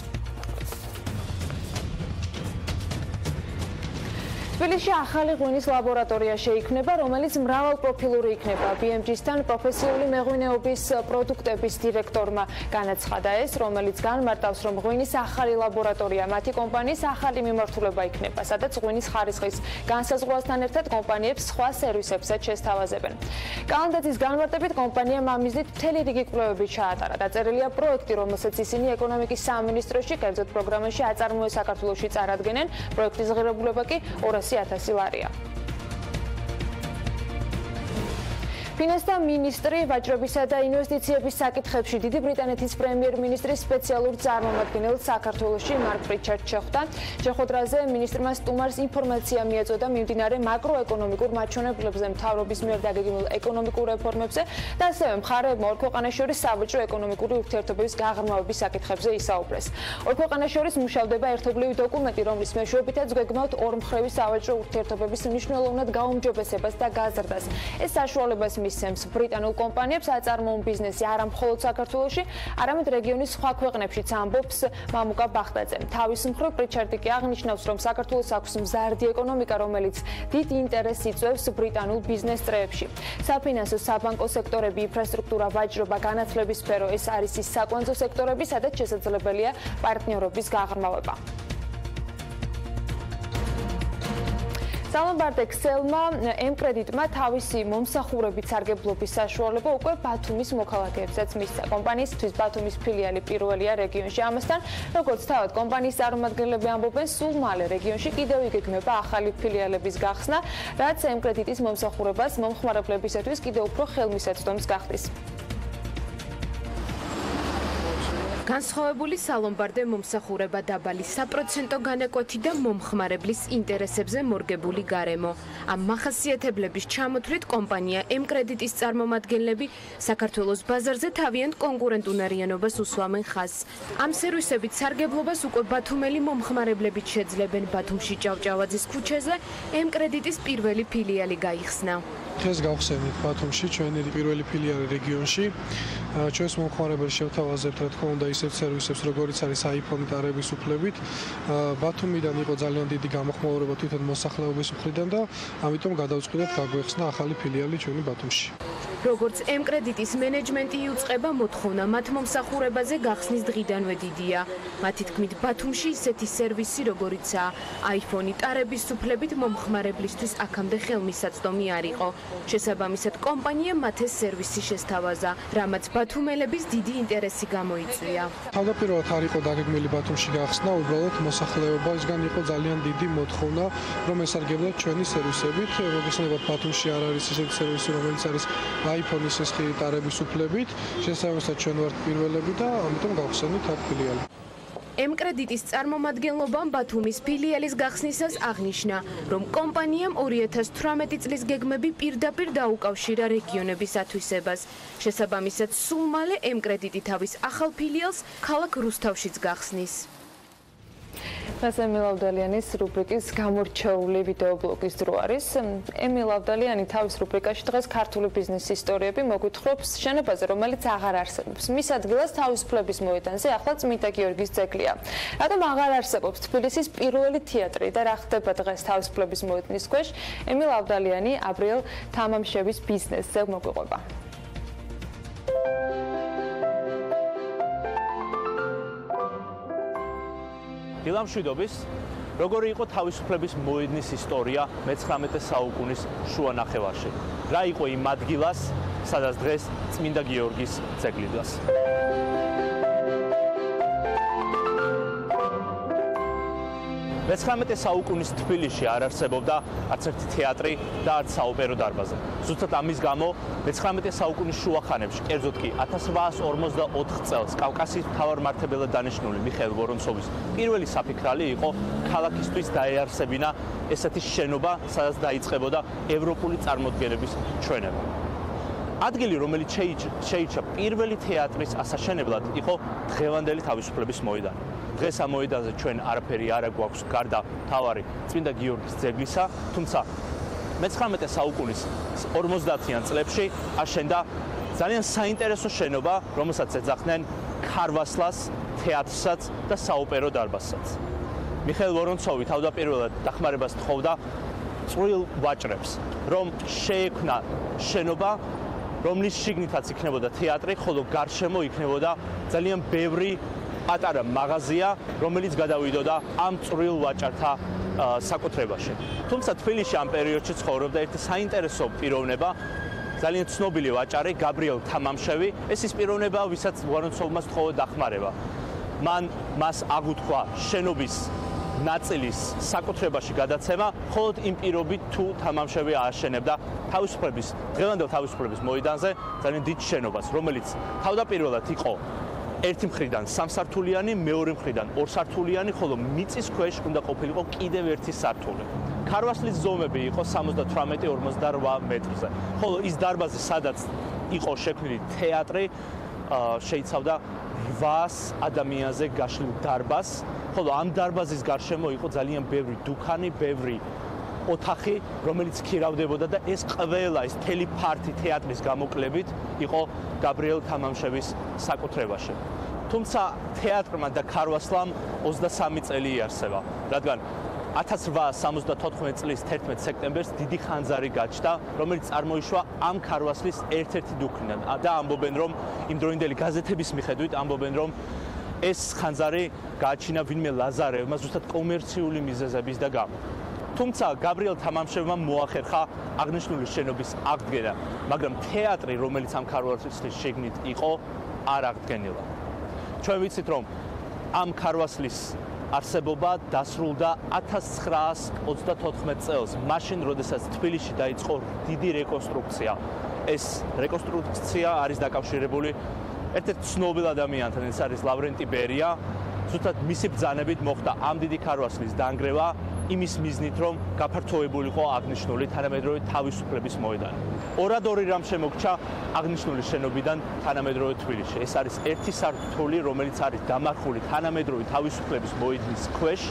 თბილისში ახალი ღვინის ლაბორატორია შეიქმნება, რომელიც მრავალპროფილური იქნება. BMG-სთან პროფესიული მეღვინეობის პროდუქტების დირექტორმა განაცხადა ეს, რომელიც განმარტავს, რომ ღვინის ახალი ლაბორატორია მათი კომპანიის ახალი მიმართულება იქნება, სადაც ღვინის ხარისხის განსაზღვრასთან ერთად კომპანიებს სხვა სერვისებსაც შესთავაზებენ. კალენდარის განმარტებით კომპანიამ ამ მიზნით მთელი რიგი კვლევები ჩაატარა. დაწერილია პროექტი, რომელსაც ისინი ეკონომიკის სამინისტროში, კერძოდ პროგრამაში აწარმოე საქართველოში წარადგენენ. პროექტის ღირებულება კი 200,000 ლარია. ფინანსთა მინისტრი ვაჭრობისა და ინვესტიციების საკითხებში დიდი ბრიტანეთის პრემიერ-მინისტრის სპეციალურ წარმომადგენელ საქართველოში მარკ პრიჩარდს შეხვდა. შეხვედრაზე მინისტრმა სტუმარს ინფორმაცია მიაწოდა მიმდინარე მაკროეკონომიკურ მაჩვენებლებზე, მთავრობის მიერ დაგეგმილ ეკონომიკურ რეფორმებზე და ასევე მხარეებმა ორ ქვეყანას შორის საბჭოთა ეკონომიკური ურთიერთობების გაღრმავების საკითხებზე ისაუბრეს. ორ ქვეყანას შორის მუშავდება ერთობლივი დოკუმენტი, რომლის მეშვეობითაც გვეგმავთ ორმხრივი საბჭოთა ურთიერთობების მნიშვნელოვნად გაუმჯობესებას და გაზრდას. ეს საშუალებას მისცემს ბრიტანულ კომპანიებს აწარმოონ ბიზნესი არა მხოლოდ საქართველოში, არამედ რეგიონის სხვა ქვეყნებშიც, ამბობს მამუკა ბახტაძე. თავის მხრივ პრიჩარდი კი აღნიშნავს, რომ საქართველოს აქვს მზარდი ეკონომიკა, რომელიც დიდ ინტერესს იწვევს ბრიტანულ ბიზნეს წრეებში. საფინანსო, საბანკო სექტორები, ინფრასტრუქტურა, ვაჭრობა, განათლების სფერო ეს არის ის საკვანძო სექტორები, სადაც შესაძლებელია პარტნიორობის გაღრმავება. სალომბარდე ქსელმა ემკრედიტმა თავისი მომსახურებით სარგებლობის საშუალება უკვე ბათუმის მოქალაქეებსაც მისცა. კომპანიისთვის ბათუმის ფილიალი პირველია რეგიონში. ამასთან, როგორც თავად კომპანიის წარმომადგენლები ამბობენ, სულ მალე რეგიონში კიდევ იგეგმება ახალი ფილიალების გახსნა, რაც ემკრედიტის მომსახურებას მომხმარებლებისათვის კიდევ უფრო ხელმისაწვდომს გახდის. განსხვავებული სალომბარდე მომსახურება დაბალი საპროცენტო განაკვეთი და მომხმარებლის ინტერესებზე მორგებული გარემო. ამ მახასიათებლების ჩამოთვლით კომპანია ემკრედიტის წარმომადგენლები საქართველოს ბაზარზე თავიანთ კონკურენტუნარიანობას უსვამენ ხაზს. ამ სერვისებით სარგებლობას უკვე ბათუმელი მომხმარებლებიც შეძლებენ. ბათუმში ჭავჭავაძის ქუჩაზე ემკრედიტის პირველი ფილიალი გაიხსნა. დღეს გავხსენით ბათუმში ჩვენი პირველი ფილიალი რეგიონში. ჩვენს მომხმარებელს შევთავაზებთ რა თქმა უნდა ისეთ სერვისებს, როგორიც არის iPhone ტარების უფლებით. ბათუმიდან იყო ძალიან დიდი გამოხმაურება თვითონ მოსახლეობის მხრიდან და ამიტომ გადავწყვიტეთ გაგვეხსნა ახალი ფილიალი ჩვენი ბათუმში. როგორც ემკრედიტის მენეჯმენტი იუწყება მოთხოვნა მათ მომსახურებაზე გახსნის დღიდანვე დიდია. მათი თქმით, ბათუმში ისეთი სერვისი, როგორიცაა iPhone ტარების უფლებით მომხმარებლისთვის აქამდე ხელმისაწვდომი არ იყო. შესაბამისად, კომპანიამ მათ ეს სერვისი შესთავაზა, რამაც ბათუმელების დიდი ინტერესი გამოიწვია. თავდაპირველად არ იყო დაგეგმილი ბათუმში გახსნა, უბრალოდ მოსახლეობისგან იყო ძალიან დიდი მოთხოვნა, რომ ესარგებლოთ ჩვენი სერვისებით. მოგესალმებით, ბათუმში არ არის ისეთი სერვისი, რომელიც არის iPhone-ის ტარების უფლებით. შესაბამისად, ჩვენ ვართ პირველები და ამიტომ გავხსენით აქ ფილიალი. ემკრედიტის წარმომადგენლობამ ბათუმის ფილიალის გახსნისას აღნიშნა, რომ კომპანიამ 2018 წლის გეგმები პირდაპირ დაუკავშირა რეგიონების ათვისებას. შესაბამისად, სულ მალე ემკრედიტი თავის ახალ ფილიალს ქალაქ რუსთავშიც გახსნის. Emil Avdalianis rubrikis გამორჩეული ვიდეობლოგის დრო არის. Emil Avdaliani თავის რუბრიკაში დღეს ქართული ბიზნესის ისტორიები მოგვითხრობს შენობაზე, რომელიც აღარ არსებობს. მის ადგილას თავისუფლების მოედანზე ახლა წმინდა გიორგის ძეგლია. რატომ აღარ არსებობს თბილისის პირველი თეატრი და რა ხდება დღეს თავისუფლების მოედნის ქვეშ? Emil Avdaliani აბრილ თამამშების ბიზნესზე მოგვიყვება. დილა მშვიდობის, როგორი იყო თავისუფლების მოედნის ისტორია მე-19 საუკუნის შუანახევარში. რა იყო იმ ადგილას, სადაც დღეს წმინდა გიორგის ძეგლი დგას. მე-19 საუკუნის თბილისში არ არსებობდა არც ერთი თეატრი და არც საოპერო დარბაზი. ზუსტად ამის გამო მე-19 საუკუნის შუახანებში, კერძოდ კი 1854 წელს კავკასიის მთავარმართებელად დანიშნული მიხეილ ვორონცოვის პირველი საფიქრალი იყო ქალაქისთვის დაეარსებინა ესეთი შენობა, სადაც დაიწყებოდა ევროპული წარმოდგენების ჩვენება. ადგილი, რომელიც შეიჭრა პირველი თეატრის ასაშენებლად, იყო დღევანდელი თავისუფლების მოედანი. დღეს ამ მოედანზე ჩვენ არაფერი არ გვაქვს გარდა მთავარი წმინდა გიორგის ძეგლისა, თუმცა მე-19 საუკუნის 50-იან წლებში აშენდა ძალიან საინტერესო შენობა, რომელსაც ეძახდნენ ქარვასლას, თეატრსაც და საოპერო დარბაზსაც. მიხეილ ვორონცოვი თავდაპირველად დახმარებას თხოვდა წვრილ ვაჭრებს, რომ შეექმნა შენობა, რომლის შიგნითაც იქნებოდა თეატრი, ხოლო გარშემო იქნებოდა ძალიან ბევრი პატარა მაღაზია, რომელიც გადავიდოდა ამ წვრილ ვაჭართა საკუთრებაში. თუმცა თბილისში ამ პერიოდში ცხოვრობდა ერთი საინტერესო პიროვნება, ძალიან ცნობილი ვაჭარი გაბრიელ თამამშევი. ეს ის პიროვნება, ვისაც ვორონცოვმა სთხოვა დახმარება. მან მას აღუთქვა შენობის ნაწილის საკუთრებაში გადაცემა, მხოლოდ იმ პირობით თუ თამამშევი ააშენებდა დღევანდელ თავისუფლების მოედანზე ძალიან დიდ შენობას, რომელიც თავდაპირველად იყო ერთი მხრიდან სამსართულიანი, მეორე მხრიდან ორსართულიანი, ხოლო მიწის ქვეშ უნდა ყოფილიყო კიდევ ერთი სართული. ქარვასლის ზომები იყო 78-58 მეტრზე, ხოლო ის დარბაზი, სადაც იყო შექმნილი თეატრი, შეიცავდა 800 ადამიანზე გაშლილ დარბაზს, ხოლო ამ დარბაზის გარშემო იყო ძალიან ბევრი დუქანი, ბევრი ოთახი, რომელიც ქირავდებოდა და ეს ყველა, ეს მთელი ფართი თეატრის გამოკლებით იყო გაბრიელ თამამშევის საკუთრებაში. თუმცა თეატრმა და ქარვასლამ 23 წელი იარსება, რადგან 1874 წლის 11 სექტემბერს დიდი ხანძარი გაჩნდა, რომელიც წარმოიშვა ამ ქარვასლის ერთ-ერთი დუქნიდან და ამბობენ, რომ იმ დროინდელი გაზეთების მიხედვით ამბობენ, რომ ეს ხანძარი გააჩინა ვინმე ლაზარევმა ზუსტად კომერციული მიზეზების და გამო. თუმცა გაბრიელ თამამშევმა მოახერხა აღნიშნული შენობის აღდგენა, მაგრამ თეატრი, რომელიც ამ ქარვასლის შიგნით იყო, არ აღდგენილა. ჩვენ ვიცით, რომ ამ ქარვასლის არსებობა დასრულდა 1934 წელს, მაშინ, როდესაც თბილისში დაიწყო დიდი რეკონსტრუქცია. ეს რეკონსტრუქცია არის დაკავშირებული ერთ-ერთ ცნობილ ადამიანთან, ეს არის ლავრენტი ბერია. ზუსტად მისი ბრძანებით მოხდა ამ დიდი ქარვასლის დანგრევა იმის მიზნით, რომ გაფართოებულიყო აღნიშნული თანამედროვე თავისუფლების მოედანი. ორადორი რამ შემოგჩა აღნიშნული შენობიდან თანამედროვე თბილისში. ეს არის ერთი სართული, რომელიც არის დამარხული თანამედროვე თავისუფლების მოედნის ქვეშ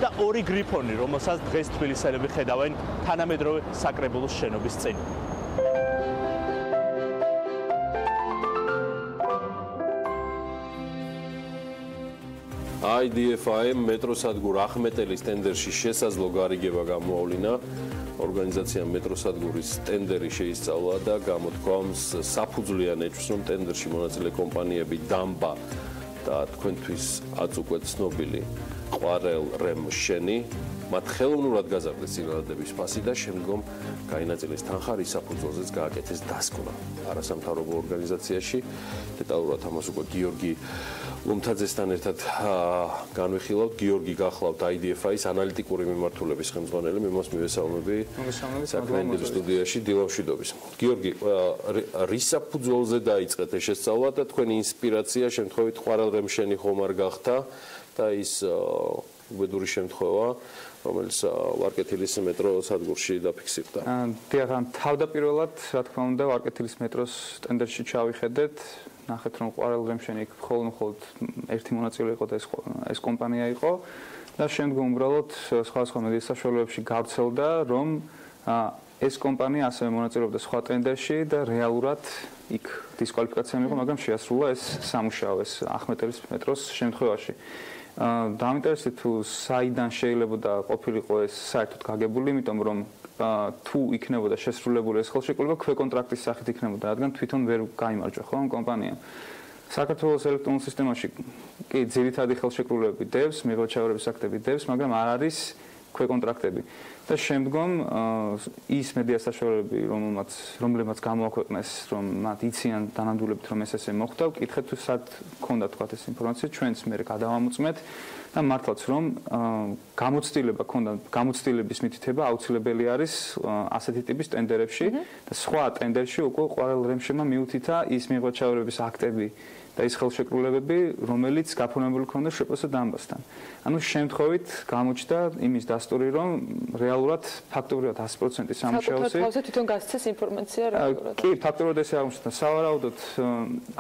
და ორი გრიფონი, რომელსაც დღეს თბილისელები ხედავენ თანამედროვე საკრებულოს შენობის წინ. IDFM მეტროსადგურ ახმეტელის ტენდერში შესაძლო გარიგება გამოავლინა. ორგანიზაციამ მეტროსადგურის ტენდერი შეისწავლა და გამოთქვამს საფუძვლიან ეჭვს, რომ ტენდერში მონაწილე კომპანიები დამბა და თქვენთვის აწუკვეთ ცნობილი ყვარელ რემშენი მათ ხელოვნურად გაზარდეს წინადადების ფასი და შემდგომ გაინაწილეს თანხა, რის საფუძველზეც გააკეთეს დასკვნა არასამთავრობო ორგანიზაციაში. დეტალურად ამას უკვე გიორგი ლომთაძესთან ერთად განვიხილავთ. გიორგი გახლავთ IDFI-ის ანალიტიკური მიმართულების ხელმძღვანელი, მე მას მივესალმები საქმიანი სტუდიაში დილა მშვიდობის. გიორგი, რის საფუძველზე დაიწყეთ ეს შესწავლა და თქვენი ინსპირაცია შემთხვევით ყვარელ რემშენი ხომ არ გახდა და ის უბედური შემთხვევა, რომელიც ვარკეთილის მეტროსადგურში დაფიქსირდა. დიახ, თავდაპირველად, რა თქმა უნდა, ვარკეთილის მეტროს ტენდერში ჩავიხედეთ. ნახეთ, რომ ყვარელ რემშენი იქ მხოლოდ ერთი მონაწილე იყო და ეს კომპანია იყო და შემდგომ უბრალოდ სხვადასხვა მედიის საშუალებებში გავრცელდა, რომ ეს კომპანია ასევე მონაწილეობდა სხვა ტენდერში და რეალურად იქ დისკვალიფიკაცია მიიღო, მაგრამ შეასრულა ეს სამუშაო, ეს ახმეტელის მეტროს შემთხვევაში. დაინტერესეთ თუ საიდან შეიძლება ყოფილიყო ეს საერთოდ გაგებული, იმიტომ რომ თუ იქნებოდა შესრულებული ეს ხელშეკრულება, ქვეკონტრაქტის სახით იქნებოდა, რადგან თვითონ ვერ გაიმარჯვა ხო ამ კომპანიამ. საქართველოს ელექტრონულ სისტემაში კი ძირითადი ხელშეკრულებები დევს, მიღწევების აქტები დევს, მაგრამ არ არის ქვეკონტრაქტები. და შემდგომ ის მედია საშუალებები, რომლებმაც გამოაქვეყნეს, რომ მათ იციან დანამდვილებით, რომ ეს ესე მოხდა, ვკითხეთ თუ სად ქონდა თქვა ეს ინფორმაცია, ჩვენც მე გადავამოწმეთ და მართლაც რომ გამოცდილება ქონდა, გამოცდილების მითითება აუცილებელი არის ასეთი ტიპის ტენდერებში და სხვა ტენდერში უკვე ყვარელ რემშენმა მიუთითა ის მიღწევების აქტები და ის ხელშეკრულებები, რომელიც გაფორმებული ქონდა შვპს დამბასთან. ანუ შემთხვევით გამოჩნდა იმის დასტური, რომ რეალურად ფაქტობრივად 100% სამუშაოსი საკუთარ თავზე თვითონ გასცეს ინფორმაცია რეალურად. კი, ფაქტობრივად ესე აღმოჩნდა. სავარაუდოდ,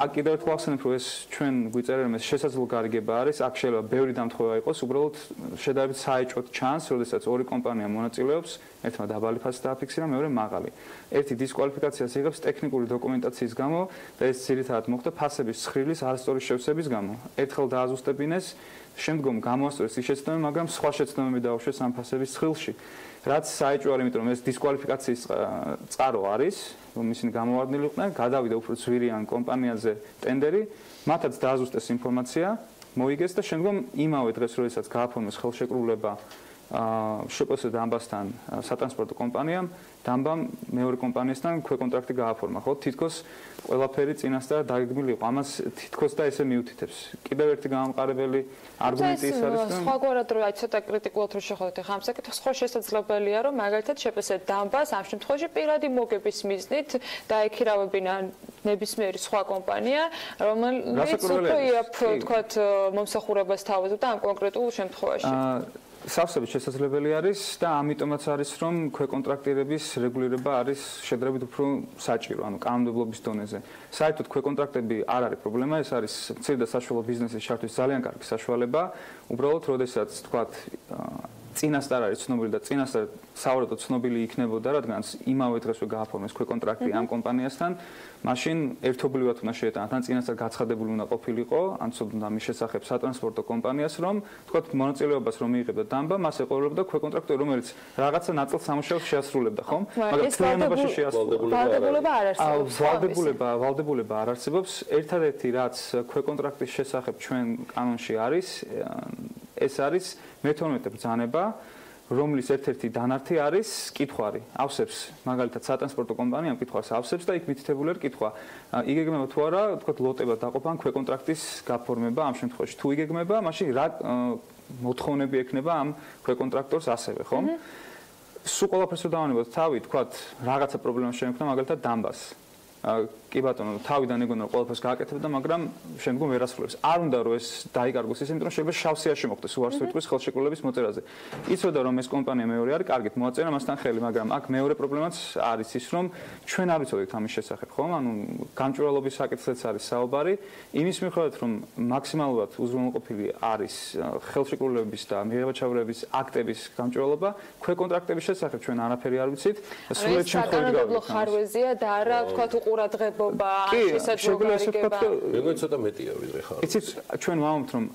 აქ კიდევ ერთხელ ახსენებ, რომ ეს ჩვენ გვიწერენ, ეს შესაძლო გარიგება არის, აქ შეიძლება ბევრი დამთხოვა იყოს, უბრალოდ შედარებით საეჭვოდ ჩანს, როდესაც ორი კომპანია მონაწილეობს, ერთმა დაბალი ფასი დააფიქსირა, მეორე მაღალი. ერთი დისკვალიფიკაციას იღებს ტექნიკური დოკუმენტაციის გამო და ეს ძირითადად მოხდა ფასების ცხრილის არასწორი შევსების გამო. ერთხელ დააზუსტებინეს, შემდგომ გამოასწორეს ის შეცდომა, მაგრამ სხვა შეცდომები დაუშვეს ამ ფასების ცხრილში. რაც საეჭვო არის, იმიტომ რომ ეს დისკვალიფიკაციის წყარო არის, რომ ისინი გამოვარდნილი იყვნენ, გადავიდა უფრო ძვირიან კომპანიაზე ტენდერი, მათაც დააზუსტეს ინფორმაცია, მოიგეს და შემდგომ იმავე დღეს, როდესაც გააფორმეს ხელშეკრულება შვპს დამბასთან სატრანსპორტო კომპანიამ, დამბამ მეორე კომპანიასთან ქვეკონტრაქტი გააფორმა, ხო? თითქოს ყველაფერი წინასწარ დაგეგმილი იყო. ამას თითქოს და ესე მიუთითებს. კიდევ ერთი გამამყარებელი არგუმენტი ის არის, რომ სხვაგვარად რო აი ცოტა კრიტიკულად რო შეხედოთ ახლა ამ საკითხს, ხო შესაძლებელია, რომ მაგალითად შვპს დამბას ამ შემთხვევაში პირადი მოგების მიზნით დაექირავებინა ნებისმიერი სხვა კომპანია, რომელიც უფრო იაფ თქვათ მომსახურებას თავაზობდა ამ კონკრეტულ შემთხვევაში. სავსებით შესაძლებელი არის და ამიტომაც არის, რომ ქვეკონტრაქტირების რეგულირება არის შედარებით უფრო საჭირო, ანუ კანონმდებლობის დონეზე. საერთოდ ქვეკონტრაქტები არ არის პრობლემა, ეს არის მცირე და საშუალო ბიზნესის ჩართვის ძალიან კარგი საშუალება. უბრალოდ, როდესაც თქვათ წინასწარ არის ცნობილი და წინასწარ სავარაუდოდ ცნობილი იქნებოდა, რადგანაც იმავე დღესვე გააფორმეს ქვეკონტრაქტი ამ კომპანიასთან, მაშინ ერთობლივად უნდა შეეტანათ, ან წინასწარ გაცხადებული უნდა ყოფილიყო, ან ცოდნა მის შესახებ სატრანსპორტო კომპანიას, რომ თქვათ მონაწილეობას რომ მიიღებდა დამბა, მას ეყოლებოდა ქვეკონტრაქტი, რომელიც რაღაცა ნაწილ სამუშაოს შეასრულებდა, ხომ? მაგრამ თვალდებულება არ არსებობს. ვალდებულება არ არსებობს. ერთადერთი რაც ქვეკონტრაქტის შესახებ ჩვენ კანონში არის, ეს არის მე-12 ბრძანება რომლის ერთ-ერთი დანართი არის კითხვარი. ავსებს მაგალითად სატრანსპორტო კომპანიამ კითხვას ავსებს და იქ მითითებული არის კითხვა. იგეგმება თუ არა, თქვათ ლოტება დაყოფა ან ქვეკონტრაქტის გაფორმება ამ შემთხვევაში. თუ იგეგმება, მაშინ რა მოთხოვნები ექნება ამ ქვეკონტრაქტორს ასევე, ხო? სულ ყველაფერს რომ დავანებოთ თავი, თქვათ რაღაცა პრობლემა შეექმნა მაგალითად დამბას. კი ბატონო, თავიდან ეგონა ყველაფერს გააკეთებდა, მაგრამ შემდგომ ვერ ასრულებს. არ უნდა რომ ეს დაიკარგოს ისე, იმიტომ რომ შეიძლება შავსიაში მოხდეს უარს უთქვის ხელშეკრულების მოწერაზე. იცოდა რომ ეს კომპანია მეორე არის, კარგით მოაწერა მასთან ხელი, მაგრამ აქ მეორე პრობლემაც არის ის, რომ ჩვენ არ ვიცოდით ამის შესახებ, ხო? ანუ გამჭვირვალობის საკითხზეც არის საუბარი, იმის მიხედვით რომ მაქსიმალურად უზრუნველყოფილი არის ხელშეკრულების და მიღება-ჩავრების აქტების გამჭვირვალობა, ქვეკონტრაქტების შესახებ ჩვენ არაფერი არ ვიცით. სულეთ შემთხვევაში საკანონმდებლო ხარვეზია და არა თქვათ უყურადღება მეგონი ცოტა მეტია ვიდრე ხარ. იცით, ჩვენ ვამბობთ რომ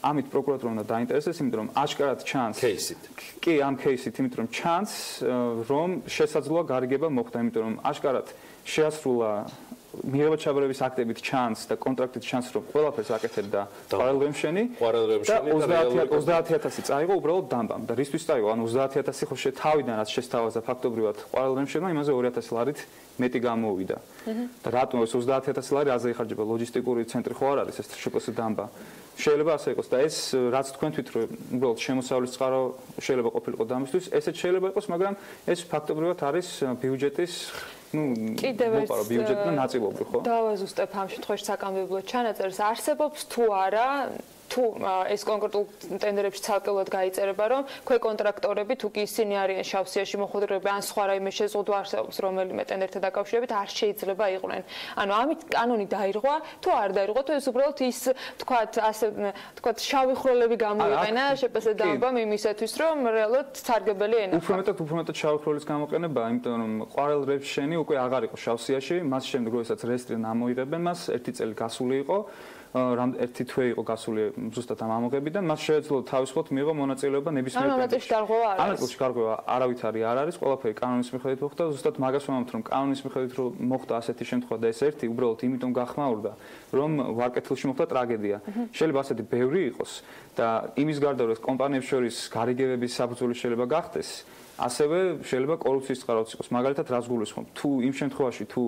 ამით პროკურატურა უნდა დაინტერესდეს, იმიტომ რომ აშკარად ჩანს кейსით. კი, ამ кейსით, იმიტომ რომ ჩანს რომ შესაძლოა გარიგება მოხდა, იმიტომ რომ აშკარად შეასრულა მიღება-ჩავრების აქტებით ჩანს და კონტრაქტით ჩანს რომ ყველაფერს აკეთებდა ყვარელრემშენი და 30000 წაიღო უბრალოდ დამბამ და რისთვის წაიღო? ანუ 30000 ხო თავიდან რაც შესთავაზა ფაქტობრივად ყვარელრემშენმა იმაზე 2000 ლარით მეტი გამოუვიდა. და რატომ ეს 30000 ლარი აზე იხარჯება? ლოჯისტიკური ცენტრი ხო არ არის ეს შპს დამბა. შეიძლება ასე იყოს და ეს რაც თქვენ თვით რომ უბრალოდ შემოსავლის წყარო შეიძლება ყოფილიყო დამისთვის, ესეც შეიძლება იყოს, მაგრამ ეს ფაქტობრივად არის ბიუჯეტის კიდევ ეს ბიუჯეტიდან ნაწილობრივ, ხო? დავაზუსტებ ამ შემთხვევაში საკანონმდებლო ჩანაწერს არსებობს თუ არა თუ ეს კონკრეტულ ტენდერებში ცალკეულად გაიწერება რომ ქვეკონტრაქტორები თუ კი ისინი არიან შავსიაში მოხვედრილები ან სხვა რაიმე შეზღუდვა არსებობს რომელიმე ტენდერთან დაკავშირებით არ შეიძლება იყვნენ. ანუ ამით კანონი დაირღვა თუ არ დაირღვა თუ ეს უბრალოდ ის თქვათ ასე თქვათ შავი ხროლები გამოიყენა შპს დამბამ იმისათვის რომ რეალურად სარგებელი ენახა. უფრო მეტად შავი ხროლის გამოყენება, იმიტომ რომ ყვარელრემშენი უკვე აღარ იყო შავსიაში, მას შემდეგ როდესაც რეესტრიდან ამოიღებენ მას, ერთი წელი გასული იყო. ერთი თვე იყო გასული ზუსტად ამ ამოღებიდან, მას შეეძლო თავისუფლად მიიღო მონაწილეობა ნებისმიერ ტენდერში. ანალოგში გარღვევა არავითარი არ არის, ყველაფერი კანონის მიხედვით მოხდა, ზუსტად მაგას ვამბობთ, რომ კანონის მიხედვით რომ მოხდა ასეთი შემთხვევა და ეს ერთი უბრალოდ იმიტომ გახმაურდა, რომ ვარკეთილში მოხდა ტრაგედია. შეიძლება ასეთი ბევრი იყოს და იმის გარდა რომ კომპანიებს შორის გარიგებების საბრძოლო შეიძლება გახდეს, ასევე შეიძლება კორუფციის წყაროც იყოს. მაგალითად, რას გულისხმობ? თუ იმ შემთხვევაში თუ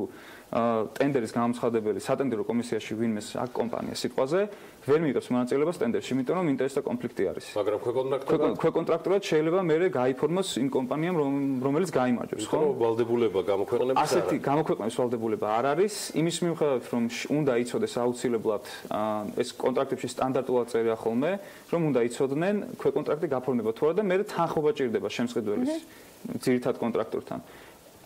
ტენდერის გამოცხადებელი სატენდერო კომისიაში ვინმეს აქ კომპანია სიტყვაზე ვერ მიიღებს მონაწილეობას ტენდერში, იმიტომ რომ ინტერესთა კონფლიქტი არის. მაგრამ ქვეკონტრაქტორად შეიძლება მერე გაიფორმოს იმ კომპანიამ, რომელიც გაიმარჯვებს, ხო? ვალდებულება გამოქვეყნების არ არის. ასეთი გამოქვეყნების ვალდებულება არ არის. იმის მიუხედავად, რომ უნდა იცოდეს აუცილებლად ეს კონტრაქტებში სტანდარტულად წერია ხოლმე, რომ უნდა იცოდნენ ქვეკონტრაქტი გაფორმდება თუ არა და მერე თანხმობა ჭირდება შემსყიდველის ძირითად კონტრაქტორთან.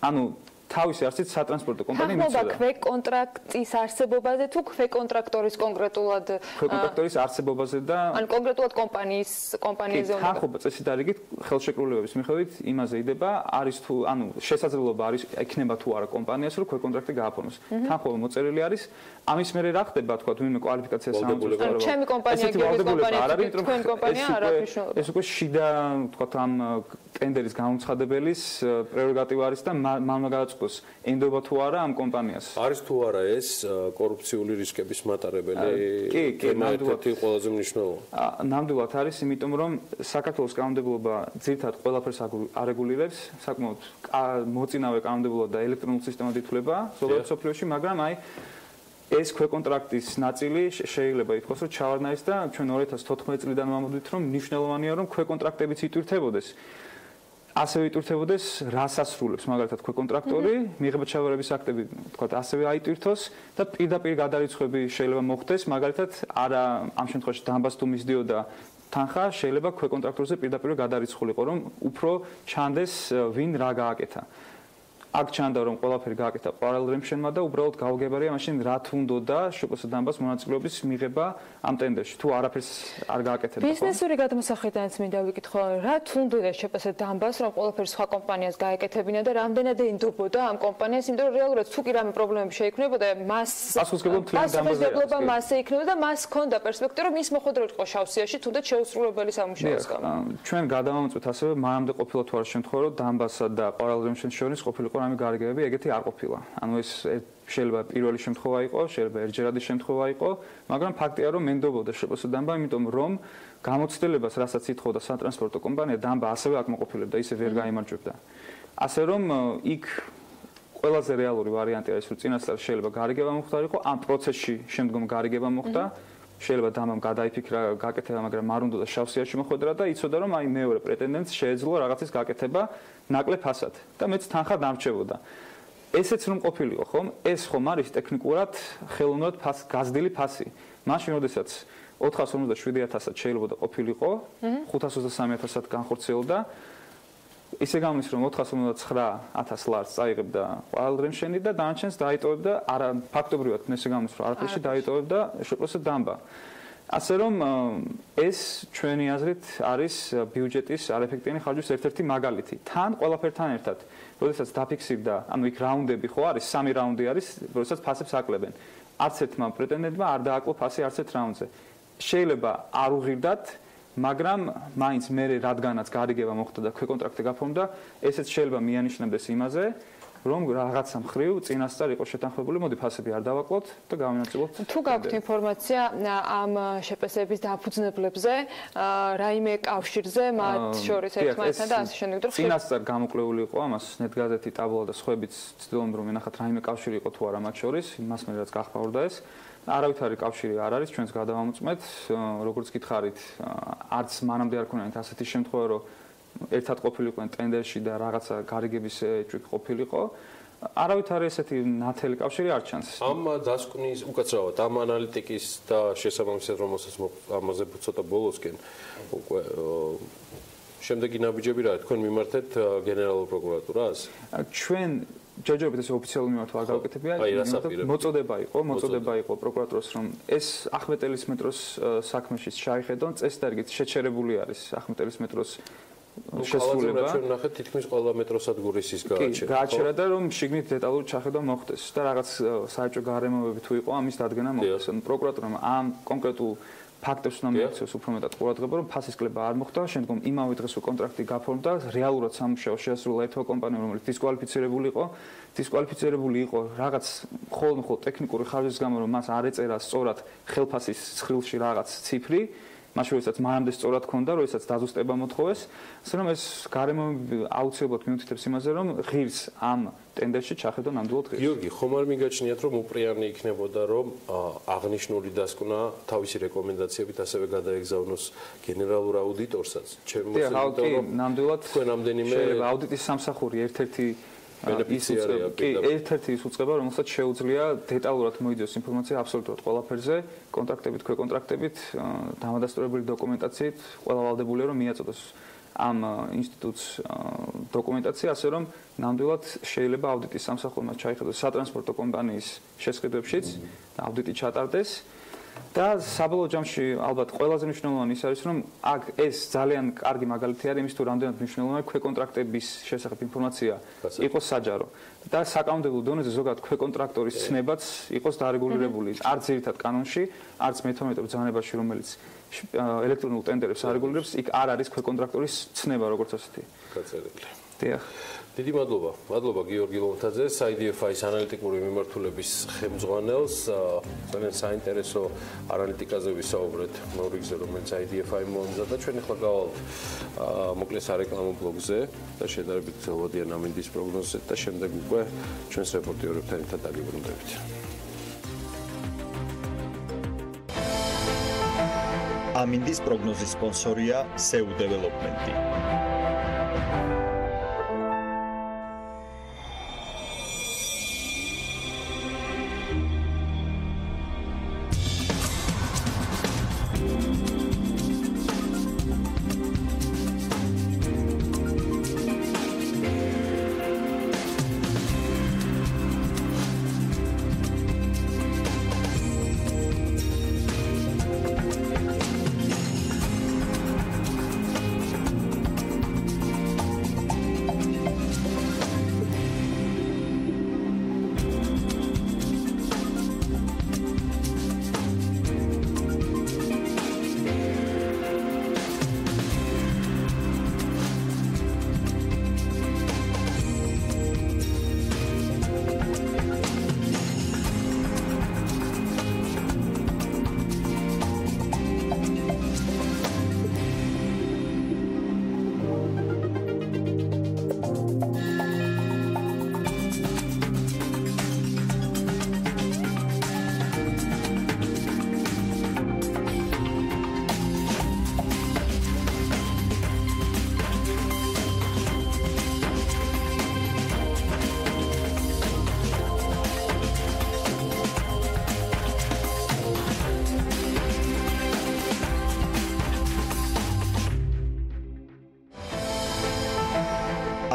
ანუ თავისი არსით სატრანსპორტო კომპანია მიცოდა. თანხმობა ქვეკონტრაქტის არსებობაზე თუ ქვეკონტრაქტორის კონკრეტულად ქვეკონტრაქტორის არსებობაზე და ან კონკრეტულად კომპანიაზე უნდა. თანხმობა წესით და რიგით ხელშეკრულებების მიხედვით იმაზე იდება, არის თუ ანუ შესაძლებლობა არის ექნება თუ არა კომპანიას რომ ქვეკონტრაქტი გააფორმოს. თანხმობა მოწერილი არის, ამის მერე რა ხდება, თქვა ვინმე კვალიფიკაციას ამოწურება. ჩემი კომპანია გიგის კომპანია, თქვენ კომპანია არ აქვს მნიშვნელობა. ეს უკვე შიდა თქვა ამ ტენდერის გამოცხადებელის პრეროგატივა არის და მან უნდა გააწყოს ენდობა თუ არა ამ კომპანიას. არის თუ არა ეს კორუფციული რისკების მატარებელი? კი, ნამდვილად ყველაზე მნიშვნელოვანი. ნამდვილად არის, იმიტომ რომ საქართველოს კანონმდებლობა ძირითადად ყველაფერს არეგულირებს, საკმაოდ მოწინავე კანონმდებლობა და ელექტრონულ სისტემად ითვლება ზოგიერთ სოფლიოში, მაგრამ აი ეს ქვეკონტრაქტის ნაწილი შეიძლება ითქვას, რომ ჩავარდნაის და ჩვენ 2014 წლიდან ვამბობთ, რომ მნიშვნელოვანია რომ ქვეკონტრაქტებიც იტვირთებოდეს. ასევე იტვირთებოდეს რას ასრულებს მაგალითად ქვეკონტრაქტორი, მიღება-ჩავრების აქტები, თქვათ, ასევე აიტვირთოს და პირდაპირ გადარიცხვები შეიძლება მოხდეს, მაგალითად, არა ამ შემთხვევაში დამბას თუ მისდიოდა თანხა, შეიძლება ქვეკონტრაქტორზე პირდაპირ გადარიცხულიყო, რომ უფრო ჩანდეს ვინ რა გააკეთა. აქ ჩანდა რომ ყველაფერი გააკეთა პარალელრემშენმა და უბრალოდ გაუგებარია მაშინ რა თუნდოდა შპს დამბას მონაწილეობის მიღება ამ ტენდერში თუ არაფერს არ გააკეთებდა. ბიზნესური გადმოსახედანაც მინდა ვიკითხო, რა თუნდოდა შპს დამბას რომ ყველაფერი სხვა კომპანიას გააკეთებინა და რამდენად ენდობოდა ამ კომპანიას, იმიტომ რომ რეალურად თუ კი რამე პრობლემები შეიქმნებოდა, მას პასუხისმგებლობა მასზე იქნება და მას ჰქონდა პერსპექტივა რომ ის მოხვედრილ იყო შავსიაში თუნდაც შეუსრულებელი სამუშაოს გამო. ჩვენ გადავამოწმეთ ასევე მანამდე ყოფილა თუ არა შემთხვევა რომ დამბასა და პარალელრემშენს შორის ყოფილიყო რამე გარიგებები ეგეთი არ ყოფილა. ანუ ეს შეიძლება პირველი შემთხვევა იყო, შეიძლება ერთჯერადი შემთხვევა იყო, მაგრამ ფაქტია რომ მენდობოდა შეპოსა დამბა, იმიტომ რომ გამოცდილებას, რასაც ითხოვდა სატრანსპორტო კომპანია, დამბა ასევე აკმაყოფილებდა, ისე ვერ გაიმარჯვებდა. ასე რომ იქ ყველაზე რეალური ვარიანტი არის, რომ წინასწარ შეიძლება გარიგება მოხდარიყო, ამ პროცესში შემდგომ გარიგება მოხდა. შეიძლება დამამ გადაიფიქრა გაკეთება, მაგრამ არ უნდა შავსიაში მოხვედრა და იცოდა რომ აი მეორე პრეტენდენტს შეეძლო რაღაცის გაკეთება ნაკლებ ფასად და მეც თანხა დამრჩებოდა. ესეც რომ ყოფილიყო, ხომ? ეს ხომ არის ტექნიკურად ხელოვნურად გაზრდილი ფასი. მაშინ, როდესაც 457.000-ად შეიძლება ყოფილიყო, 523.000-ად განხორციელდა. ისე გამის რომ 459.000 ლარს წაიღებდა ყოველ დრემშენი და დანარჩენს დაიტოვებდა არა ფაქტობრივად ესე გამის რომ არაფერში დაიტოვებდა შეპოსა დამბა. ასე რომ ეს ჩვენი აზრით არის ბიუჯეტის არეფექტიანი ხარჯვის ერთ-ერთი მაგალითი. თან ყველაფერთან ერთად, როდესაც დაფიქსირდა, ანუ იქ რაუნდები ხო არის, 3 რაუნდი არის, როდესაც ფასებს აკლებენ. არც ერთმა პრეტენდენტმა არ დააკლო ფასი არც ერთ რაუნდზე. შეიძლება არ უღირდათ მაგრამ მაინც მე რადგანაც გარიგება მოხდა და ქვეკონტრაქტი გაფორმდა, ესეც შეიძლება მიანიშნებდეს იმაზე, რომ რაღაცა მხრივ წინასწარ იყო შეთანხმებული, მოდი ფასები არ დავაკლოთ და გავინაწილოთ. თუ გაქვთ ინფორმაცია ამ შეპესების დაფუძნებლებზე, რაიმე კავშირზე, მათ შორის ერთმანეთთან და ასე შემდეგ, რომ წინასწარ გამოკვლეული იყო ამას ნეტგაზეთი, ტაბლა და სხვაებიც ცდილობენ რომ ენახათ რაიმე კავშირი იყო თუ არა მათ შორის, იმას მე რაც გახმაურდა ეს. არავითარი კავშირი არ არის, ჩვენს გადავამოწმეთ, როგორც გითხარით, არც მანამდე არ ქონიათ ასეთი შემთხვევა, რომ ერთად ყოფილიყვენ ტენდერში და რაღაცა გარიგების ეჭვი ყოფილიყო. არავითარი ესეთი ნათელი კავშირი არ ჩანს. ამ დასკვნის უკაცრავად ამ ანალიტიკის და შესაბამისად რომელსაც ამაზე ცოტა ბოლოსკენ უკვე შემდეგი ნაბიჯები რა თქვენ მიმართეთ გენერალურ პროკურატურას? ჩვენ ჯერჯერობით ეს ოფიციალური მიმართვა არ გავაკეთებია, მოწოდება იყო პროკურატურას რომ ეს ახმეტელის მეტროს საქმეში შეაიხედონ, წესდარგით შეჩერებული არის ახმეტელის მეტროს შესრულება. ჩვენ ნახეთ თითქმის ყველა მეტროსადგურის ის გააჩერა. გააჩერა და რომ შიგნით დეტალური ჩახედვა მოხდეს და რაღაც საერთო გარემოებები თუ იყო ამის დადგენა მოხდეს. პროკურატურამ ამ კონკრეტულ ფაქტებს უნდა მიაქციოს უფრო მეტად ყურადღება, რომ ფასის კლება არ მოხდა, შემდგომ იმავე დღეს კონტრაქტი გაფორმდა, რეალურად სამუშაო შეასრულა ერთმა კომპანიამ, რომელიც დისკვალიფიცირებული იყო რაღაც მხოლოდ ტექნიკური ხარჯის გამო, რომ მას არ ეწერა სწორად ხელფასის ცხრილში რაღაც ციფრი. მაშინ როდესაც მანამდე სწორად ქონდა, როდესაც დაზუსტება მოთხოვეს, ასე რომ ეს გარემოებები აუცილებლად მიუთითებს იმაზე, რომ ღირს ამ ტენდერში ჩახედო ნამდვილად ღირს. გიორგი, ხომ არ მიგაჩნიათ, რომ უპრიანი იქნებოდა, რომ აღნიშნული დასკვნა თავისი რეკომენდაციებით ასევე გადაეგზავნოს გენერალურ აუდიტორსაც? შემოსულიყო რომ ნამდვილად თქვენ ამდენიმე შეიძლება აუდიტის სამსახური ერთ-ერთი ერთ-ერთი ის უწყება, რომელსაც შეუძლია დეტალურად მოიძიოს ინფორმაცია აბსოლუტურად ყველაფერზე, კონტრაქტებით, ქვეკონტრაქტებით, დამადასტურებელი დოკუმენტაციით, ყველა ვალდებულია რომ მიაწოდოს ამ ინსტიტუტს დოკუმენტაცია, ასე რომ ნამდვილად შეიძლება აუდიტის სამსახურმა ჩაიხედოს სატრანსპორტო კომპანიის შესყიდვებშიც, აუდიტი ჩატარდეს. და საბოლოო ჯამში ალბათ ყველაზე მნიშვნელოვანი ის არის, რომ აქ ეს ძალიან კარგი მაგალითი არის იმის თუ რამდენად მნიშვნელოვანია ქვეკონტრაქტების შესახებ ინფორმაცია იყოს საჯარო და საკანონმდებლო დონეზე ზოგადად ქვეკონტრაქტორის ცნებაც იყოს დარეგულირებული არც ძირითად კანონში, არც მე-12 ბრძანებაში, რომელიც ელექტრონულ ტენდერებს არეგულირებს, იქ არ არის ქვეკონტრაქტორის ცნება როგორც ასეთი. გაწერილი. დიახ. დიდი მადლობა გიორგი ლომთაძეს, IDFI-ის ანალიტიკური მიმართულების ხელმძღვანელს. ძალიან საინტერესო ანალიტიკაზე ვისაუბრეთ მეორე გზა, რომელიც IDFI მომზადდა. ჩვენ ახლა გავალთ მოკლე სარეკლამო ბლოგზე და შედარებით გრძელვადიან ამინდის პროგნოზზე და შემდეგ უკვე ჩვენს რეპორტიორებთან ერთად დაგიბრუნდებით. ამინდის პროგნოზის სპონსორია SEU დეველოპმენტი.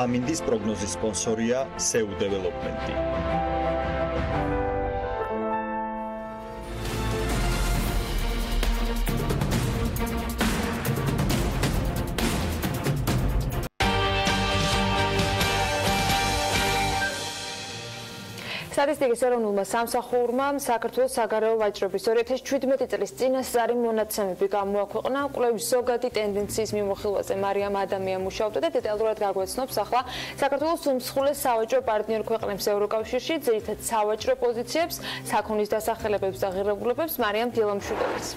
ამინდის პროგნოზის სპონსორია SEU დეველოპმენტი. სტატისტიკის ეროვნულმა სამსახურმა საქართველოს საგარეო ვაჭრობის 2017 წლის წინასწარი მონაცემები გამოაქვეყნა. კვლევის ზოგადი ტენდენციის მიმოხილვაზე მარიამ ადამიანია მუშაობდა და დეტალურად გაგვეცნობს ახლა საქართველოს უმსხვილეს სავაჭრო პარტნიორ ქვეყნებს ევროკავშირში, ძირითად სავაჭრო პოზიციებს, საქონლის დასახელებებს და ღირებულებებს მარიამ დილამშვიდობის.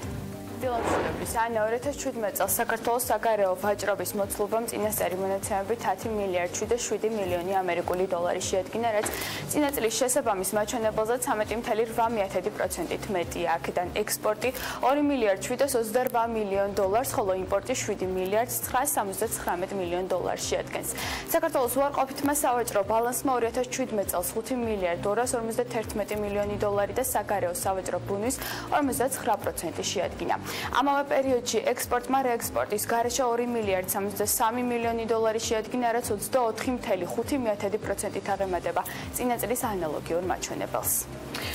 დილამშვიდობის. ანა 2017 წელს საქართველოს საგარეო ვაჭრობის მოცულობამ წინასწარი მონაცემებით 10 მილიარდ 7 მილიონი ამერიკული დოლარი შეადგინა, რაც წინა წლის შესაბამის მაჩვენებელზე 13.8%-ით მეტია. აქედან ექსპორტი 2 მილიარდ 728 მილიონ დოლარს, ხოლო იმპორტი 7 მილიარდ 979 მილიონ დოლარს შეადგენს. საქართველოს უარყოფითმა სავაჭრო ბალანსმა 2017 წელს 5 მილიარდ 251 მილიონი დოლარი და საგარეო სავაჭრო ბუნვის 59% შეადგინა. ამავე პერიოდში ექსპორტმა რეექსპორტის გარეშე 2 მილიარდ 63 მილიონი დოლარი შეადგინა, რაც 24.5%-ით აღემატება წინა წლის ანალოგიურ მაჩვენებელს.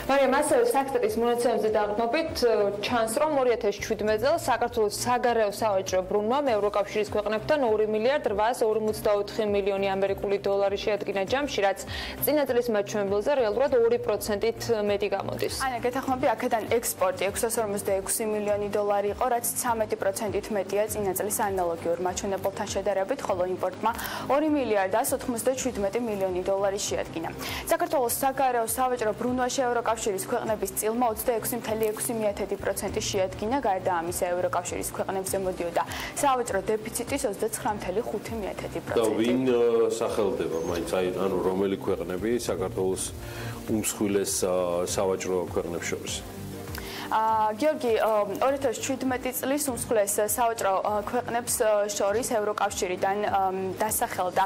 მარიამ, ასევე სტატისტიკის მონაცემებზე დაყრდნობით ჩანს, რომ 2017 წელს საქართველოს საგარეო სავაჭრო ბრუნვამ ევროკავშირის ქვეყნებთან 2 მილიარდ 854 მილიონი ამერიკული დოლარი შეადგინა ჯამში, რაც წინა წლის მაჩვენებელზე რეალურად 2%-ით მეტი გამოდის. ანა, გეთახმები, აქედან ექსპორტი 646 მილიონი დოლარი იყო, რაც 13%-ით მეტია წინა წლის ანალოგიურ მაჩვენებელთან შედარებით, ხოლო იმპორტმა 2 მილიარდ 197 მილიონი დოლარი შეადგინა. საქართველოს საგარეო სავაჭრო ბრუნვაში ევროკავშირის ქვეყნების წილმა 26.6% შეადგინა, გარდა ამისა ევროკავშირის ქვეყნებზე მოდიოდა სავაჭრო დეფიციტის 29.5%. და ვინ სახელდება მაინც, ანუ რომელი ქვეყნები საქართველოს უმსხვილეს სავაჭრო ქვეყნებს შორის? გიორგი, 2017 წლის უმსხვილეს სავაჭრო ქვეყნებს შორის ევროკავშირიდან დასახელდა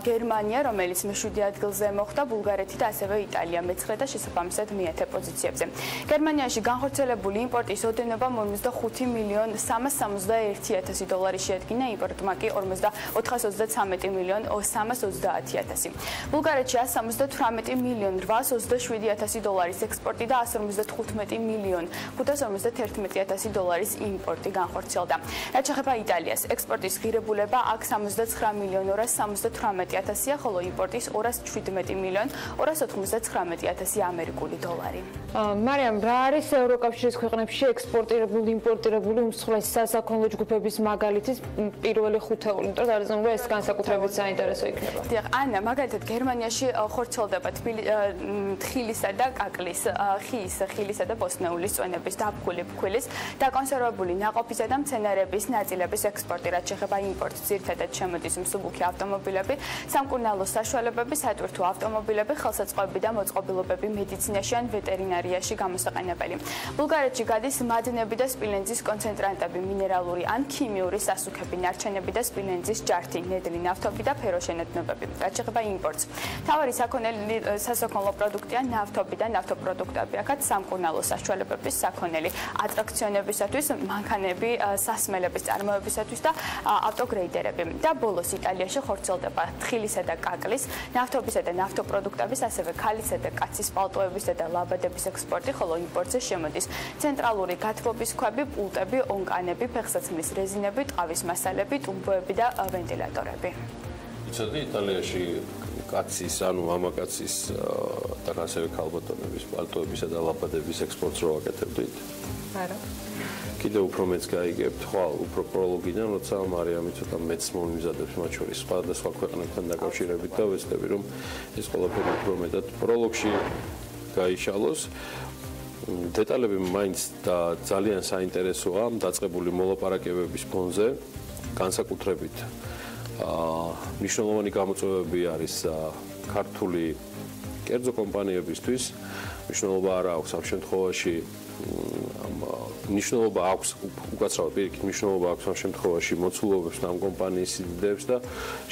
გერმანია, რომელიც მე-7 ადგილზე მოხვდა, ბულგარეთი და ასევე იტალია მე-9 და შესაბამისად მე-10 პოზიციებზე. გერმანიაში განხორციელებული იმპორტის ოდენობა 45 მილიონ 371,000 დოლარი შეადგინა, იმპორტმა კი 423 მილიონ 330,000. ბულგარეთში 178 მილიონ 827,000 დოლარის ექსპორტი და 155 მილიონ 551,000 დოლარის იმპორტი განხორციელდა. რაც შეეხება იტალიას, ექსპორტის ღირებულება აქ 69 მილიონ 278,000-ია, ხოლო იმპორტის 217 მილიონ 299,000 ამერიკული დოლარი. მარიამ, რა არის ევროკავშირის ქვეყნებში ექსპორტირებული, იმპორტირებული უმსხვილესი სასაქონლო ჯგუფების მაგალითის პირველი ხუთეული, იმიტომ რომ არის ეს განსაკუთრებით საინტერესო იქნება. დიახ, ანა, მაგალითად გერმანიაში ხორციელდება თხილისა და კაკლის, ხის, ხილისა და ბოსტნეულის წვენების დაბგული ფქვილის, დაკონსერვებული ნაყოფისა და მცენარეების ნაწილების ექსპორტი, რაც შეეხება იმპორტს, ძირითადად შემოდის მსუბუქი ავტომობილები, სამკურნალო საშუალებები, სატვირთო ავტომობილები, ხელსაწყოები და მოწყობილობები მედიცინაში ან ვეტერინარიაში გამოსაყენებელი. ბულგარეთში გადის მადნები და სპილენძის კონცენტრანტები, მინერალური ან ქიმიური სასუქები, ნარჩენები და სპილენძის ჯართი, ნედლი ნავთობი და ფეროშენადნობები. რაც შეეხება იმპორტს, მთავარი სასაქონლო პროდუქტია ნავთობი და ნავთობპროდუქტები, აქაც სამკურნალო საშუალებების საქონელი, ატრაქციონებისათვის, მანქანები, სასმელების წარმოებისათვის და ავტოგრეიდერები. და ბოლოს იტალიაში ხორციელდება თხილისა და კაკლის, ნავთობისა და ნავთობპროდუქტების, ასევე ქალისა და კაცის პალტოებისა და ლაბადების ექსპორტი, ხოლო იმპორტზე შემოდის ცენტრალური გათბობის ქვები, პულტები, ონკანები, ფეხსაცმლის რეზინები, ტყავის მასალები, ტუმბოები და ვენტილატორები. იცოდი იტალიაში კაცის, ანუ მამაკაცის და ასევე ქალბატონების პალტოებისა და ლაბადების ექსპორტს რო აკეთებდით? არა. კიდევ უფრო მეც გაიგებთ, ხვალ უფრო პროლოგიდან, როცა მარიამი ცოტა მეც მომიზადებს მათ შორის სხვადასხვა ქვეყნებთან დაკავშირებით და ვეცდები, რომ ეს ყველაფერი უფრო მეტად პროლოგში გაიშალოს. დეტალები მაინც და ძალიან საინტერესოა დაწყებული მოლაპარაკებების ფონზე, განსაკუთრებით მნიშვნელოვანი გამოწვევები არის ქართული კერძო კომპანიებისთვის. მნიშვნელობა არ აქვს ამ შემთხვევაში მნიშვნელობა აქვს უკაცრავად პირიქით მნიშვნელობა აქვს ამ შემთხვევაში მოცულობებს და ამ კომპანიის იდეებს და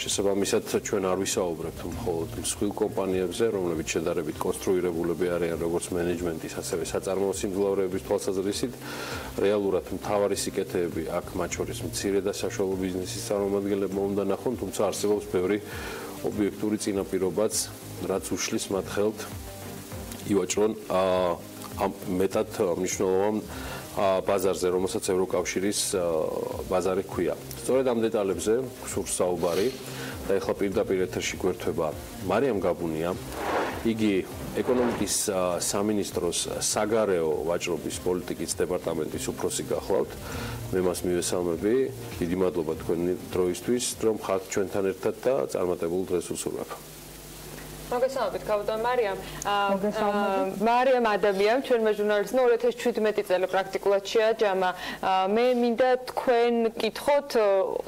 შესაბამისად ჩვენ არ ვისაუბრებთ მხოლოდ მსხვილ კომპანიებზე, რომლებიც შედარებით კონსტრუირებულები არიან როგორც მენეჯმენტის, ასევე საწარმოო სიმძლავრეების თვალსაზრისით. რეალურად მთავარი სიკეთეები აქ მათ შორის მცირე და საშუალო ბიზნესის წარმომადგენლებმა უნდა ნახონ, თუმცა არსებობს ბევრი ობიექტური წინაპირობაც, რაც უშლის მათ ხელთ ივაჭრონ მეტად მნიშვნელოვან ბაზარზე, რომელსაც ევროკავშირის ბაზარი ჰქვია. სწორედ ამ დეტალებზე გსურს საუბარი და ეხლა პირდაპირ ეთერში გვერდება მარიამ გაბუნია. იგი ეკონომიკის სამინისტროს საგარეო ვაჭრობის პოლიტიკის დეპარტამენტის უფროსი გახლავთ. მე მას მივესალმები. დიდი მადლობა თქვენი დროისთვის, რომ ხართ ჩვენთან ერთად და წარმატებულ დღეს უსურვებ. მოგესალმებით, კაპიტან მარიამ. მარიამ ადამიან, ჩვენმა ჟურნალისტებმა 2017 წელი პრაქტიკულად შეაჯამა. მე მინდა თქვენ გითხოთ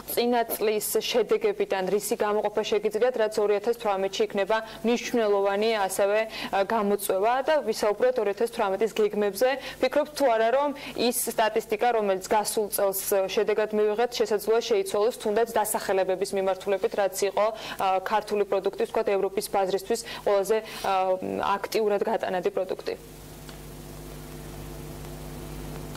წინა წლის შედეგებიდან რისი გამოყოფა შეგიძლიათ, რაც 2018-ში იქნება მნიშვნელოვანი ასევე გამოწვევა და ვისაუბროთ 2018-ის გეგმებზე. ვფიქრობთ თუ არა, რომ ის სტატისტიკა, რომელიც გასულ წელს შედეგად მივიღეთ, შესაძლოა შეიცვალოს თუნდაც დასახელებების მიმართულებით, რაც იყო ქართული პროდუქტის, ვთქვათ, ევროპის ბაზრისთვის ყველაზე აქტიურად გატანადი პროდუქტი.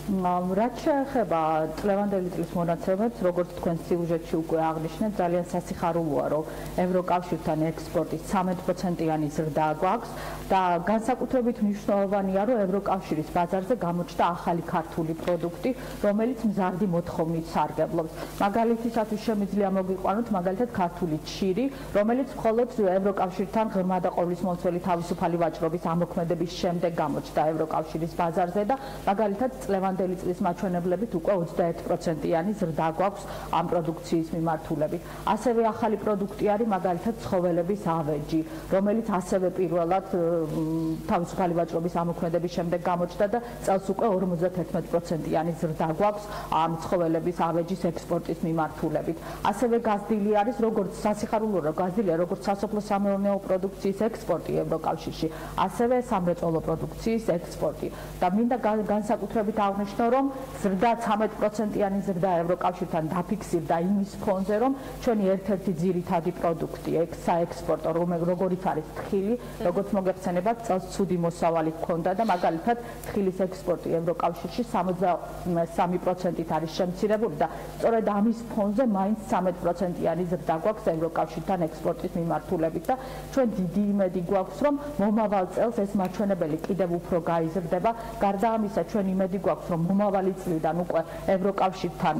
რაც შეეხება წლევანდელი წლის მონაცემებს, როგორც თქვენ სიუჟეტში უკვე აღნიშნეთ, ძალიან სასიხარულოა, რომ ევროკავშირთან ექსპორტის 13%-იანი ზრდა გვაქვს და განსაკუთრებით მნიშვნელოვანია, რომ ევროკავშირის ბაზარზე გამოჩნდა ახალი ქართული პროდუქტი, რომელიც მზარდი მოთხოვნით სარგებლობს. მაგალითისათვის შემიძლია მოგიყვანოთ მაგალითად ქართული ჩირი, რომელიც მხოლოდ ევროკავშირთან ღრმა და ყოვლისმომცველი თავისუფალი ვაჭრობის ამოქმედების შემდეგ გამოჩნდა ევროკავშირის ბაზარზე და მაგალითად წლევანდელი წლის მაჩვენებლებით უკვე 21%-იანი ზრდა გვაქვს ამ პროდუქციის მიმართულებით. ასევე ახალი პროდუქტი არის მაგალითად ცხოველების ავეჯი, რომელიც ასევე პირველად თავისუფალი ვაჭრობის ამოქმედების შემდეგ გამოჩნდა და წელს უკვე 51%-იანი ზრდა გვაქვს ამ ცხოველების ავეჯის ექსპორტის მიმართულებით. ასევე გაზრდილი არის როგორც სასიხარულო, რომ გაზრდილია როგორც სასოფლო-სამეურნეო პროდუქციის ექსპორტი ევროკავშირში, ასევე სამრეწველო პროდუქციის ექსპორტი. და მინდა განსაკუთრებით აღნიშნო, რომ ზრდა 13%-იანი ზრდა ევროკავშირთან დაფიქსირდა იმის ფონზე, რომ ჩვენი ერთ-ერთი ძირითადი პროდუქტი საექსპორტო, როგორიც არის თხილი, როგორც მოგეხსენებათ, წელს ცუდი მოსავალი ჰქონდა და მაგალითად თხილის ექსპორტი ევროკავშირში 63%-ით არის შემცირებული და სწორედ ამის ფონზე მაინც 13%-იანი ზრდა გვაქვს ევროკავშირთან ექსპორტის მიმართულებით და ჩვენ დიდი იმედი გვაქვს, რომ მომავალ წელს ეს მაჩვენებელი კიდევ უფრო გაიზრდება. გარდა ამისა, ჩვენ იმედი გვაქვს, რომ მომავალი წლიდან უკვე ევროკავშირთან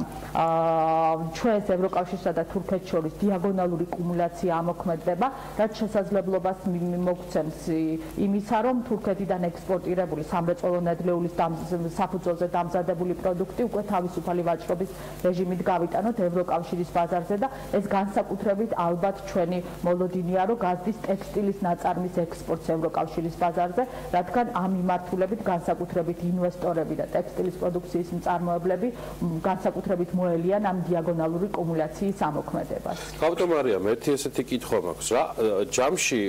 ჩვენს ევროკავშირსა და თურქეთს შორის დიაგონალური კუმულაცია ამოქმედდება, რაც შესაძლებლობას მოგცემს იმისა, რომ თურქეთიდან ექსპორტირებული სამრეწველო ნედლეულის საფუძველზე დამზადებული პროდუქტი უკვე თავისუფალი ვაჭრობის რეჟიმით გავიტანოთ ევროკავშირის ბაზარზე და ეს განსაკუთრებით ალბათ ჩვენი მოლოდინია, რომ გაზრდის ტექსტილის ნაწარმის ექსპორტს ევროკავშირის ბაზარზე, რადგან ამ მიმართულებით განსაკუთრებით ინვესტორები და ტექსტილის პროდუქციის მწარმოებლები განსაკუთრებით მოელიან ამ დიაგონალური კუმულაციის ამოქმედებას. კაპიტან მარიამ, ერთი ესეთი კითხვა მაქვს რა, ჯამში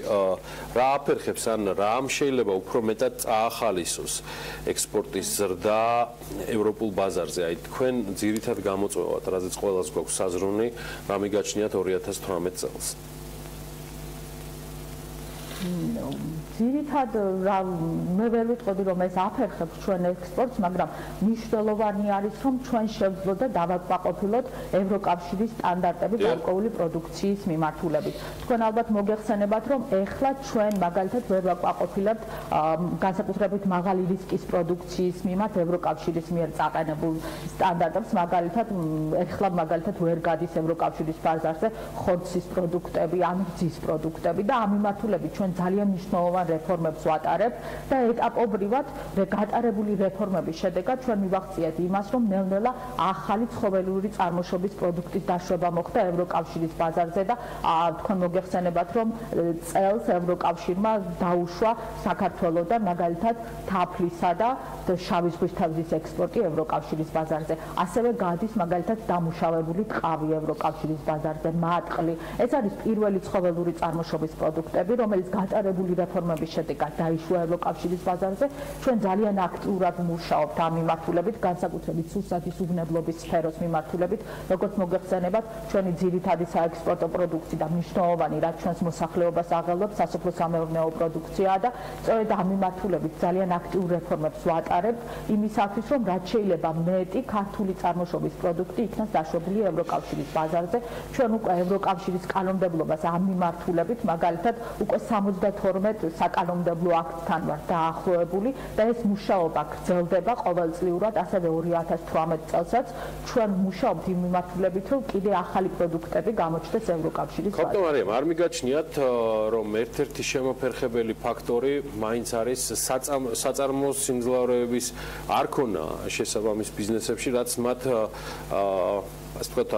რა აფერხებს ან რამ შეიძლება უფრო მეტად წაახალისოს ექსპორტის ზრდა ევროპულ ბაზარზე? აი თქვენ ძირითად გამოწვევათ, რაზეც ყველას გვაქვს საზრუნი, რა მიგაჩნიათ 2018 წელს? ძირითად მე ვერ ვიტყოდი, რომ ეს აფერხებს ჩვენ ექსპორტს, მაგრამ მნიშვნელოვანი არის, რომ ჩვენ შევძლოთ და დავაკმაყოფილოთ ევროკავშირის სტანდარტები გარკვეული პროდუქციის მიმართულებით. თქვენ ალბათ მოგეხსენებათ, რომ ეხლა ჩვენ მაგალითად ვერ ვაკმაყოფილებთ განსაკუთრებით მაღალი რისკის პროდუქციის მიმართ ევროკავშირის მიერ წაყენებულ სტანდარტებს, ეხლა მაგალითად ვერ გადის ევროკავშირის ბაზარზე ხორცის პროდუქტები ან რძის პროდუქტები და ამ მიმართულებით ჩვენ ძალიან მნიშვნელოვან რეფორმებს ვატარებთ და ეტაპობრივად გატარებული რეფორმების შედეგად ჩვენ მივახციეთ იმას, რომ ნელ-ნელა ახალი ცხოველური წარმოშობის პროდუქტის დაშვება მოხდა ევროკავშირის ბაზარზე და თქვენ მოგეხსენებათ, რომ წელს ევროკავშირმა დაუშვა საქართველოსთან მაგალითად თაფლისა და შავი ზღვის თევზის ექსპორტი ევროკავშირის ბაზარზე. ასევე გადის მაგალითად დამუშავებული ტყავი ევროკავშირის ბაზარზე, მატყლი. ეს არის პირველი ცხოველური წარმოშობის პროდუქტები, რომელიც გატარებული რეფორმების რეფორმების შედეგად დაიშვა ევროკავშირის ბაზარზე, ჩვენ ძალიან აქტიურად მუშაობთ ამ მიმართულებით, განსაკუთრებით სურსათის უბნებლობის სფეროს მიმართულებით, როგორც მოგეხსენებათ, ჩვენი ძირითადი საექსპორტო პროდუქტი და მნიშვნელოვანი, რაც ჩვენს მოსახლეობას აღელვებს, სასოფლო-სამეურნეო პროდუქციაა და სწორედ ამ მიმართულებით ძალიან აქტიურ რეფორმებს ვატარებთ, იმისათვის, რომ რაც შეიძლება მეტი ქართული წარმოშობის პროდუქტი იქნას დაშვებული ევროკავშირის ბაზარზე. ჩვენ უკვე ევროკავშირის კანონმდებლობას ამ მიმართულებით, მაგალითად, უკვე 72 საკანონმდებლო აქტთან ვარ დაახლოებული და ეს მუშაობა გრძელდება ყოველწლიურად, ასევე 2018 წელსაც ჩვენ მუშაობთ იმ მიმართულებით, რომ კიდე ახალი პროდუქტები გამოჩნდეს ევროკავშირის ბაზარზე. ხოთო მარიამ, არ მიგაჩნიათ, რომ ერთ-ერთი შემოფერხებელი ფაქტორი მაინც არის საწარმო სიმძლავრეების არქონა შესაბამის ბიზნესებში, რაც მათ ასე ვთქვათ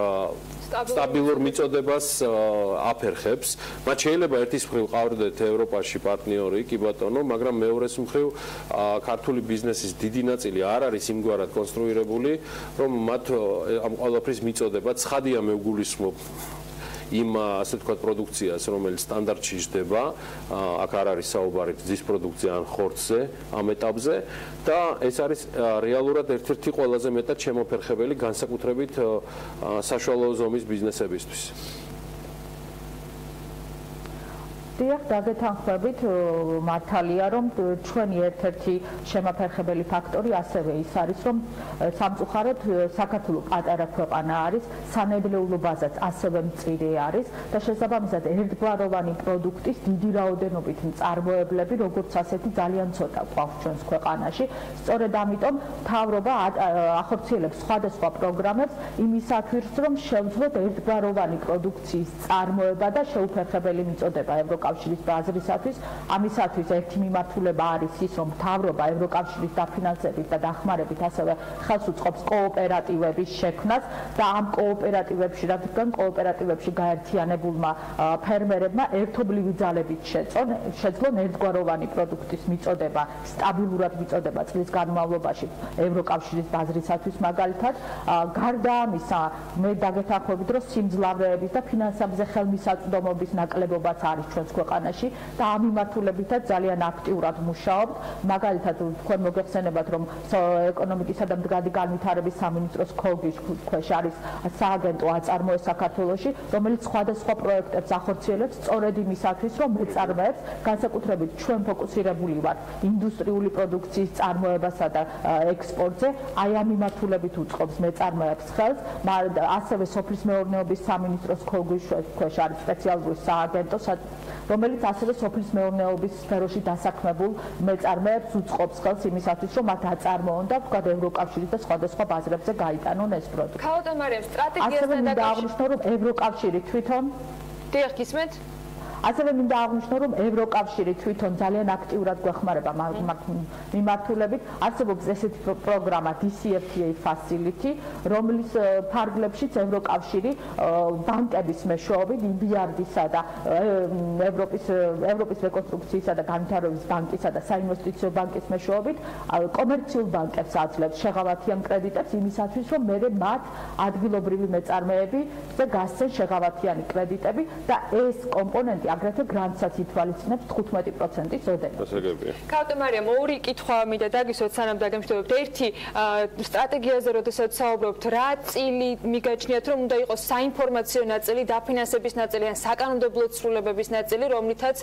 სტაბილურ მიწოდებას აფერხებს. მათ შეიძლება ერთის მხრივ ყავდეთ ევროპაში პარტნიორი, კი ბატონო, მაგრამ მეორეს მხრივ ქართული ბიზნესის დიდი ნაწილი არ არის იმგვარად კონსტრუირებული, რომ მათ ამ ყველაფრის მიწოდება ცხადია მეუგულისხმობ იმ ასე ვთქვათ პროდუქციას, რომელიც სტანდარტში ჯდება, აქ არ არის საუბარი გზის პროდუქცია ან ხორცზე ამ ეტაპზე და ეს არის რეალურად ერთ-ერთი ყველაზე მეტად შემოფერხებელი განსაკუთრებით საშუალო ზომის ბიზნესებისთვის. დიახ, დაგეთანხმებით, მართალია, რომ ჩვენი ერთ-ერთი შემოფერხებელი ფაქტორი ასევე ის არის, რომ სამწუხაროდ საქართველოს პატარა ქვეყანა არის, სანებელეულო ბაზაც ასევე მწირე არის და შესაბამისად ერთგვაროვანი პროდუქტის დიდი რაოდენობით მწარმოებლები, როგორც ასეთი ძალიან ცოტა გვაქვს ჩვენს ქვეყანაში. სწორედ ამიტომ მთავრობა ახორციელებს სხვადასხვა პროგრამებს იმისათვის, რომ შევძლოთ ერთგვაროვანი პროდუქციის წარმოება და შეუფერხებელი მიწოდება ევროკავშირის ბაზრისათვის. ამისათვის ერთი მიმართულება არის ის, რომ მთავრობა ევროკავშირის დაფინანსებით და დახმარებით ასევე ხელს უწყობს კოოპერატივების შექმნას და ამ კოოპერატივებში, რადგან კოოპერატივებში გაერთიანებულმა ფერმერებმა ერთობლივი ძალებით შეძლონ ერთგვაროვანი პროდუქტის მიწოდება, სტაბილურად მიწოდება წლის განმავლობაში ევროკავშირის ბაზრისათვის მაგალითად. გარდა ამისა, მე დაგეთანხმებით, რომ სიმძლავრეების და ფინანსებზე ხელმისაწვდომობის ნაკლებობაც არის ჩვენს ქვეყანაში და ამ მიმართულებითაც ძალიან აქტიურად მუშაობთ. მაგალითად, თქვენ მოგეხსენებათ, რომ ეკონომიკისა და მდგრადი განვითარების სამინისტროს ქვეშ არის სააგენტო აწარმოე საქართველოში, რომელიც სხვადასხვა პროექტებს ახორციელებს სწორედ იმისათვის, რომ მეწარმეებს, განსაკუთრებით ჩვენ ფოკუსირებული ვართ ინდუსტრიული პროდუქციის წარმოებასა და ექსპორტზე, აი ამ მიმართულებით უწყობს მეწარმეებს ხელს. ასევე სოფლის მეურნეობის სამინისტროს ქვეშ არის სპეციალური სააგენტო, რომელიც ასევე სოფლის მეურნეობის სფეროში დასაქმებულ მეწარმეებს უწყობს ხელს იმისათვის, რომ მათ აწარმოონ და ვთქვათ ევროკავშირის და სხვადასხვა ბაზრებზე გაიტანონ ეს პროდუქტი. ქაოტო მარიამ, სტრატეგიასთან დაკავშირებით მინდა აღვნიშნო, რომ ევროკავშირი თვითონ დიახ, გისმენთ? ასევე მინდა აღვნიშნო, რომ ევროკავშირი თვითონ ძალიან აქტიურად გვეხმარება მიმართულებით. არსებობს ესეთი პროგრამა DCFTA Facility, რომლის ფარგლებშიც ევროკავშირი ბანკების მეშვეობით, EBRD-სა და ევროპის რეკონსტრუქციისა და განვითარების ბანკისა და საინვესტიციო ბანკის მეშვეობით კომერციულ ბანკებს აძლევს შეღავათიან კრედიტებს იმისათვის, რომ მერე მათ ადგილობრივი მეწარმეებზე გასცენ შეღავათიანი კრედიტები და ეს კომპონენტი აგრეთვე გრანტსაც ითვალისწინებს 15%-ის ოდენობით. ქაუტო მარიამ, ორი კითხვა მინდა დაგისვათ, სანამ დაგემშვიდობებთ. ერთი, სტრატეგიაზე როდესაც საუბრობთ, რა წილი მიგაჩნიათ, რომ უნდა იყოს საინფორმაციო ნაწილი, დაფინანსების ნაწილი ან საკანონმდებლო ცვლილებების ნაწილი, რომლითაც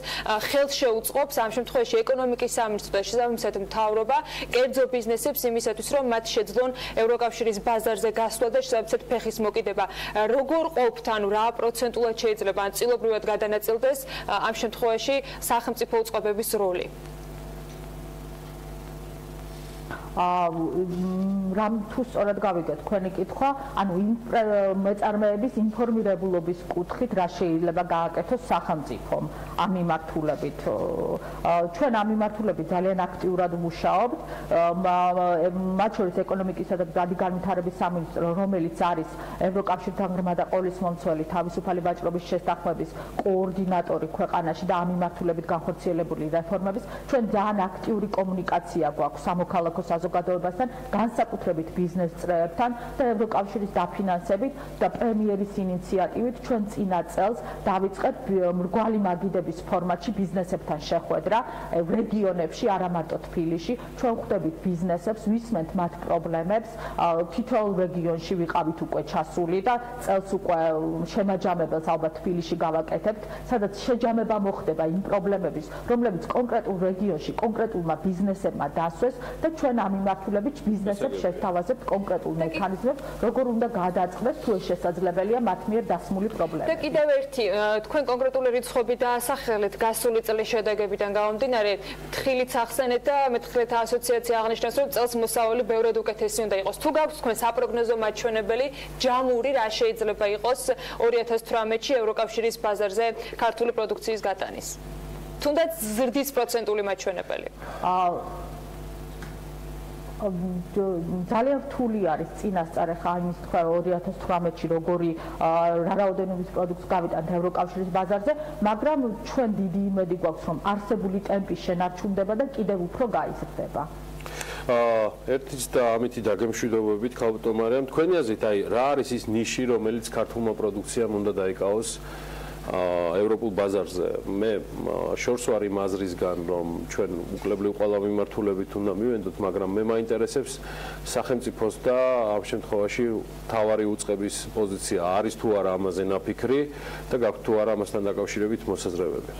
ხელს შეუწყობს ამ შემთხვევაში ეკონომიკის სამინისტრო და შესაბამისად მთავრობა კერძო ბიზნესებს იმისათვის, რომ მათ შეძლონ ევროკავშირის ბაზარზე გასვლა და შესაბამისად ფეხის მოკიდება. როგორ ყოფთ, ანუ რა პროცენტულად შეიძლება ან წილობრივად გადანაწილდეს ამ შემთხვევაში სახელმწიფო უწყებების როლი? რამ თუ სწორად გავიგეთ თქვენი კითხვა, ანუ მეწარმეების ინფორმირებულობის კუთხით რა შეიძლება გააკეთოს სახელმწიფომ ამ მიმართულებით. ჩვენ ამ მიმართულებით ძალიან აქტიურად მუშაობთ, მათ შორის ეკონომიკისა და მდგრადი განვითარების სამინისტრო, რომელიც არის ევროკავშირთან ღრმა და ყოვლისმომცველი თავისუფალი ვაჭრობის შესაქმების კოორდინატორი ქვეყანაში და ამ მიმართულებით განხორციელებული რეფორმების, ჩვენ ძალიან აქტიური კომუნიკაცია გვაქვს სამოქალაქო საზოგადოებასთან, განსაკუთრებით ბიზნეს წრეებთან და ევროკავშირის დაფინანსებით და პრემიერის ინიციატივით ჩვენ წინა წელს დავიწყეთ მრგვალი მაგიდების ფორმატში ბიზნესებთან შეხვედრა რეგიონებში, არა მარტო თბილისში. ჩვენ ხვდებით ბიზნესებს, ვისმენთ მათ პრობლემებს, თითოეულ რეგიონში ვიყავით უკვე ჩასული და წელს უკვე შემაჯამებელს ალბათ თბილისში გავაკეთებთ, სადაც შეჯამება მოხდება იმ პრობლემების, რომლებიც კონკრეტულ რეგიონში კონკრეტულმა ბიზნესებმა დასვეს და ჩვენ ამ მიმართულებით ბიზნესებს შევთავაზებთ კონკრეტულ მექანიზმებს, როგორ უნდა გადაწყდეს თუ ეს შესაძლებელია მათ მიერ დასმული პრობლემა. და კიდევ ერთი, თქვენ კონკრეტული რიცხვები დაასახელეთ გასული წლის შედეგებიდან გამომდინარე, თხილიც ახსენეთ და მეთხრეთა ასოციაცია აღნიშნავს, რომ წელს მოსავალი ბევრად უკეთესი უნდა იყოს. თუ გაქვს თქვენ საპროგნოზო მაჩვენებელი, ჯამური რა შეიძლება იყოს 2018-ში ევროკავშირის ბაზარზე ქართული პროდუქციის გატანის? თუნდაც ზრდის პროცენტული მაჩვენებელი. ძალიან რთული არის წინასწარ ხა იმის თქვა 2018-ში როგორი რაოდენობის პროდუქტს გავიტანთ ევროკავშირის ბაზარზე, მაგრამ ჩვენ დიდი იმედი გვაქვს, რომ არსებული ტემპი შენარჩუნდება და კიდევ უფრო გაიზრდება. ერთიც და ამითი დაგემშვიდობებით ქალბატონ მარიამ, თქვენი აზრით, აი რა არის ის ნიში, რომელიც ქართულმა პროდუქციამ უნდა დაიკავოს ევროპულ ბაზარზე? მე შორს ვარ იმ აზრისგან, რომ ჩვენ უკლებლივ ყველა მიმართულებით უნდა მივენდოთ, მაგრამ მე მაინტერესებს სახელმწიფოს და ამ შემთხვევაში მთავარი უწყების პოზიცია არის თუ არა ამაზე ნაფიქრი და გაქვთ თუ არა ამასთან დაკავშირებით მოსაზრებები?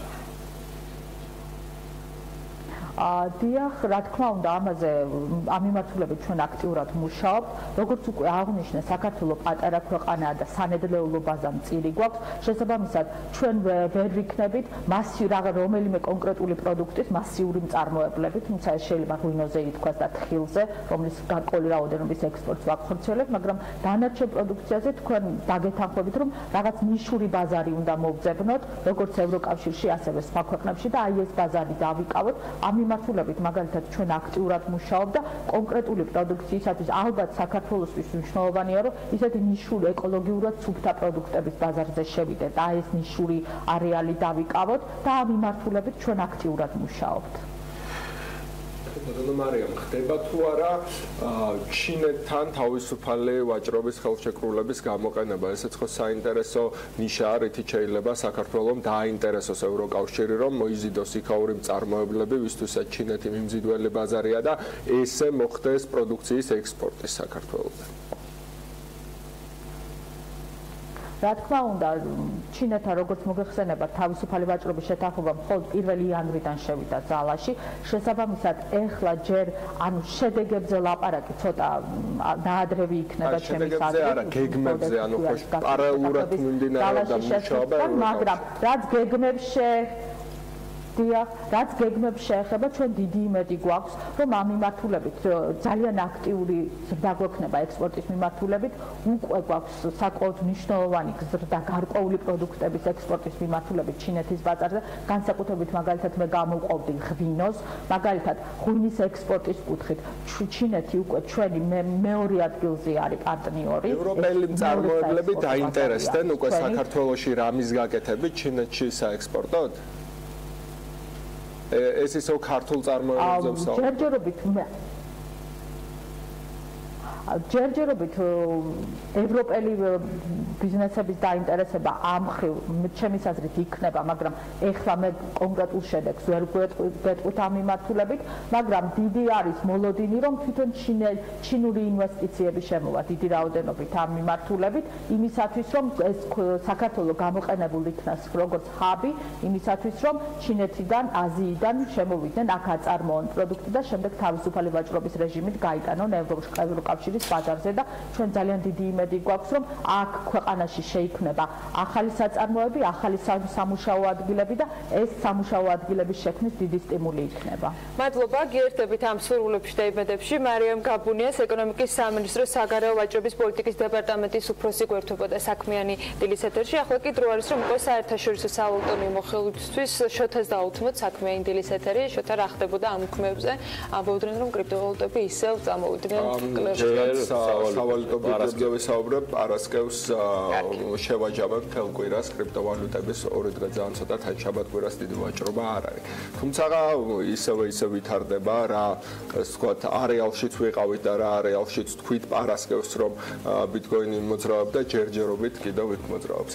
დიახ, რა თქმა უნდა, ამაზე ამ მიმართულებით ჩვენ აქტიურად მუშაობთ. როგორც უკვე აღნიშნე, საქართველოს პატარა ქვეყანაა და სანედლეულობაზე მწირი გვაქვს. შესაბამისად, ჩვენ ვერ ვიქნებით რომელიმე კონკრეტული პროდუქტის მასიური მწარმოებლები, თუმცა ეს შეიძლება ღვინოზე ითქვას და თხილზე, რომლის გარკვეული რაოდენობის ექსპორტს ვაქორწილებთ, მაგრამ დანარჩენ პროდუქციაზე თქვენ დაგეთანხმებით, რომ რაღაც ნიშური ბაზარი უნდა მოვძებნოთ, როგორც ევროკავშირში, ასევე სხვა ქვეყნებში და აი ეს ბაზარი დავიკავოთ. მიმართულებით მაგალითად ჩვენ აქტიურად მუშაობთ და კონკრეტული პროდუქციისათვის ალბათ საქართველოსთვის მნიშვნელოვანია რომ ისეთი ნიშური ეკოლოგიურად სუფთა პროდუქტების ბაზარზე შევიდეთ და ეს ნიშური არეალი დავიკავოთ და ამ მიმართულებით ჩვენ აქტიურად მუშაობთ. მარიამ, ხდება თუ არა ჩინეთთან თავისუფალი ვაჭრობის ხელშეკრულების გამოყენება? ესეც ხო საინტერესო ნიშაა, რითიც შეიძლება საქართველოს დააინტერესოს ევროკავშირი, რომ მოიზიდოს იქაური მწარმოებლები, ვისთვისაც ჩინეთი მიმზიდველი ბაზარია და ესე მოხდეს პროდუქციის ექსპორტი საქართველოსთან. რა თქმა უნდა, ჩინეთთან როგორც მოგეხსენება, თავისუფალი ვაჭრობის შეთანხმება მხოლოდ 1 იანვრიდან შევიდა ძალაში. შესაბამისად, ეხლა ჯერ შედეგებზე ლაპარაკი ცოტა ნაადრევი იქნება ჩემი აზრით. შედეგებზე არა, გეგმებზე, ანუ ხო პარალელურად მიმდინარეობდა მუშაობა, მაგრამ რაც გეგმებს შეეხება, ჩვენ დიდი იმედი გვაქვს, რომ ამ მიმართულებით ძალიან აქტიური ზრდა გვექნება ექსპორტის მიმართულებით, უკვე გვაქვს საკმაოდ მნიშვნელოვანი ზრდა გარკვეული პროდუქტების ექსპორტის მიმართულებით ჩინეთის ბაზარზე, განსაკუთრებით მაგალითად მე გამოვყავდი ღვინოს, მაგალითად ღვინის ექსპორტის კუთხით ჩინეთი უკვე ჩვენი მეორე ადგილზე არის პარტნიორი. ევროპელი მწარმოებლები დაინტერესდნენ უკვე საქართველოში რამის გაკეთებით ჩინეთში საექსპორტოდ? ეს ისო ქართულ წარმოებებს ჯერჯერობით ევროპელი ბიზნესების დაინტერესება ამ მხრივ ჩემის აზრით იქნება, მაგრამ ეხლა მე კონკრეტულ შედეგს ვერ გვეტყვით ამ მიმართულებით, მაგრამ დიდი არის მოლოდინი, რომ თვითონ ჩინური ინვესტიციები შემოვა დიდი რაოდენობით ამ მიმართულებით, იმისათვის რომ ეს საქართველოს გამოყენებულ იქნას როგორც ჰაბი, იმისათვის რომ ჩინეთიდან, აზიიდან შემოვიდნენ აქ აწარმოონ პროდუქტი და შემდეგ თავისუფალი ვაჭრობის რეჟიმით გაიტანონ ევროკავშირის ბაზარზე და ჩვენ ძალიან დიდი იმედი გვაქვს, რომ აქ ქვეყანაში შეიქმნება ახალი საწარმოები, ახალი სამუშაო ადგილები და ეს სამუშაო ადგილების შექმნის დიდი სტიმული იქნება. მადლობა, გიერთებით ამ სურვილებში და იმედებში. მარიამ გაბუნიას ეკონომიკის სამინისტროს საგარეო ვაჭრობის პოლიტიკის დეპარტამენტის უფროსი გვერდებოდა საქმიანი დილის ეთერში. ახლა კი დრო არის, რომ უკვე საერთაშორისო სავალუტო მიმოხილვისთვის შოთას დაუთმოთ საქმიანი დილის ეთერი. შოთა რა ხდებოდა ამ უქმეებზე? ამბობდნენ, რომ კრიპტოვალუტები ისევ წამოვიდნენ კლერში. სავალუტო ბირჟებზე ვისაუბრებ, პარასკევს შევაჯამებ თელ კვირას კრიპტოვალუტების 2 დღე ძალიან ცოტა თან შაბათ კვირას დიდი ვაჭრობა არ არის. თუმცა ისევ ვითარდება რა, ასე ვთქვათ, არეალშიც ვიყავით და რა არეალშიც თქვით პარასკევს რომ ბიტკოინი მოძრაობდა ჯერჯერობით კიდევ იქ მოძრაობს.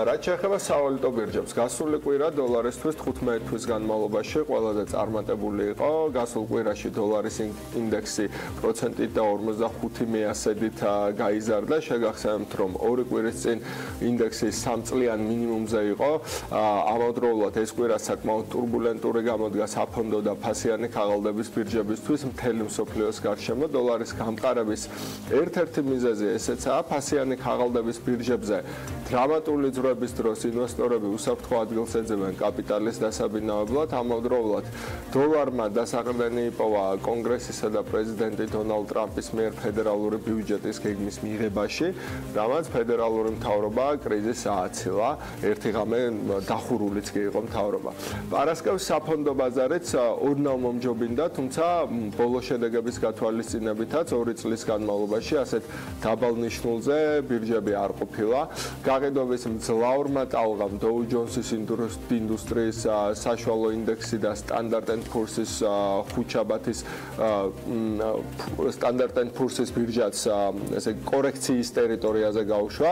რაც შეეხება სავალუტო ბირჟებს, გასული კვირა დოლარისთვის 15 თვის განმავლობაში ყველაზე წარმატებული იყო. გასულ კვირაში დოლარის ინდექსი პროცენტით და 45%-ით გაიზარდა. შეგახსენებთ, რომ 2 კვირის წინ ინდექსი 3 წლიან მინიმუმზე იყო. ამავდროულად ეს კვირა საკმაოდ турბულენტური გამოდგა საფონდო და ფასიანი ქაღალდების ბირჟებისთვის მთელი მსოფლიოს გარშემო. დოლარის გამყარების ერთ-ერთი მიზეზი ესეცაა, ფასიანი ქაღალდების ბირჟებზე დრამატული ძვრების დროს ინვესტორები უსაფრთხო ადგილს ეძებენ კაპიტალის დასაბინავებლად. ამავდროულად დოლარმა დასაყრდენი იპოვა კონგრესისა და პრეზიდენტი დონალდ ტრამპის მიერ ფედერალური ბიუჯეტის გეგმის მიღებაში, რამაც ფედერალური მთავრობა კრიზისს ააცილა. ერთი ღამე დახურულიც კი იყო მთავრობა. პარასკევს საფონდო ბაზარიც ოდნავ მომჯობინდა, თუმცა ბოლო შედეგების გათვალისწინებითაც 2 წლის განმავლობაში ასეთ დაბალ ნიშნულზე ბირჟები არ ყოფილა. გაყიდვების მძლავრმა ტალღამ Dow Jones-ის ინდუსტრიის საშუალო ინდექსი და Standard & Poor's-ის ხუთშაბათის Standard & Poor's-ის ბირჟაც ესე კორექციის ტერიტორიაზე გაუშვა.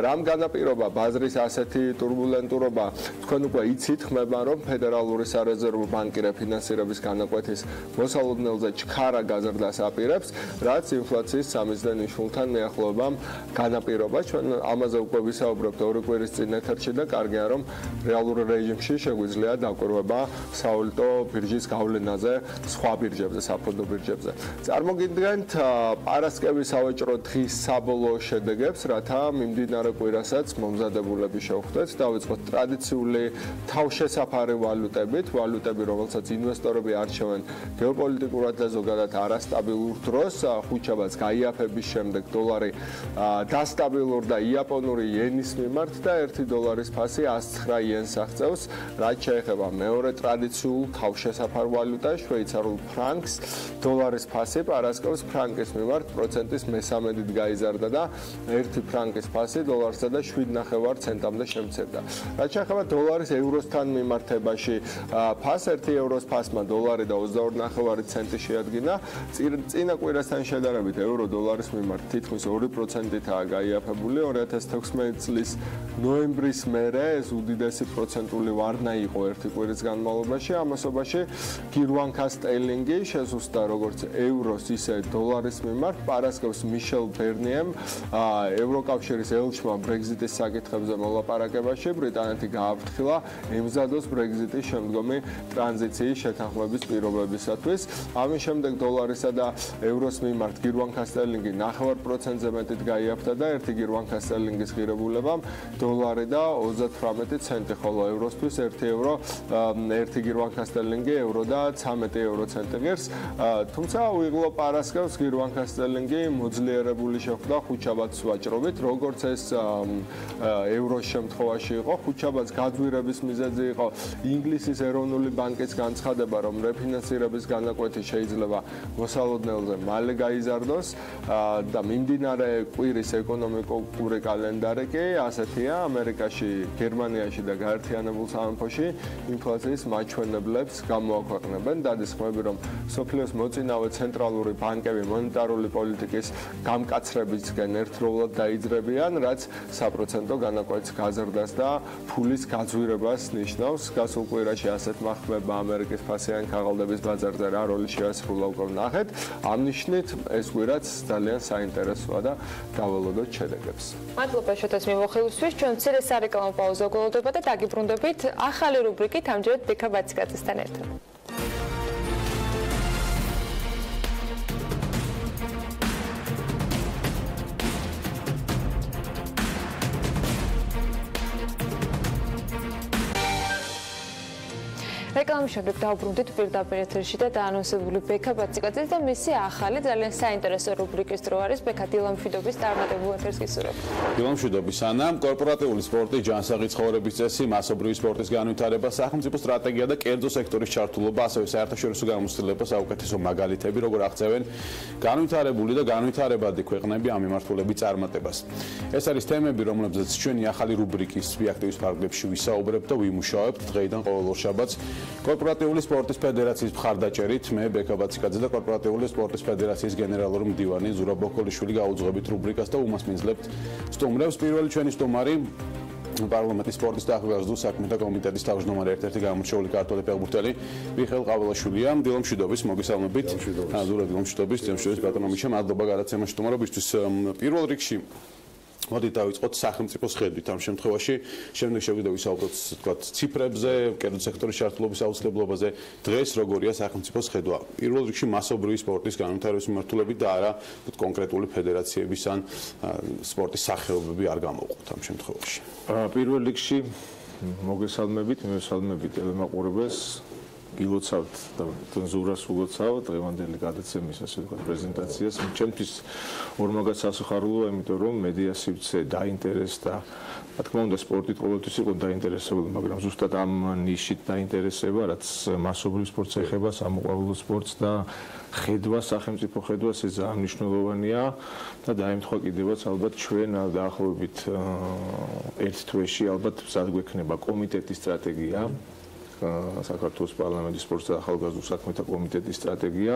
რამ განაპირობა ბაზრის ასეთი турბულენტურობა? თქვენ უკვე იცით, ხმება რომ ფედერალური სარეზერვო ბანკი რეფინანსირების განაკვეთის მოსალოდნელზე ჩქარა გაზრდას აპირებს, რაც ინფლაციის სამიზნე ნიშნულთან მიახლოებამ განაპირობა. ჩვენ ამაზე უკვე ვისაუბრებთ 2 კვირის წინ ეთერში და კარგია რომ რეალურ რეჟიმში შეგვიძლია დაკვირვება სავალუტო ბირჟის გავლენაზე სხვა ბირჟებზე, საფონდო ბირჟებზე. წარმოგიდგენთ პარასკევის სავაჭრო დღის საბოლოო შედეგებს, რათა მიმდინარე კვირასაც მომზადებულები შევხვდეთ. დავიწყოთ ტრადიციული თავშესაფარი ვალუტებით, რომელსაც ინვესტორები არჩევენ გეოპოლიტიკურად და ზოგადად არასტაბილურ დროს. ხუთშაბათს გაიაფების შემდეგ დოლარი დასტაბილურდა იაპონური იენის მიმართ და 1 დოლარის ფასი 109 იენს აღწევს. რაც შეეხება მეორე ტრადიციულ თავშესაფარ ვალუტას, შვეიცარიულ ფრანკს, დოლარის ფასი პარასკევს ფრანკის მიმართ პროცენტის მე-13-ით გაიზარდა და 1 ფრანკის ფასი დოლარსა და 7.9 ცენტამდე შემცირდა. რაც შეეხება დოლარის ევროსთან მიმართებაში, ფას 1 ევროს ფასმა დოლარი და 22.9 ცენტი შეადგინა. წინა კვირასთან შედარებით ევრო დოლარის მიმართ თითქმის 2%-ითაა გაიაფებული. 2016 წლის ნოემბრის მერე ეს უდიდესი პროცენტული ვარნა იყო 1 კვირის განმავლობაში. ამასობაში გირვანქა სტერლინგი შესუსტა როგორც ევროს, ისე დოლარის მიმართ. პარასკევს მიშელ ბერნიემ, ევროკავშირის ელჩმა ბრეგზიტის საკითხებზე მოლაპარაკებაში ბრიტანეთი გააფრთხილა ემზადოს ბრეგზიტის შემდგომი ტრანზიციის შეთანხმების პირობებისათვის. ამის შემდეგ დოლარისა და ევროს მიმართ გირვანქა სტერლინგი 9%-ზე მეტით გაიაფთა და 1 გირვანქა სტერლინგის ღირებულებამ დოლარი და 38 ცენტი, ხოლო ევროსთვის 1 ევრო, 1 გირვანქა სტერლინგი ევრო და 13 ევრო ცენტი ღირს. თუმცა უიღლო პარასკევს გირვანქა სტერლინგი მოძლიერებული შეხვდა ხუთშაბათს ვაჭრობით, როგორც ეს ევროს შემთხვევაში იყო. ხუთშაბათს გაძვირების მიზეზი იყო ინგლისის ეროვნული ბანკის განცხადება, რომ რეფინანსირების განაკვეთი შეიძლება მოსალოდნელზე მალე გაიზარდოს და მიმდინარე კვირის ეკონომიკური კალენდარი კი ასეთია. ამერიკაში, გერმანიაში და გაერთიანებულ სამეფოში ინფლაციის მაჩვენებლებს გამოაქვეყნებენ. დადის ხმები, რომ სოფლიოს მოწინავე ცენტრალური ბანკები მონეტარული პოლიტიკის გამკაცრებისგან ერთდროულად დაიძრებიან, რაც საპროცენტო განაკვეთის გაზრდას და ფულის გაძვირებას ნიშნავს. გასულ კვირაში ასეთმა ხმებმა ამერიკის ფასიანი ქაღალდების ბაზარზე რა როლი შეასრულა უკვე ვნახეთ. ამ ნიშნით ეს კვირაც ძალიან საინტერესოა და დაველოდოთ შედეგებს. მადლობა შეთანხმების მიმოხილვისთვის. ჩვენ მცირე სარეკლამო პაუზა გველოდება და დაგიბრუნდებით ახალი რუბრიკით ამჯერად ბექა ბაციკაძესთან ერთად. რეკლამის შემდეგ დავბრუნდით პირდაპირ ეთერში და დაანონსებული ბექა ბაციკაძეს და მისი ახალი ძალიან საინტერესო რუბრიკის დრო არის ბექა დილამშვიდობის წარმატებულ ეთერს გისურვებ. დილამშვიდობის ანა, კორპორატიული სპორტი, ჯანსაღი ცხოვრების წესი, მასობრივი სპორტის განვითარება, სახელმწიფო სტრატეგია და კერძო სექტორის ჩართულობა, ასევე საერთაშორისო გამოცდილება საუკეთესო მაგალითები, როგორ აღწევენ განვითარებული და განვითარებადი ქვეყნები ამ მიმართულებით წარმატებას. ეს არის თემები, რომლებზეც ჩვენი ახალი რუბრიკის სუბიექტივის ფარგლებში ვისაუბრებთ და ვიმუშავებთ დღეიდან ყოველ ორ შაბათს. კორპორატიული სპორტის ფედერაციის მხარდაჭერით მე ბექა ბაციკაძე და კორპორატიული სპორტის ფედერაციის გენერალური მდივანი ზურაბ ბოქოლიშვილი გაუძღვებით რუბრიკას და უმასპინძლებთ სტუმრებს. პირველი ჩვენი სტუმარი პარლამენტის სპორტის და ახალგაზრდულ საქმეთა კომიტეტის თავმჯდომარე ერთ-ერთი გამორჩეული ქართველი ფეხბურთელი მიხეილ ყაველაშვილია. დილამშვიდობის, მოგესალმებით. ზურაბ დილამშვიდობის, დილამშვიდობის ბატონო მიშა, მადლობა გადაცემაში სტუმრობისთვის. პირველ რიგში მოდით დავიწყოთ სახელმწიფოს ხედვით ამ შემთხვევაში, შემდეგ შეგვიძლია ვისაუბროთ თქვათ ციფრებზე, კერძო სექტორის ჩართულობის აუცილებლობაზე. დღეს როგორია სახელმწიფოს ხედვა? პირველ რიგში მასობრივი სპორტის განვითარების მიმართულებით და არა კონკრეტული ფედერაციების ან სპორტის სახეობები არ გამოვყოთ ამ შემთხვევაში. პირველ რიგში მოგესალმებით, მივესალმებით ტელემაყურებელს. გილოცავთ და ზურას უგოცავთ დღევანდელი გადაცემის ასე ვთქვათ პრეზენტაციას. ჩემთვის ორმაგად სასიხარულოა, იმიტომ რომ მედია სივრცე დაინტერესდა. რა თქმა უნდა, სპორტით ყოველთვის იყო დაინტერესებული, მაგრამ ზუსტად ამ ნიშით დაინტერესება, რაც მასობრივ სპორტს ეხება, სამოყვარულო სპორტს და ხედვა, სახელმწიფო ხედვას ეს ძალიან მნიშვნელოვანია და დაემთხვა კიდევაც ალბათ ჩვენ დაახლოებით ერთ თვეში ალბათ მზად გვექნება კომიტეტის სტრატეგია. საქართველოს პარლამენტის სპორტის და ახალგაზრდულ საქმეთა კომიტეტის სტრატეგია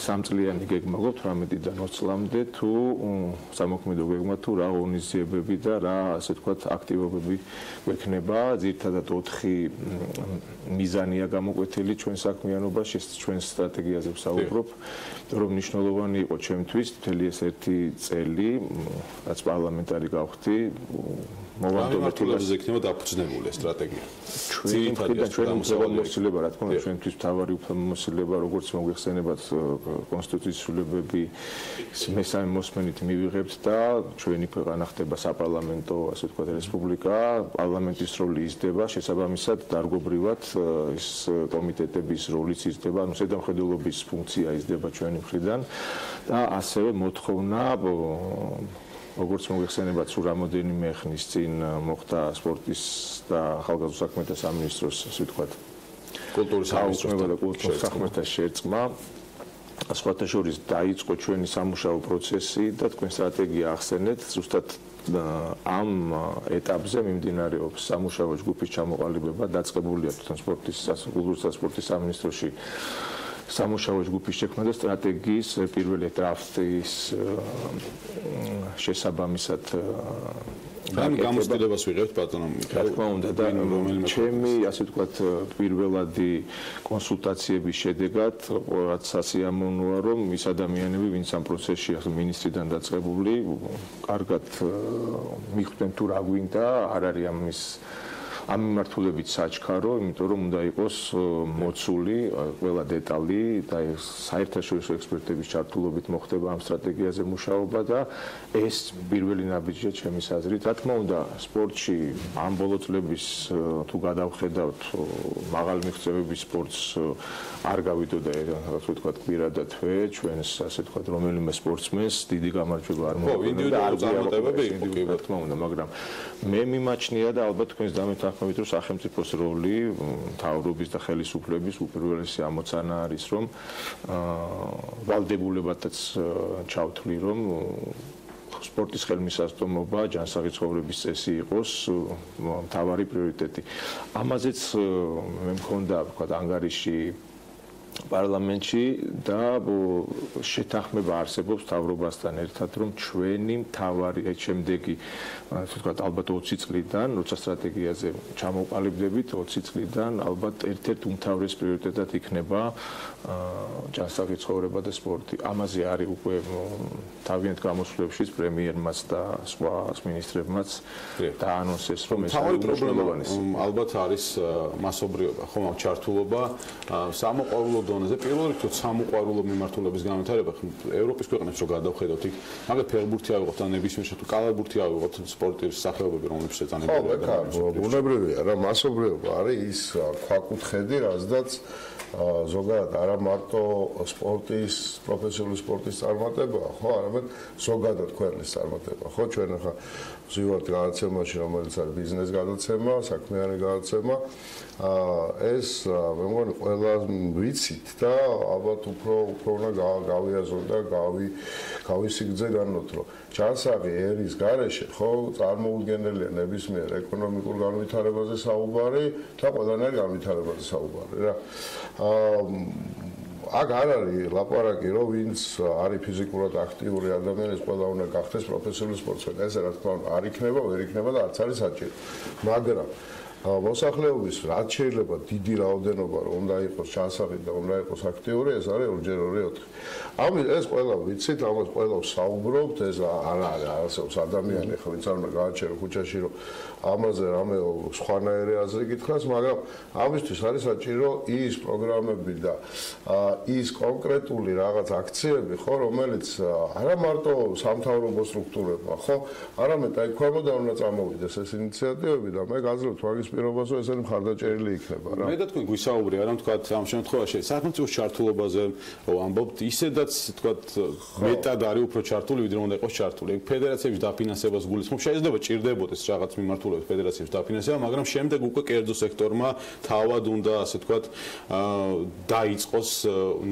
სამწლიანი გეგმა გვაქვს 18-დან 20 წლამდე თუ სამოქმედო გეგმა თუ რა ღონისძიებები და რა ასე ვთქვათ აქტივობები გვექნება ძირითადად 4 მიზანია გამოკვეთილი ჩვენ საქმიანობაში ჩვენ სტრატეგიაზე ვსაუბრობ რომ მნიშვნელოვანი იყო ჩემთვის მთელი ეს ერთი წელი რაც პარლამენტარი გავხდი მოვამდობლებს ექნება დაფუძნებული სტრატეგია. ჩვენ უმრავლესობა რა თქმა უნდა ჩვენთვის თავარი უმრავლესობა როგორც მოგვიხსენებათ კონსტიტუციის სრულებები მესამე მოსმენით მივიღებთ და ჩვენი ქვეყანა ხდება საპარლამენტო ასე ვთქვათ რესპუბლიკა, პარლამენტის როლი იზრდება, შესაბამისად დარგობრივად ეს კომიტეტების როლიც იზრდება, ანუ ზედამხედველობის ფუნქცია იზრდება ჩვენი მხრიდან და ასევე მოთხოვნა როგორც მოიხსენებათ, სულ რამოდენიმე ხნის წინ მოხდა სპორტის და ახალგაზრდულ საქმეთა სამინისტროს, ასე ვთქვათ, კულტურის საქმეთა შერწყმა. სხვათა შორის დაიწყო ჩვენი სამუშაო პროცესი და თქვენ სტრატეგია ახსენეთ, ზუსტად ამ ეტაპზე მიმდინარეობს სამუშაო ჯგუფის ჩამოყალიბება, დაწყებულია თვითონ სპორტის კულტურისა და სპორტის სამინისტროში სამუშაო ჯგუფის შექმნა და სტრატეგიის პირველი დრაფტის შესაბამისად ამ გამოცდილებას ვიღებთ ბატონო რა თქმა უნდა და ჩემი ასე ვთქვათ პირველადი კონსულტაციების შედეგად რაც სასიამოვნოა რომ ის ადამიანები ვინც ამ პროცესში მინისტრიდან დაწყებული კარგად მიხვდნენ თუ რა გვინდა არ არის ამის ამ მიმართულებით საჩქარო, იმიტომ რომ უნდა იყოს მოცული ყველა დეტალი და საერთაშორისო ექსპერტების ჩართულობით მოხდება ამ სტრატეგიაზე მუშაობა და ეს პირველი ნაბიჯია ჩემის აზრით. რა თქმა უნდა, სპორტში ამ ბოლო წლების თუ გადავხედავთ მაღალი მიღწევების სპორტს არ გავიდოდა ასე ვთქვათ კვირადა თვე ჩვენს ასე ვთქვათ რომელიმე სპორტსმენს დიდი გამარჯვება არ მოგვიყვება და არ წარმატებები რა თქმა უნდა, მაგრამ მე მიმაჩნია და ალბათ თქვენს დამეთანხმებით რომ სახელმწიფოს როლი მთავრობის და ხელისუფლების უპირველესი ამოცანა არის რომ ვალდებულებათაც ჩავთვლი რომ სპორტის ხელმისაწვდომობა, ჯანსაღი ცხოვრების წესი იყოს მთავარი პრიორიტეტი. ამაზეც მე მქონდა ვთქვათ ანგარიში პარლამენტში და შეთანხმება არსებობს მთავრობასთან ერთად რომ ჩვენი მთავარი შემდეგი ასე ვთქვათ ალბათ 20 წლიდან როცა სტრატეგიაზე ჩამოვყალიბდებით 20 წლიდან ალბათ ერთ-ერთ უმთავრეს პრიორიტეტად იქნება ჯანსაღი ცხოვრება და სპორტი. ამაზე არის უკვე თავიანთ გამოსვლებშიც პრემიერმაც და სხვა მინისტრებმაც დაანონსეს რომ ეს არის ალბათ არის მასობრიობა, ხომ ჩართულობა, სამოყვარულო საქართველოს დონეზე პირველ რიგში სამოყვარულო მიმართულების განვითარება ევროპის ქვეყნებს რო გადავხედოთ იქ მაგათ ფეხბურთი ავიღოთ ან ნებისმიერ შემთხვევაში კალათბურთი ავიღოთ სპორტის სახეობები რომლებიც ეწანებოდა ბუნებრივია რა მასობრიობა არის ის ქვაკუთხედი რაზედაც ზოგადად არა მარტო სპორტის პროფესიული სპორტის წარმატება ხო არამედ ზოგადად ქვეყნის წარმატება ხო ჩვენ ახლა ვზივართ განაცემაში რომელიც არის ბიზნეს გადაცემა საქმიანი განაცემა ეს მე მგონი ყველა ვიცით და ალბათ უფრო უნდა გავიაზროთ და გავისიგრძე განოთ რომ ჯანსაღი ერის გარეშე ხო წარმოუდგენელია ნებისმიერ ეკონომიკურ განვითარებაზე საუბარი და ყველანაირ განვითარებაზე საუბარი რა აქ არ არის ლაპარაკი რომ ვინც არის ფიზიკურად აქტიური ადამიანი ეს ყველა უნდა გახდეს პროფესიული სპორტსმენი ეს რა თქმა უნდა არ იქნება ვერ იქნება და არც არის საჭირო მაგრამ მოსახლეობის რაც შეიძლება დიდი რაოდენობა რომ უნდა იყოს ჯანსაღი და უნდა იყოს აქტიური ეს არის 2-2-4 ამის ეს ყველა ვიცით ამას ყველა საუბრობთ ეს არ არის არსებობს ადამიანი ხო ვინც არ უნდა გააჩერო ქუჩაში რომ ამაზე რამე სხვანაირი აზრი გითხრას მაგრამ ამისთვის არის საჭირო ის პროგრამები და ის კონკრეტული რაღაც აქციები ხო რომელიც არა მარტო სამთავრობო სტრუქტურებმა ხო არამედ აი ქვემოდან უნდა წამოვიდეს ეს ინიციატივები და მე გაძლევთ მაგის პირობას რომ ესენი მხარდაჭერილი იქნება რა. მე და თქვენ გვისაუბრია რა თქვა ამ შემთხვევაში სახელმწიფოს ჩართულობაზე ვამბობთ ისედაც თქვა მეტად არის უფრო ჩართული ვიდრე უნდა იყოს ჩართული. ფედერაციების დაფინანსებას გულისხმობ შეიძლება ჭირდებოდეს რაღაც მიმართულებით ფედერაციების დაფინანსება მაგრამ შემდეგ უკვე კერძო სექტორმა თავად უნდა ასე თქვა დაიწყოს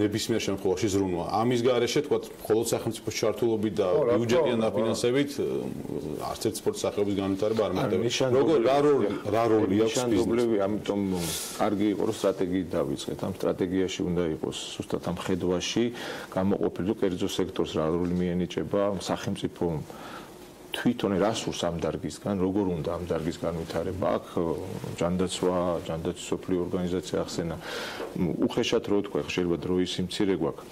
ნებისმიერ შემთხვევაში ზრუნვა. ამის გარეშე თქვა მხოლოდ სახელმწიფოს ჩართულობით და ბიუჯეტიან დაფინანსებით არც ერთ სპორტის სახეობის განვითარება არ მოხდება. როგორ რა როლი აქვს ბიზნესში? ამიტომ კარგი იყო რომ სტრატეგიით დავიწყეთ. ამ სტრატეგიაში უნდა იყოს ზუსტად ამ ხედვაში გამოყოფილი კერძო სექტორს რა როლი მიენიჭება სახელმწიფო თვითონ რასურს ამ დარგისგან, როგორ უნდა ამ დარგის განვითარება, აქ ჯანდაცვის სოფლიო ორგანიზაცია ახსენა. უხეშად რო თქვა, შეიძლება დროის სიმცირე გვაქვს.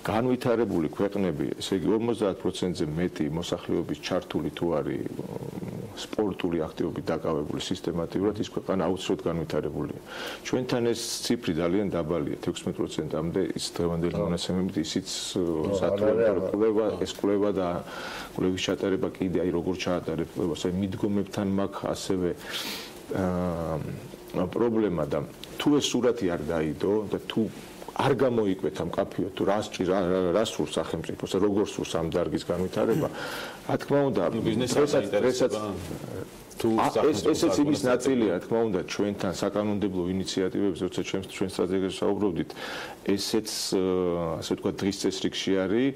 განვითარებული ქვეყნები, ესე იგი 50%-ზე მეტი მოსახლეობის ჩართული თუ არის სპორტული აქტივობით დაკავებული სისტემატიურად, ის ქვეყანა აუცილებლად განვითარებულია. ჩვენთან ეს ციფრი ძალიან დაბალია, 16%-მდე ის დღევანდელი მონაცემებით ისიც სათვალო ეს კვლევა და კვლევის ჩატარება კიდე აი როგორ ჩაატარებ კვლევას, აი მიდგომებთან მაქვს ასევე პრობლემა და თუ ეს სურათი არ დაიდო და თუ არ გამოიკვეთ ამ კაფეო თუ რას სურს სახელმწიფოს როგორ სურს ამ დარგის განვითარება რა თქმა უნდა ბიზნესაც ესეც იმის ნაწილია რა თქმა უნდა ჩვენთან საკანონმდებლო ინიციატივებზე როცა ჩვენ სტრატეგიაზე საუბრობდით ესეც ასე ვთქვათ დღის წესრიგში არის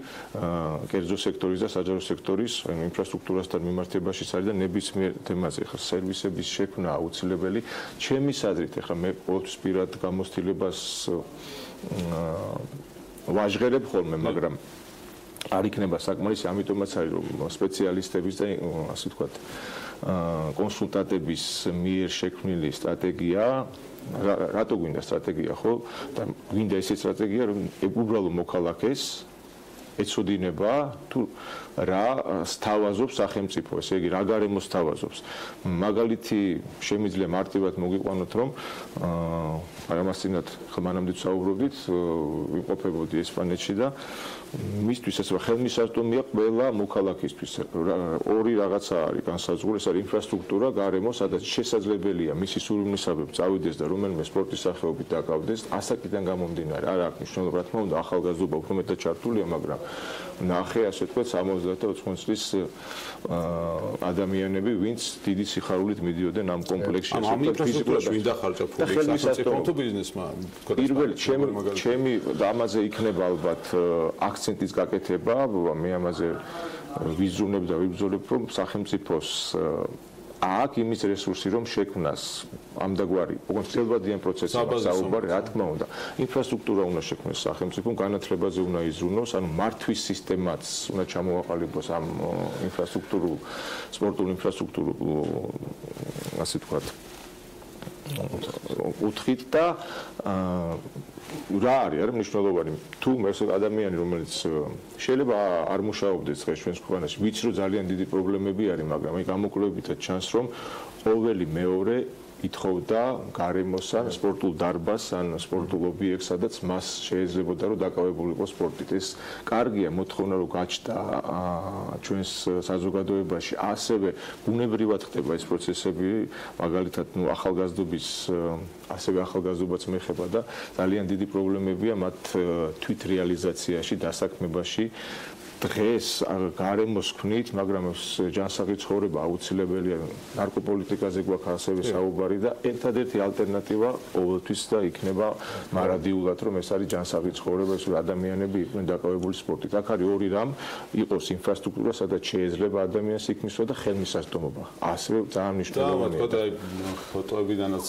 კერძო სექტორის და საჯარო სექტორის ინფრასტრუქტურასთან მიმართებაშიც არის და ნებისმიერ თემაზე ხა სერვისების შექმნა აუცილებელი ჩემის აზრით ხა მე ყოველთვის პირად გამოცდილებას ვაჟღერებ ხოლმე, მაგრამ არ იქნება საკმარისი, ამიტომაც არის რომ სპეციალისტების და ასე ვთქვათ, კონსულტანტების მიერ შექმნილი სტრატეგია, რატო გვინდა სტრატეგია, ხო? და გვინდა ესე სტრატეგია, რომ უბრალო მოქალაქეს ეცოდინება თუ რა სთავაზობს სახელმწიფო, ესე იგი რა გარემოს სთავაზობს. მაგალითი შემიძლია მარტივად მოგიყვანოთ, რომ ამას წინათ ხმანამდე საუბრობდით, ვიმყოფებოდი ესპანეთში და მისთვის ეს რა ხელმისაწვდომია ყველა მოქალაქისთვის. ორი რაღაცა არის განსაზღვრული, ეს არის ინფრასტრუქტურა, გარემო, სადაც შესაძლებელია მისი სურვილისაბებ წავიდეს და რომელიმე სპორტის სახეობით დაკავდეს, ასაკიდან გამომდინარე. არ აქვს მნიშვნელობა, რა თქმა უნდა, ახალგაზრდობა უფრო მეტად ჩართულია, მაგრამ ნახე, ასე ვთქვათ, 70-80 წლის ადამიანები, ვინც დიდი სიხარულით მიდიოდნენ ამ კომპლექსში. ამ ინფრასტრუქტურას ვინ დახარჯა ფული სახელმწიფომ თუ ბიზნესმა? პირველი ჩემი ამაზე იქნება ალბათ აქცენტის გაკეთება, მე ამაზე ვიზრუნებ და ვიბრძოლებ, რომ სახელმწიფოს აქ იმის რესურსი რომ შექმნას ამდაგვარი კონსერვატიულ პროცესებში საუბარი რა თქმა უნდა ინფრასტრუქტურა უნდა შექმნას სახელმწიფომ განათლებაზე უნდა იზრუნოს ანუ მართვის სისტემაც უნდა ჩამოაყალიბოს ამ ინფრასტრუქტურულ სპორტულ ინფრასტრუქტურულ ასე ვთქვათ უთხით და რა არის მნიშვნელოვანი თუ ეს ადამიანი რომელიც შეიძლება არ მუშაობდეს დღეს ჩვენს ქვეყანაში ვიცი რომ ძალიან დიდი პრობლემები არის მაგრამ აი გამოკვლევებითაც ჩანს რომ ყოველი მეორე ითხოვდა გარემოს ან სპორტულ დარბაზს ან სპორტულ ობიექტს, სადაც მას შეიძლებოდა რომ დაკავებულიყო სპორტით. ეს კარგია მოთხოვნა რომ გაჩნდა ჩვენს საზოგადოებაში, ასევე ბუნებრივად ხდება ეს პროცესები, მაგალითად, ახალგაზრდობის ასევე ახალგაზრდობაც მეხება და ძალიან დიდი პრობლემებია მათ თვით რეალიზაციაში, დასაქმებაში. დღეს გარემოს ქმნით, მაგრამ ჯანსაღი ცხოვრება აუცილებელია. ნარკოპოლიტიკაზე გვაქვს ასევე საუბარი და ერთადერთი ალტერნატივა ყოველთვის და იქნება მარადიულად, რომ ეს არის ჯანსაღი ცხოვრება, ეს ადამიანები იყვნენ დაკავებული სპორტით. აქ არის ორი რამ, იყოს ინფრასტრუქტურა, სადაც შეიძლება ადამიანს იქ მისვლა და ხელმისაწვდომობა. ასევე ძალიან მნიშვნელოვანია. ფოტოებიდანაც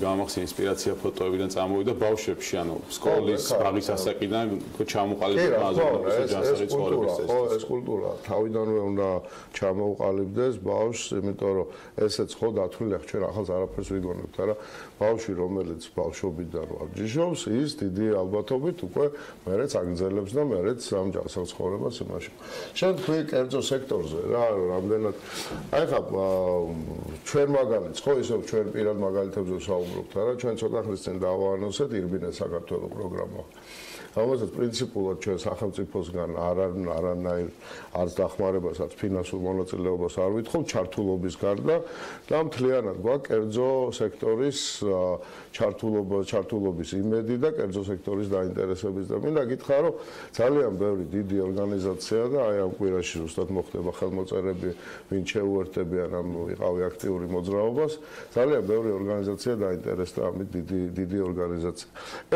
გამახსენე ინსპირაცია ფოტოებიდან წამოვიდა ბავშვებში, ანუ სკოლის, ბაღის ასაკიდან ჩამოყალიბდა აზროვნების ჯანსაღი ეს კულტურა თავიდანვე უნდა ჩამოუყალიბდეს ბავშვს, იმიტომ რომ ესეც ხო დათვლილია, ჩვენ ახალს არაფერს ვიგონებთ, არა ბავშვი, რომელიც ბავშვობიდან ვარჯიშობს, ის დიდი ალბათობით უკვე მერეც აგრძელებს და მერეც ამ ჯანსაღ ცხოვრებას იმაში. შენ თქვი კერძო სექტორზე რა, რამდენად აი ხა ჩვენ მაგალითს ხო ისევ ჩვენ პირად მაგალითებზე ვსაუბრობთ, არა ჩვენ ცოტა ხნის წინ დავაანონსეთ ირბინეს საქართველოს პროგრამა. ამასაც პრინციპულად ჩვენ სახელმწიფოსგან არანაირ არც დახმარებასაც ფინანსურ მონაწილეობას არ ვითხოვთ ჩართულობის გარდა და მთლიანად გვაქვს კერძო სექტორის ჩართულობის იმედი და კერძო სექტორის დაინტერესების და მინდა გითხრა რომ ძალიან ბევრი დიდი ორგანიზაცია და აი ამ კვირაში ზუსტად მოხდება ხელმოწერები ვინ შეუერთებიან ამ ვიყავი აქტიური მოძრაობას ძალიან ბევრი ორგანიზაცია დაინტერესდა ამით დიდი ორგანიზაცია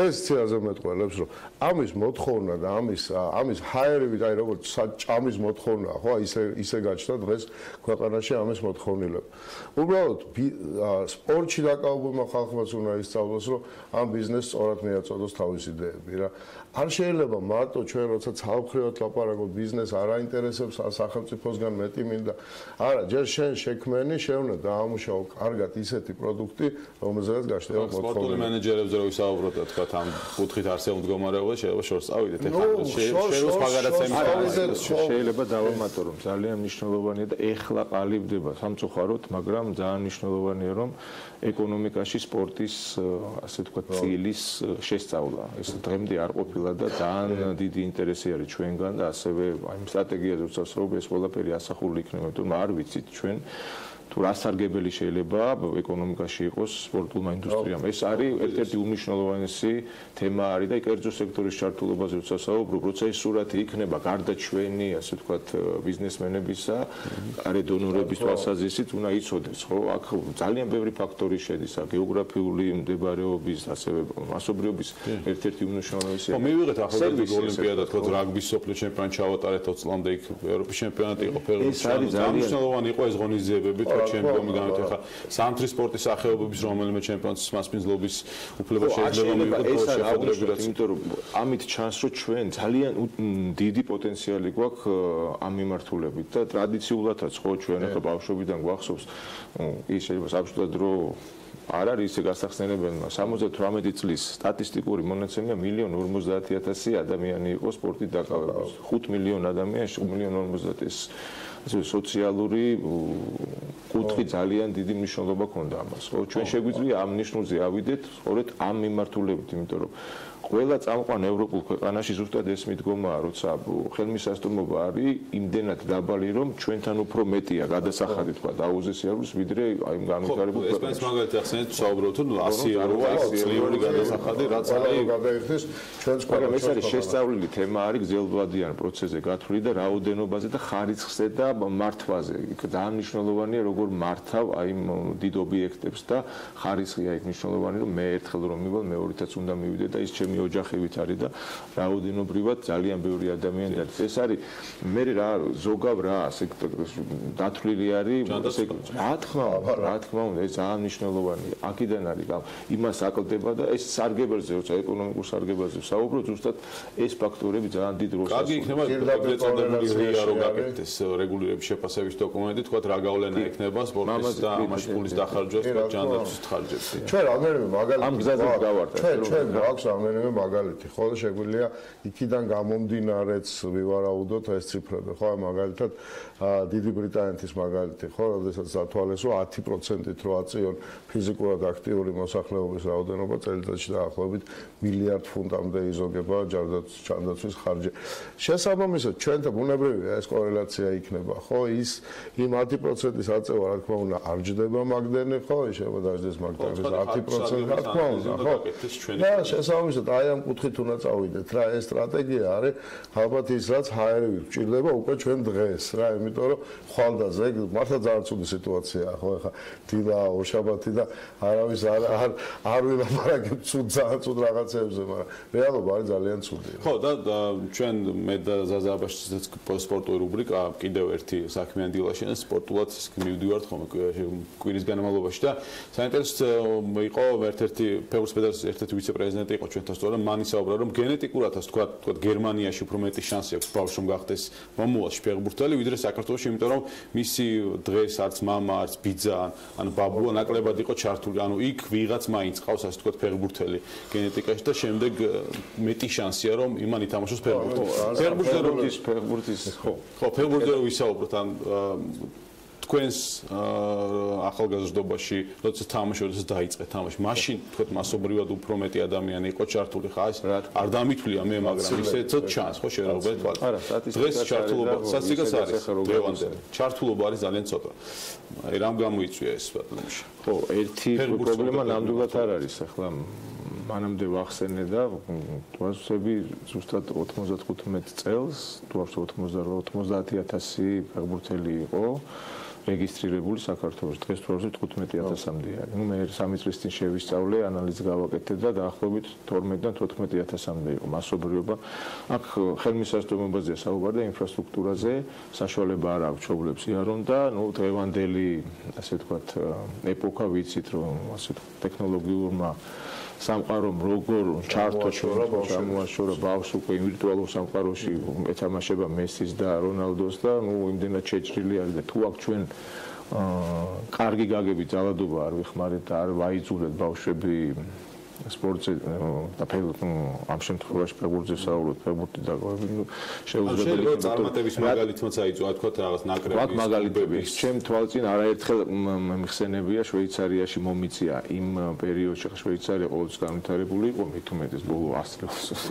ეს ციაზე მეტყველებს რომ ამის მოთხოვნა და ამის ჰაერივით აი როგორც ჭამის მოთხოვნა ხო ისე გაჩნდა დღეს ქვეყანაში ამის მოთხოვნილება. უბრალოდ სპორტში დაკავებულმა ხალხმაც უნდა ისწავლოს რომ ამ ბიზნესს სწორად მიაწოდოს თავის იდეები რა. არ შეიძლება მარტო ჩვენ როცა ცალმხრივად ლაპარაკობთ ბიზნესს არ აინტერესებს სახელმწიფოსგან მეტი მინდა. არა, ჯერ შენ შექმენი შეუნა დაამუშავო კარგად ისეთი პროდუქტი რომელზეც გაშლება მოთხოვნა. სპორტული მენეჯერებზე რო ვისაუბროთ და თქვა ამ კუთხით არსებულ მდგომარეობაში შეიძლება შორს წავიდეთ ეხლა შეროს მაგალითად შეიძლება დავამატო რომ ძალიან მნიშვნელოვანია და ეხლა ყალიბდება სამწუხაროდ მაგრამ ძალიან მნიშვნელოვანია რომ ეკონომიკაში სპორტის ასე ვთქვათ წილის შესწავლა ეს დღემდე არ ყოფილა და ძალიან დიდი ინტერესი არის ჩვენგან და ასევე აი სტრატეგიაზე როდესაც ეს ყველაფერი ასახული იქნება თუ არ ვიცით ჩვენ თუ რასარგებელი შეიძლება ეკონომიკაში იყოს სპორტულმა ინდუსტრიამ. ეს არის ერთ-ერთი უმნიშვნელოვანესი თემა არის და კერძო სექტორის ჩართულობაზე როცა საუბრობ, როცა ეს სურათი იქნება გარდა ჩვენი, ასე ვთქვათ, ბიზნესმენებისა, არე დონორების თვალსაზრისით უნდა იცოდეს, ხო? აქ ძალიან ბევრი ფაქტორი შედის, გეოგრაფიული მდებარეობის, ასევე მასობრიობის ერთ-ერთი უმნიშვნელოვანესი. ხო, მივიღეთ ახლა ოლიმპიადა, თქო, რაგბის სოფლიო ჩემპიონატი ჩავატარეთ 20 წლამდე იქ ევროპის ჩემპიონატი იყო ფეხბურთში. ძალიან მნიშვნელოვანი იყო ეს ღონისძიებები. ჩემპიონი გამეთახა სამთრის სპორტის სახეობების რომელიმე ჩემპიონატის მასპინძლობის უფლება შეიძლება მივიღოთ ფედერაციად, იმიტომ რომ ამით ჩანს რომ ჩვენ ძალიან დიდი პოტენციალი გვაქვს ამ მიმართულებით და ტრადიციულადაც ხო ჩვენ ახლა ბავშვობიდან გვახსოვს ის შეიძლება საბჭოთა დრო არ არის ისე გასახსენებელი 78 წლის სტატისტიკური მონაცემია 1,50,000 ადამიანი იყო სპორტით დაკავებული 5 მილიონ ადამიანში 1,50,000 ასე სოციალური კუთხი ძალიან დიდი მნიშვნელობა ჰქონდა ამას. ხო, ჩვენ შეგვიძლია ამ ნიშნულზე ავიდეთ, სწორედ ამ მიმართულებით, იმიტომ რომ ყველა წამყვან ევროპულ ქვეყანაში ზუსტად ეს მიდგომაა, როცა ხელმისაწვდომობა არის იმდენად დაბალი, რომ ჩვენთან უფრო მეტია გადასახადი თქვა დაუზესიაროს, ვიდრე აი განვითარებულ ქვეყანაში. ესპანეთის მაგალითად ახსენეთ, ვსაუბრობთ, თუ 100 როა წლიური გადასახადი, რაც არის გადაიხდეს ჩვენს მაგრამ ეს არის შესწავლილი თემა არის გრძელვადიან პროცესზე გათვლილი და რაოდენობაზე და ხარისხზე და მართვაზე. იქ ძალიან მნიშვნელოვანია როგორ მართავ აი დიდ ობიექტებს და ხარისხია იქ მნიშვნელოვანი რომ მე ერთხელ რომ მივალ მეორითაც უნდა მივიდე და ის ჩემი ოჯახივით არის და რაოდენობრივად ძალიან ბევრი ადამიანი და ეს არის მე რა ზოგავ რა დათვლილი არის რა თქმა უნდა ეს ძალიან მნიშვნელოვანია აქედან არის იმას აკლდება და ეს სარგებელზე როცა ეკონომიკურ სარგებელზე ვსაუბრობ ზუსტად ეს ფაქტორები ძალიან დიდ როლს კარგი იქნება ეგრეწოდებული რია რო გაკეთდეს რეგულირების შეფასების დოკუმენტი თქვა რა გავლენა ექნება სპორტის და ამაში ფულის დახარჯვას და ჯანდაცვის ხარჯებს ჩვენ რამე მაგალითად ამ გზაზე გავარდა ჩვენ გვაქვს რამე რამდენიმე მაგალითი, ხო, შეგვიძლია იქიდან გამომდინარეც ვივარაუდოთ ეს ციფრები, ხო, მაგალითად დიდი ბრიტანეთის მაგალითი, ხო, როდესაც დათვალეს, რომ 10%-ით რო აწიონ ფიზიკურად აქტიური მოსახლეობის რაოდენობა წელიწადში დაახლოებით მილიარდ ფუნტამდე იზოგება ჯანდაცვის ხარჯი. შესაბამისად, ჩვენთან ბუნებრივია ეს კორელაცია იქნება, ხო, ის იმ 10%-ის აწევა, რა თქმა უნდა, არ ჯდება მაგდენი, ხო, შეიძლება დაждდეს მაგდენის 10%, რა თქმა უნდა, ხო. და შესაბამისად, აი ამ კუთხით უნდა წავიდეთ რა, ეს სტრატეგია არის ალბათ ის რაც ჰაერები გვჭირდება უკვე ჩვენ დღეს რა, იმიტომ რომ ხვალდაზე მართლა ძალიან ცუდი სიტუაციაა, ხო, ეხა დილა, ორშაბათი და არავის არ ვილაპარაკებ ძალიან ცუდ რაღაცებზე, მაგრამ რეალობა არის ძალიან ცუდი. ხო, და ჩვენ მე და ზაზა აბაშიძეც სპორტული რუბრიკა კიდევ ერთი საქმიანი დილაში და სპორტულად მივდივართ ხოლმე კვირის განმავლობაში და საინტერესო იყო ერთ-ერთი ფეხბურთის ფედერაციის ერთ-ერთი ვიცე-პრეზიდენტი იყო ჩვენთან სწორედ მან ისაუბრა რომ გენეტიკურად ასე თქვა გერმანიაში უფრო მეტი შანსი აქვს ბავშვს რომ გახდეს მომავალში ფეხბურთელი ვიდრე საქართველოში, იმიტომ რომ მისი დღეს არც მამა, არც ბიძა, ანუ ბაბუა ნაკლებად იყო ჩართული, ანუ იქ ვიღაც მაინც ყავს ასე თქვა ფეხბურთელი გენეტიკაში და შემდეგ მეტი შანსია რომ იმან ითამაშოს ფეხბურთი. ფეხბურთის ხო, ფეხბურთზე რომ ვისაუბროთ ან თქვენს ახალგაზრდობაში, როდესაც თამაშობდით, დაიწყეთ თამაში. მაშინ თქვათ მასობრივად უფრო მეტი ადამიანი იყო ჩართული, ხა ეს არ დამითვლია მე, მაგრამ ისე ცოტ ჩანს, ხო შეიძლება თქვა. არა, დღეს ჩართულობა სასტიკას არის. დღევანდელი ჩართულობა არის ძალიან ცოტა. აი რამ გამოიწვია ეს ბატონში? ხო, ერთი პრობლემა ნამდვილად არ არის, ახლა მანამდე ვახსენე და თვალსები ზუსტად 95 წელს, თუ არ 90,000 ფეხბურთელი იყო რეგისტრირებული საქართველოს. დღეს თუ არ 15,000-მდე არის. ნუ მე 3 წლის წინ შევისწავლე, ანალიზი გავაკეთე და დაახლოებით 12-დან 14,000-მდე იყო მასობრიობა. აქ ხელმისაწვდომობაზეა საუბარი და ინფრასტრუქტურაზე საშუალება არ აქვს ჩოვლებს იარონ და ნუ დღევანდელი ასე ვთქვათ ეპოქა ვიცით რომ ასე ტექნოლოგიურმა სამყარომ როგორ ჩართო ჩამოაშორა ბავშვს უკვე ვირტუალურ სამყაროში ეთამაშება მესის და რონალდოს და ნუ იმდენად შეჭრილი არის და თუ აქ ჩვენ კარგი გაგებით ძალადობა არ ვიხმარეთ და არ ვაიძულეთ ბავშვები სპორტზე და ამ შემთხვევაში ფეხბურთზე საუბრობთ, ფეხბურთი დაგვაგვი შეუძლებელი წარმატების მაგალითმაც აიწვა, თქვა რაღაც ნაკრების. აქ მაგალითები, ჩემ თვალწინ არაერთხელ მიხსენებია შვეიცარიაში მომიწია იმ პერიოდში, შვეიცარია ყოველთვის განვითარებული იყო, მით უმეტეს ბოლო 100 წელს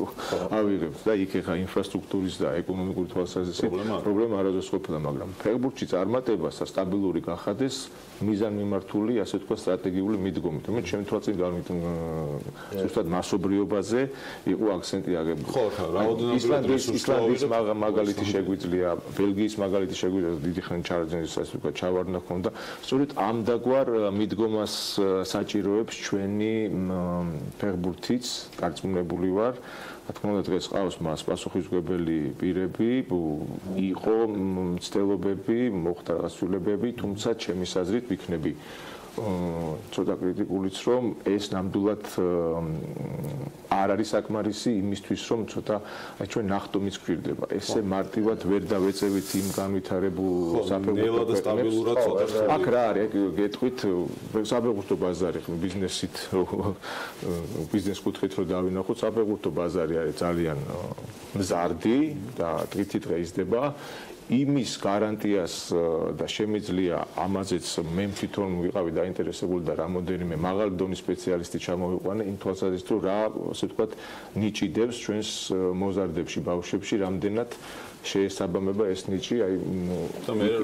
ავიღებთ და იქ ეხა ინფრასტრუქტურის და ეკონომიკური თვალსაზრისით პრობლემა არასდროს ყოფილა, მაგრამ ფეხბურთში წარმატებას და სტაბილური გახადეს მიზანმიმართული, ასე თქვა სტრატეგიული მიდგომით. მე ჩემ თვალწინ ზუსტად მასობრიობაზე იყო აქცენტი აგებული. ხო, ისლანდიის მაგალითი შეგვიძლია, ბელგიის მაგალითი შეგვიძლია, დიდი ხანი ჩარჯენის ასე ვთქვათ, ჩავარდნა ქონდა. სწორედ ამდაგვარ მიდგომას საჭიროებს ჩვენი ფეხბურთიც, გარწმუნებული ვარ. რა თქმა უნდა, დღეს ყავს მას პასუხისმგებელი პირები, იყო მცდელობები, მოხდა რაღაც ცვლილებები, თუმცა ჩემი აზრით ვიქნები ცოტა კრიტიკულიც რომ ეს ნამდვილად არ არის საკმარისი იმისთვის რომ ცოტა აი ჩვენ ნახტომიც გვირდება ესე მარტივად ვერ დავეწევით იმ განვითარებულ საფეხბურთო სტაბილურად ცოტა აქ რა არის გეტყვით საფეხბურთო ბაზარი ბიზნესით ბიზნეს კუთხით რომ დავინახოთ საფეხბურთო ბაზარი არის ძალიან მზარდი და დღითიდღე იზრდება იმის გარანტიას და შემიძლია ამაზეც მე თვითონ ვიყავი დაინტერესებული და რამოდენიმე მაღალი დონის სპეციალისტი ჩამოვიყვანე იმ თვალსაზრისით რომ რა ასე ვთქვათ ნიჭიდებს ჩვენს მოზარდებში ბავშვებში რამდენად შეესაბამება ეს ნიჭი აი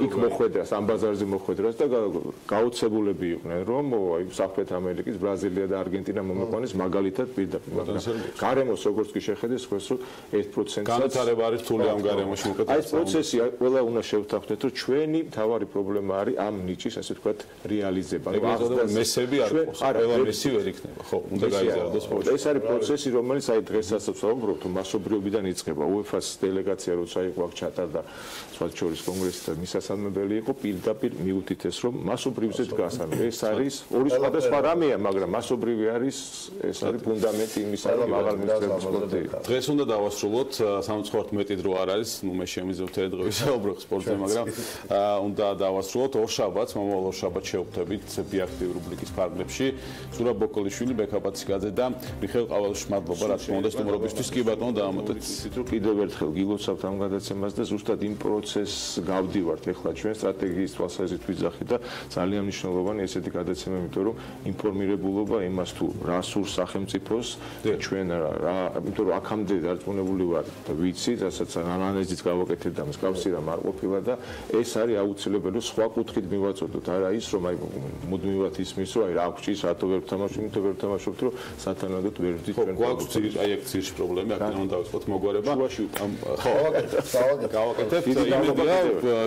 იქ მოხვედრას ამ ბაზარზე მოხვედრას და გაოცებულები იყვნენ რომ აი სამხრეთ ამერიკის ბრაზილია და არგენტინა მომიყვანეს მაგალითად პირდაპირ გარემოს როგორც კი შეხედეს ხოს რომ 1%-ს განვითარება არის რთული ამ გარემოში უკეთ აი ეს პროცესი ყველა უნდა შევთანხმდეთ რომ ჩვენი თავარი პრობლემა არის ამ ნიჭის ასე ვთქვათ რეალიზება მესები არ ყავს ყველა მესი ვერ იქნება ხო უნდა გაიზარდოს ეს არის პროცესი რომელიც აი დღესაც ვსაუბრობთ მასობრიობიდან იწყება UEFA-ს დელეგაცია როცა იყო აქ ჩატარდა სხვათა შორის კონგრესი და მისასალმებელი იყო პირდაპირ მიუთითეს რომ მასობრივზე დგას. ეს არის ორი სხვადასხვა რამეა, მაგრამ მასობრივი არის ეს არის ფუნდამენტი იმისა, რომ აღარ მისწრებს სპორტი. დღეს უნდა დავასრულოთ, სამწუხაროდ მეტი დრო არ არის, მე შემიძლია თერდღე ვისაუბროთ სპორტზე, მაგრამ უნდა დავასრულოთ ორშაბათს, მომავალ ორშაბათს შევხვდებით ბიაქტივ რუბრიკის ფარგლებში. ზურაბ ბოკოლიშვილი, ბექაბაცი გაძე და მიხეილ ყავალუშვილი, მადლობა რა თქმა უნდა სტუმრობისთვის. კი ბატონო, დაამატეთ. კიდევ ერთხელ გილოცავთ ამ გადაცემას და ზუსტად იმ პროცესს გავდივართ ახლა ჩვენ სტრატეგიის თვალსაზრისით ვიძახით და ძალიან მნიშვნელოვანი ესეთი გადაცემა, იმიტომ რომ ინფორმირებულობა იმას თუ რა სურს სახელმწიფოს ჩვენ რა, იმიტომ რომ აქამდე დარწმუნებული ვარ და ვიცი, რასაც ანალიზით გავაკეთეთ და მსგავსი რამ არ ყოფილა და ეს არის აუცილებელი რომ სხვა კუთხით მივაწოდოთ. არა ის რომ აი მუდმივად ისმის რომ აი რა გვჭირს, რატო ვერ ვთამაშობთ, ვერ ვთამაშობთ, რომ სათანადოდ ვერ ვდით ჩვენ. გვაქვს აი აქ ძირში პრობლემა, აქ უნდა დავიწყოთ მოგვარება. გავაკეთებთ იმედია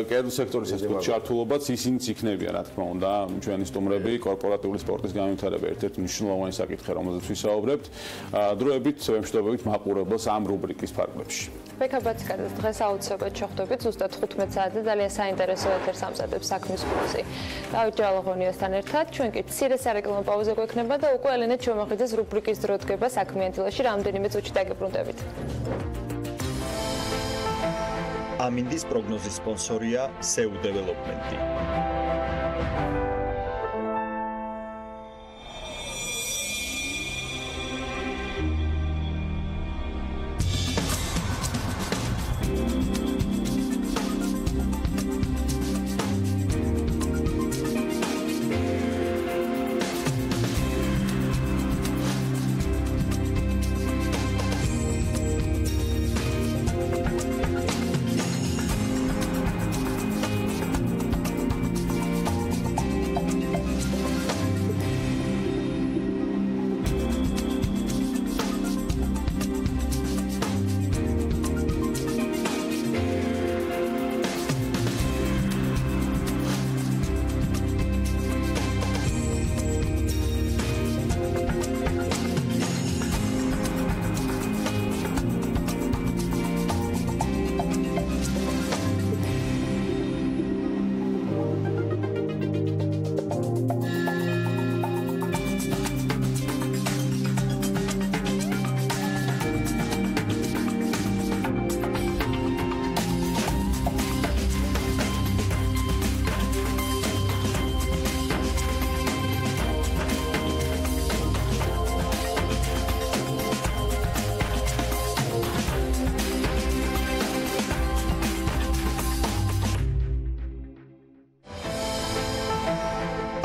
კერძო სექტორის ეს ჩართულობაც ისინიც იქნებიან, რა თქმა უნდა, ჩვენი სტუმრები, კორპორატიული სპორტის განვითარება ერთ-ერთი მნიშვნელოვანი საკითხია, რომელზეც ვისაუბრებთ. დროებით ვემშვიდობებით მაყურებელს ამ რუბრიკის ფარგლებში. ბექაბაცი გაძე დღეს აუცილებლად შეხვდებით ზუსტად 15 საათზე ძალიან საინტერესო ეთერს ამზადებს საქმის კურსი. დავით ჯალაღონიასთან ერთად ჩვენ კი მცირე სარეკლამო პაუზა გვექნება და უკვე ელენე ჩომახიძეს რუბრიკის დრო დგება საქმიანი დილაში რამდენიმე წუთში დაგებრუნდებით. ამინდის პროგნოზის სპონსორია SEU დეველოპმენტი.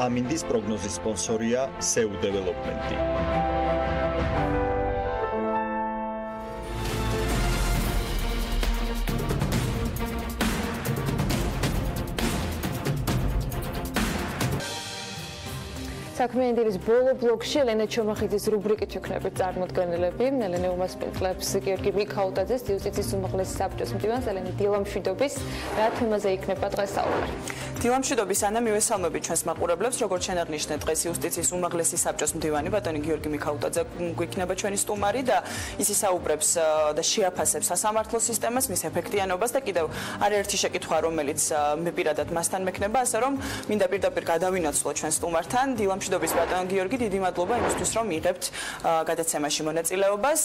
ამინდის პროგნოზის სპონსორია SEU დეველოპმენტი. საქმიანი დილის ბოლო ბლოკში ელენე ჩომახიძის რუბრიკით ვიქნებით წარმოდგენილები. ელენე უმასპინძლებს გიორგი მიქაუტაძეს, იუსტიციის უმაღლესი საბჭოს მდივანს, ელენე დილა მშვიდობის. რა თემაზე იქნება დღეს საუბარი? დილა მშვიდობის, ანა მივესალმებით ჩვენს მაყურებლებს, როგორც შენ აღნიშნე, დღეს იუსტიციის უმაღლესი საბჭოს მდივანი ბატონი გიორგი მიქაუტაძე გვიქნება ჩვენი სტუმარი და ის ისაუბრებს და შეაფასებს სასამართლო სისტემას, მის ეფექტიანობას და კიდევ არაერთი შეკითხვა, რომელიც მე პირადად მასთან მექნება, ასე რომ მინდა პირდაპირ გადავინაცვლო ჩვენ სტუმართან. დილა მშვიდობის ბატონ გიორგი, დიდი მადლობა იმისთვის, რომ იღებთ გადაცემაში მონაწილეობას.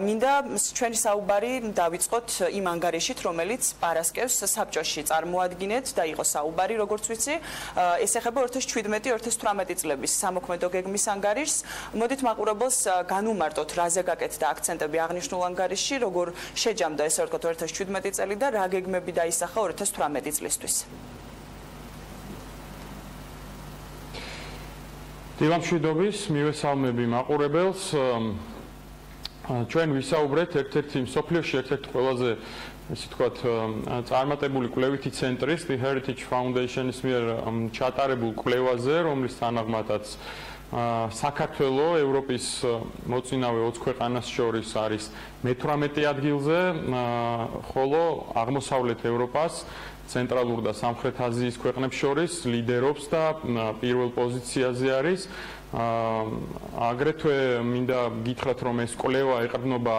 მინდა ჩვენი საუბარი დავიწყოთ იმ ანგარიშით, რომელიც პარასკევს საბჭოში წარმოადგინეთ და იყო საუბარი, როგორც ვიცი, ეს ეხება 2017-2018 წლების სამოქმედო გეგმის ანგარიშს. მოდით მაყურებელს განუმარტოთ, რაზე გაკეთდა აქცენტები აღნიშნულ ანგარიშში, როგორ შეჯამდა ესე ვთქვათ 2017 წელი და რა გეგმები დაისახა 2018 წლისთვის. დილა მშვიდობის, მივესალმები მაყურებელს. ჩვენ ვისაუბრეთ ერთ-ერთი მსოფლიოში ერთ-ერთი ყველაზე ესე ვთქვათ წარმატებული კვლევითი ცენტრის The Heritage Foundation-ის მიერ ჩატარებულ კვლევაზე, რომლის თანახმადაც საქართველოს ევროპის მოწინავე 20 ქვეყანას შორის არის მე-18 ადგილზე, ხოლო აღმოსავლეთ ევროპას ცენტრალურ და სამხრეთ აზიის ქვეყნებს შორის ლიდერობს და პირველ პოზიციაზე არის. აგრეთვე მინდა გითხრათ, რომ ეს კვლევა ეყრდნობა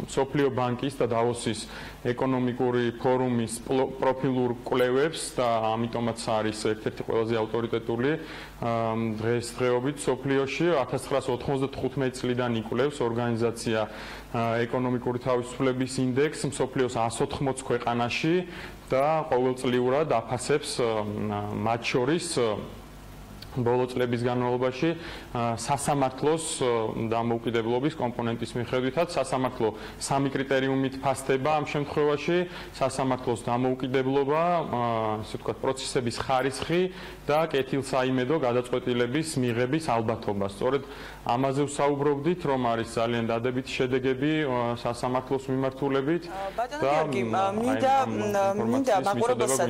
მსოფლიო ბანკის და დავოსის ეკონომიკური ფორუმის პროფილურ კვლევებს და ამიტომაც არის ერთ-ერთი ყველაზე ავტორიტეტული დღესდღეობით მსოფლიოში. 1995 წლიდან იკვლევს ორგანიზაცია ეკონომიკური თავისუფლების ინდექსს მსოფლიოს 180 ქვეყანაში და ყოველწლიურად აფასებს მათ შორის ბოლო წლების განმავლობაში სასამართლოს დამოუკიდებლობის კომპონენტის მიხედვითაც სასამართლო სამი კრიტერიუმით ფასდება ამ შემთხვევაში სასამართლოს დამოუკიდებლობა, ასე ვთქვათ, პროცესების ხარისხი და კეთილსაიმედო გადაწყვეტილების მიღების ალბათობა. სწორედ ამაზე ვსაუბრობდით, რომ არის ძალიან დადებითი შედეგები სასამართლოს მიმართულებით და მინდა მაყურებელსაც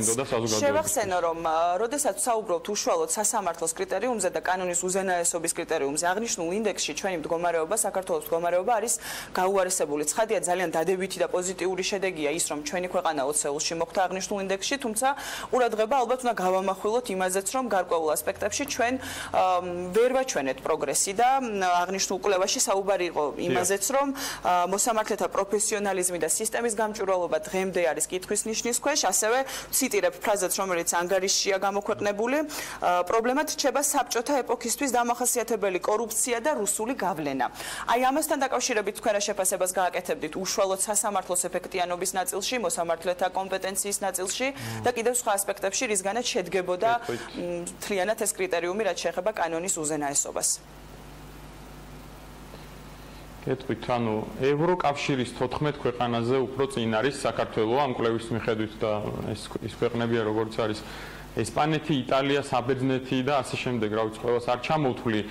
შევახსენო, რომ როდესაც ვსაუბრობთ უშუალოდ სასამართლოს კრიტერიუმზე და კანონის უზენაესობის კრიტერიუმზე, აღნიშნულ ინდექსში ჩვენი მდგომარეობა, საქართველოს მდგომარეობა არის გაუარესებული. ცხადია, ძალიან დადებითი და პოზიტიური შედეგია ის, რომ ჩვენი ქვეყანა 20 წელში მოხვდა აღნიშნულ ინდექსში, თუმცა ყურადღება ალბათ უნდა გავამახვილოთ იმაზეც, რომ გარკვეულ ასპექტებში ჩვენ ვერ ვაჩვენეთ პროგრესი და აღნიშნულ კვლევაში საუბარი იყო იმაზეც, რომ მოსამართლეთა პროფესიონალიზმი და სისტემის გამჭვირვალობა დღემდე არის კითხვის ნიშნის ქვეშ, ასევე ციტირებ ფრაზას, რომელიც ანგარიშშია გამოქვეყნებული, პრობლემად რჩება საბჭოთა ეპოქისთვის დამახასიათებელი კორუფცია და რუსული გავლენა. აი ამასთან დაკავშირებით თქვენ რა შეფასებას გააკეთებდით უშუალოდ სასამართლოს ეფექტიანობის ნაწილში, მოსამართლეთა კომპეტენციის ნაწილში და კიდევ სხვა ასპექტებში, რისგანაც შედგებოდა მთლიანად ეს კრიტერიუმი, რაც შეეხება კანონის უზენაესობას. კეთვით, ანუ ევროკავშირის 14 ქვეყანაზე უფრო წინ არის საქართველოს ამ კვლევის მიხედვით და ეს ქვეყნებია, როგორც არის ესპანეთი, იტალია, საბერძნეთი და ასე შემდეგ, რა ვიცი, ყველას არ ჩამოვთვლი.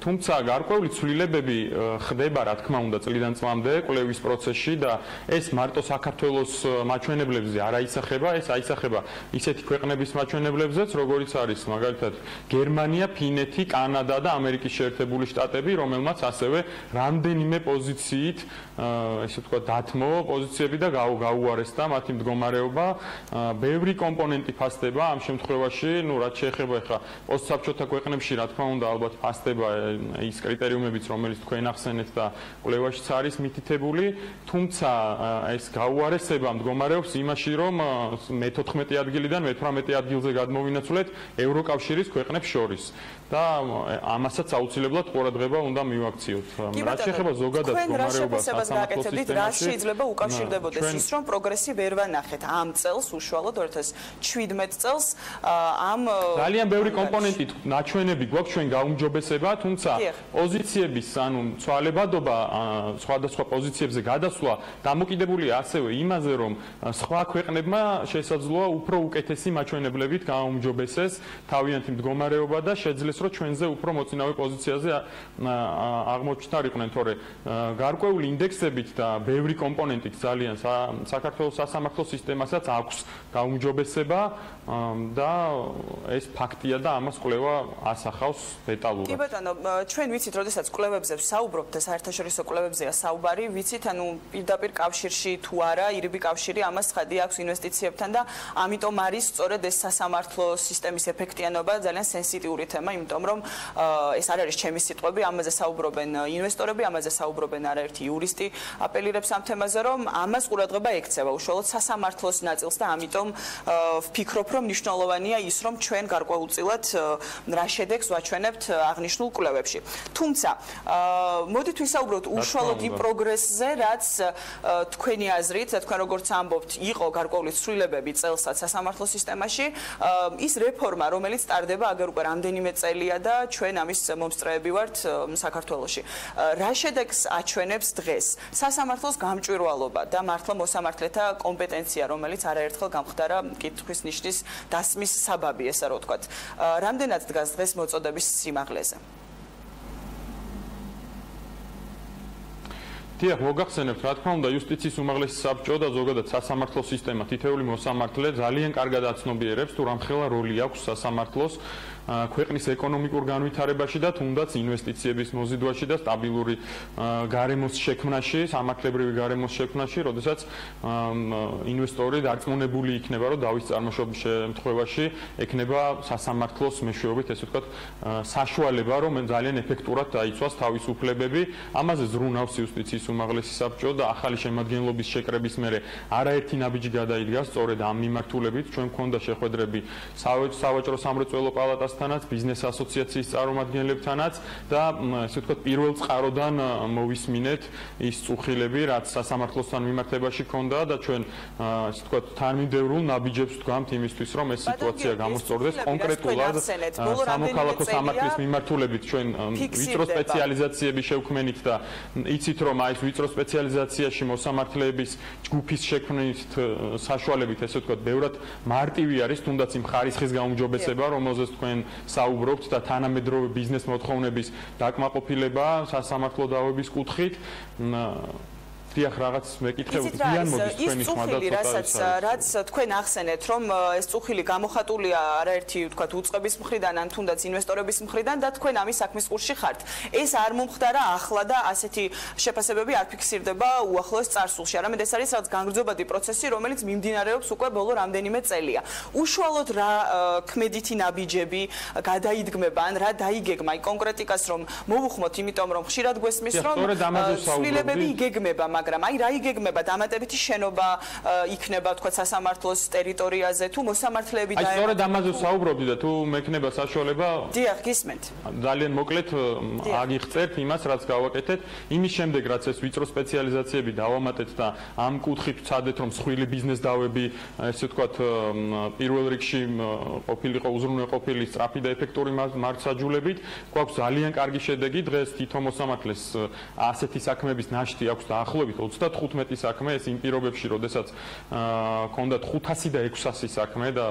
თუმცა გარკვეული ცვლილებები ხდება, რა თქმა უნდა, წლიდან წლამდე კვლევის პროცესში და ეს მარტო საქართველოს მაჩვენებლებზე არ აისახება, ეს აისახება ისეთი ქვეყნების მაჩვენებლებზეც, როგორიც არის მაგალითად გერმანია, ფინეთი, კანადა და ამერიკის შეერთებული შტატები, რომელმაც ასევე რამდენიმე პოზიციით, ესე ვთქვათ, დათმო პოზიციები და გაუარესდა მათი მდგომარეობა. ბევრი კომპონენტი ფასდება ამ შემთხვევაში, ну, რაც შეეხება ახლა პოსტსაბჭოთა ქვეყნებში, რა თქმა უნდა, ალბათ ფასდება ის კრიტერიუმებიც, რომელიც თქვენ ახსენეთ და კვლევაშიც არის მითითებული, თუმცა ეს გაუარესება მდგომარეობს იმაში, რომ მე-14 ადგილიდან მე-18 ადგილზე გადმოვინაცვლეთ ევროკავშირის ქვეყნებს შორის და ამასაც აუცილებლად ყურადღება უნდა მივაქციოთ. რაც შეეხება ზოგადად მდგომარეობას სასამართლო სისტემაში, რა შეიძლება უკავშირდებოდეს ის, რომ პროგრესი ვერ ვანახეთ ამ წელს, უშუალოდ 2017 წელს ამ ძალიან ბევრი კომპონენტი ნაჩვენები გვაქვს ჩვენ გაუმჯობესება, თუმცა პოზიციების, ანუ ცვალებადობა სხვადასხვა პოზიციებზე გადასვლა დამოკიდებულია ასევე იმაზე, რომ სხვა ქვეყნებმა შესაძლოა უფრო უკეთესი მაჩვენებლებით გაუმჯობესეს თავიანთი მდგომარეობა და შეძლეს, რომ ჩვენზე უფრო მოწინავე პოზიციაზე აღმოჩნდარიყვნენ, თორე გარკვეული ინდექსებით და ბევრი კომპონენტით ძალიან საქართველოს სასამართლო სისტემასაც აქვს გაუმჯობესება და ეს ფაქტია და ამას კვლევა ასახავს დეტალურად. კი ბატონო, ჩვენ ვიცით, როდესაც კვლევებზე ვსაუბრობთ და საერთაშორისო კვლევებზეა საუბარი, ვიცით, ანუ პირდაპირ კავშირში თუ არა, ირიბი კავშირი ამას ცხადი აქვს ინვესტიციებთან და ამიტომ არის სწორედ ეს სასამართლო სისტემის ეფექტიანობა ძალიან სენსიტიური თემა, იმიტომ რომ ეს არ არის ჩემი სიტყვები, ამაზე საუბრობენ ინვესტორები, ამაზე საუბრობენ არაერთი იურისტი, აპელირებს ამ თემაზე, რომ ამას ყურადღება ექცევა უშუალოდ სასამართლოს ნაწილს და ამიტომ ვფიქრობ, რომ მნიშვნელოვანია ის, რომ ჩვენ გარკვეულწილად რა შედეგს ვაჩვენებთ აღნიშნულ კვლევებში. თუმცა, მოდით ვისაუბროთ უშუალოდ იმ პროგრესზე, რაც თქვენი აზრით, და თქვენ როგორც ამბობთ, იყო გარკვეული ცვლილებები წელსაც სასამართლო სისტემაში, ის რეფორმა, რომელიც ტარდება აგერ უკვე რამდენიმე წელია და ჩვენ ამის მომსწრეები ვართ საქართველოში. რა შედეგს აჩვენებს დღეს სასამართლოს გამჭვირვალობა და მართლა მოსამართლეთა კომპეტენცია, რომელიც არაერთხელ გამხდარა კითხვის ნიშნის დასმის საბაბი, ესა რა ვთქვათ. რამდენად დგას დღეს მოწოდების სიმაღლეზე? დიახ, მოგახსენებთ, რა თქმა უნდა, იუსტიციის უმაღლესი საბჭო და ზოგადად სასამართლო სისტემა, თითოეული მოსამართლე ძალიან კარგად აცნობიერებს თუ რამხელა როლი აქვს სასამართლოს ქვეყნის ეკონომიკურ განვითარებაში და თუნდაც ინვესტიციების მოზიდვაში და სტაბილური გარემოს შექმნაში, სამართლებრივი გარემოს შექმნაში, როდესაც ინვესტორი დარწმუნებული იქნება, რომ დავის წარმოშობის შემთხვევაში ექნება სასამართლოს მეშვეობით, ესე ვთქვათ, საშუალება, რომ ძალიან ეფექტურად დაიცვას თავისუფლებები. ამაზე ზრუნავს იუსტიციის უმაღლესი საბჭო და ახალი შემადგენლობის შეკრების მერე არაერთი ნაბიჯი გადაიდგა სწორედ ამ მიმართულებით. ჩვენ გვქონდა შეხვედრები სავაჭრო სამრეწველო პალატასთანაც, ბიზნეს ასოციაციის წარმომადგენლებთანაც და ესე ვთქვათ, პირველ წყაროდან მოვისმინეთ ის წუხილები, რაც სასამართლოსთან მიმართებაში ქონდა და ჩვენ ესე ვთქვათ, თანმიმდევრულ ნაბიჯებს ვდგამთ იმისთვის, რომ ეს სიტუაცია გამოსწორდეს. კონკრეტულად სამოქალაქო სამართლის მიმართულებით ჩვენ ვიწრო სპეციალიზაციები შევქმნით და იცით, რომ აი ეს ვიწრო სპეციალიზაციაში მოსამართლეების ჯგუფის შექმნით საშუალებით, ესე ვთქვათ, ბევრად მარტივი არის, თუნდაც იმ ხარისხის გაუმჯობესება, რომელზეც თქვენ საუბრობთ და თანამედროვე ბიზნეს მოთხოვნების დაკმაყოფილება სასამართლო დავების კუთხით. დიახ, რაღაც მეკითხებით ძალიან მოდის თქვენი ხმა და რაც თქვენ ახსენეთ, რომ ეს წუხილი გამოხატულია არაერთი ვთქვათ უწყების მხრიდან ან თუნდაც ინვესტორების მხრიდან და თქვენ ამის საქმის ყურში ხართ. ეს არ მომხდარა ახლა და ასეთი შეფასებები არ ფიქსირდება უახლოეს წარსულში. არამედ ეს არის რაღაც განგრძობადი პროცესი, რომელიც მიმდინარეობს უკვე ბოლო რამდენიმე წელია. უშუალოდ რა ქმედითი ნაბიჯები გადაიდგმება ან რა დაიგეგმა აი კონკრეტიკას რომ მოვუხმოთ, იმიტომ რომ ხშირად გვესმის რომ ცვლილებები იგეგმება, მაგრამ აი რა იგეგმება დამატებითი შენობა იქნება თქვა სასამართლოს ტერიტორიაზე თუ მოსამართლეები და აი სწორედ ამაზე საუბრობდი და თუ მექნება საშუალება დიახ გისმენთ ძალიან მოკლედ აგიხწერთ იმას რაც გავაკეთეთ იმის შემდეგ რაც ეს ვიწრო სპეციალიზაციები დავამატეთ და ამ კუთხით ვცადეთ რომ მსხვილი ბიზნეს დავები ესე ვთქვათ პირველ რიგში ყოფილიყო უზრუნველყოფილი სწრაფი და ეფექტური მართლმსაჯულებით გვაქვს ძალიან კარგი შედეგი დღეს თითო მოსამართლეს ასეთი საქმეების ნაშთი აქვს დაახლოებით 35 საქმე ეს იმ პირობებში, როდესაც ქონდათ 500 და 600 საქმე და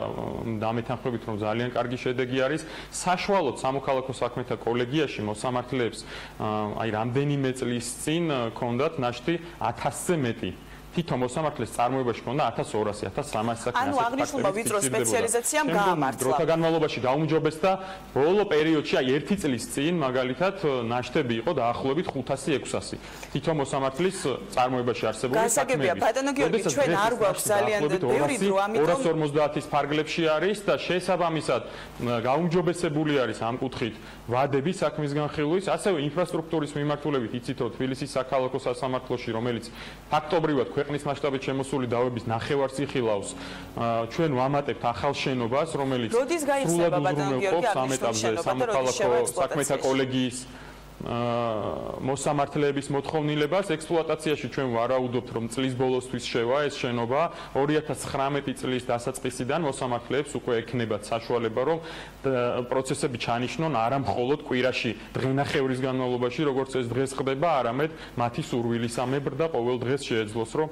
დამეთანხმებით რომ ძალიან კარგი შედეგი არის. საშუალოდ სამოქალაქო საქმეთა კოლეგიაში მოსამართლეებს აი რამდენიმე წლის წინ ქონდათ ნაშთი 1000-ზე მეტი. თითო მოსამართლეს წარმოებაში ქონდა 1200, 1300 საქმე. ანუ აღნიშნულმა ვიწრო სპეციალიზაციამ გაამართლა. დროთა განმავლობაში გაუმჯობესდა ბოლო პერიოდში, აი 1 წლის წინ მაგალითად ნაშთები იყო დაახლოებით 500-600. თითო მოსამართლის წარმოებაში არსებული საქმეები. გასაგებია, ბატონო გიორგი, ჩვენ არ გვაქვს ძალიან ბევრი დრო, ამიტომ 250-ის ფარგლებში არის და შესაბამისად გაუმჯობესებული არის ამ კუთხით ვადები საქმის განხილვის, ასევე ინფრასტრუქტურის მიმართულებით, იცით რომ თბილისის საქალაქო სასამართლოში, რომელიც ფაქტობრივად ქვეყნის მასშტაბით შემოსული დავების ნახევარს იხილავს. ჩვენ ვამატებთ ახალ შენობას, რომელიც როდის გაიხსნება ბატონო გიორგი ამ ეტაპზე სამოქალაქო საქმეთა კოლეგიის მოსამართლეების მოთხოვნილებას ექსპლუატაციაში ჩვენ ვარაუდობთ რომ წლის ბოლოსთვის შევა ეს შენობა 2019 წლის დასაწყისიდან მოსამართლეებს უკვე ექნებათ საშუალება რომ პროცესები ჩანიშნონ არა მხოლოდ კვირაში დღენახევრის განმავლობაში როგორც ეს დღეს ხდება არამედ მათი სურვილისამებრ და ყოველ დღეს შეეძლოს რომ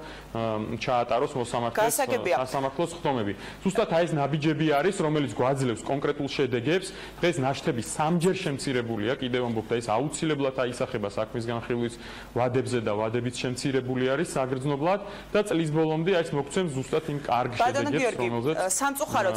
ჩაატაროს მოსამართლეს სასამართლოს ხდომები. ზუსტად აი ეს ნაბიჯები არის რომელიც გვაძლევს კონკრეტულ შედეგებს. დღეს ნაშთები სამჯერ შემცირებულია კიდევ ამბობთ და ეს აუცილებლად აისახება საქმის განხილვის ვადებზე და ვადებით შემცირებული არის საგრძნობლად და წლის ბოლომდე აი ეს მოგცემს ზუსტად იმ კარგ შედეგებს რომელზეც სამწუხაროდ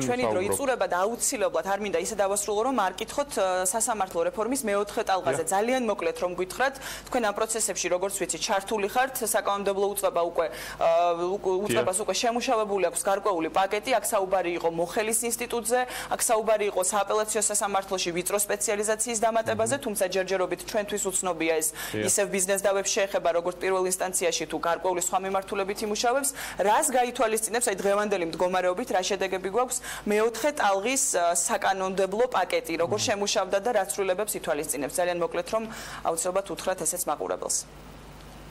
ჩვენი დრო იწურება და აუცილებლად არ მინდა ისე დავასრულო რომ არ კითხოთ სასამართლო რეფორმის მეოთხე ტალღაზე ძალიან მოკლედ რომ გითხრათ თქვენ ამ პროცესებში როგორც ვიცით ჩართული ხართ საკანონმდებლო უწყებას უკვე შემუშავებული აქვს გარკვეული პაკეტი აქ საუბარი იყო მოხელის ინსტიტუტზე აქ საუბარი იყო სააპელაციო სასამართლოში ვიწრო სპეციალიზაციის დამატებაზე თუმცა ჯერჯერობით ჩვენთვის უცნობია ეს ისევ ბიზნეს დავებს შეეხება როგორც პირველ ინსტანციაში თუ გარკვეული სხვა მიმართულებით იმუშავებს რას გაითვალისწინებს აი დღევანდელი მდგომარეობით რა შედეგები გვაქვს მეოთხე ტალღის საკანონმდებლო პაკეტი როგორ შემუშავდა და რა ცვლილებებს ითვალისწინებს ძალიან მოკლედ რომ აუცილებლად უთხრათ ესეც მაყურებელს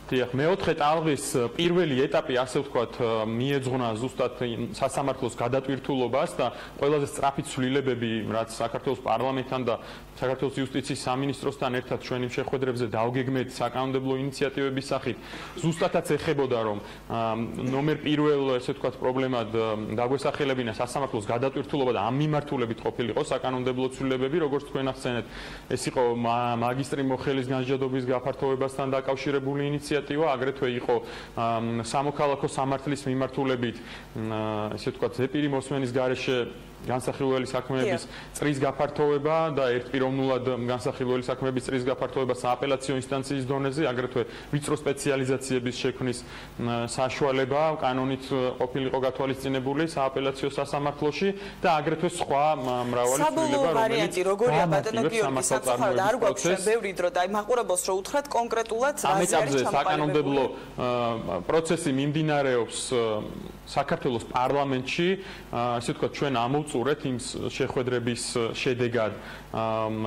დიახ, მეოთხე ტალღის პირველი ეტაპი, ასე ვთქვათ, მიეძღვნა ზუსტად სასამართლოს გადატვირთულობას და ყველაზე სწრაფი ცვლილებები, რაც საქართველოს პარლამენტთან და საქართველოს იუსტიციის სამინისტროსთან ერთად ჩვენი შეხვედრებზე დავგეგმეთ საკანონმდებლო ინიციატივების სახით. ზუსტადაც ეხებოდა, რომ ნომერ პირველ, ესე ვთქვათ, პრობლემად დაგვესახელებინა სასამართლოს გადატვირთულობა და ამ მიმართულებით ყოფილიყო საკანონმდებლო ცვლილებები, როგორც თქვენ ახსენეთ, ეს იყო მაგისტრი მოხელის განჯადობის გაფართოებასთან დაკავშირებული ინიციატივა, აგრეთვე იყო სამოქალაქო სამართლის მიმართულებით, ესე ვთქვათ, ზეპირი მოსმენის გარეშე განსახილველი საქმეების წრის გაფართოვება და ერთპიროვნულად განსახილველი საქმეების წრის გაფართოვება სააპელაციო ინსტანციის დონეზე, აგრეთვე ვიწრო სპეციალიზაციების შექმნის საშუალება კანონით ყოფილიყო გათვალისწინებული სააპელაციო სასამართლოში და აგრეთვე სხვა მრავალი ცვლილება, რომელიც როგორია ბატონო გიორგი საცხარო და არ გვაქვს ბევრი დრო და მაყურებელს რო უთხრათ კონკრეტულად რა არის ჩამოყალიბებული. საკანონმდებლო პროცესი მიმდინარეობს საქართველოს პარლამენტში, ასე ვთქვათ, ჩვენ ამოვწურეთ იმ შეხვედრების შედეგად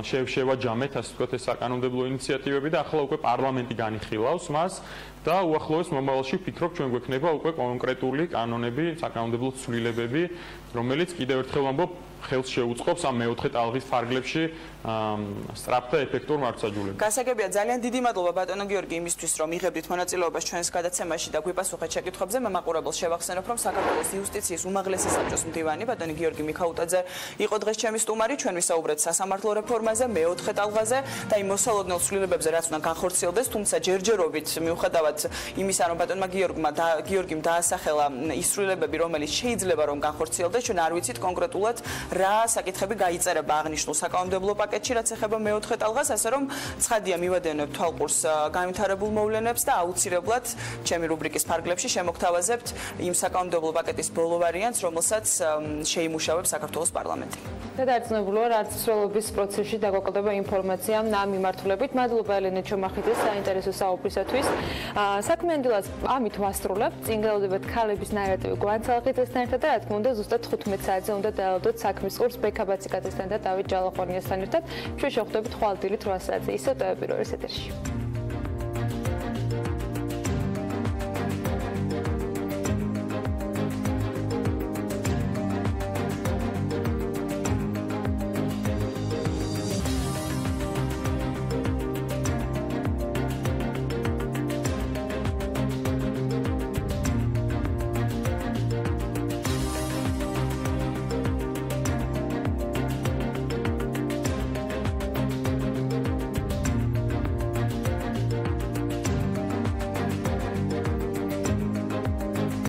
შევაჯამეთ, ასე ვთქვათ, ეს საკანონმდებლო ინიციატივები და ახლა უკვე პარლამენტი განიხილავს მას და უახლოეს მომავალში ვფიქრობ, ჩვენ გვექნება უკვე კონკრეტული კანონები, საკანონმდებლო ცვლილებები, რომელიც კიდევ ერთხელ ვამბობ, ხელს შეუწყობს ამ მეოთხე ტალღის ფარგლებში სწრაფ და ეფექტურ მართლმსაჯულებას. გასაგებია, ძალიან დიდი მადლობა ბატონო გიორგი იმისთვის, რომ იღებდით მონაწილეობას ჩვენს გადაცემაში და გვიპასუხეთ შეკითხვებზე. მე მაყურებელს შევახსენებ, რომ საქართველოს იუსტიციის უმაღლესი საბჭოს მდივანი ბატონი გიორგი მიქაუტაძე იყო დღეს ჩემი სტუმარი. ჩვენ ვისაუბრეთ სასამართლო რეფორმაზე, მეოთხე ტალღაზე და იმ მოსალოდნელ ცვლილებებზე, რაც უნდა განხორციელდეს, თუმცა ჯერჯერობით მიუხედავად იმისა, რომ ბატონმა გიორგიმ დაასახელა ის ცვლილებები, რომელიც შეიძლება რომ განხორციელდეს, ჩვენ არ ვიცით კონკრეტულად რა საკითხები გაიწერება აღნიშნულ საკანონმდებლო პაკეტში, რაც ეხება მეოთხე ტალღას, ასე რომ ცხადია მივადევნებთ თვალყურს განვითარებულ მოვლენებს და აუცილებლად ჩემი რუბრიკის ფარგლებში შემოგთავაზებთ იმ საკანონმდებლო პაკეტის ბოლო ვარიანტს, რომელსაც შეიმუშავებს საქართველოს პარლამენტი. და დარწმუნებულია, რაც ცვლილების პროცესში დაგვაკლდება ინფორმაცია ამ მიმართულებით. მადლობა ელენე ჩომახიძეს საინტერესო საუბრისათვის. საქმიანი დილას ამით ვასრულებთ. წინ გელოდებათ ქალების ნარატივი გვანცალხიძესთან ერთად და რა თქმა უნდა ზუსტად 15 საათზე უნდა დაელოდოთ საქმის ყურს ბექაბაციკაძესთან და დავით ჯალაყონიასთან ერთად. ჩვენ შევხვდებით ხვალ დილით 8 საათზე ისევ ტელევიზორის ეთერში.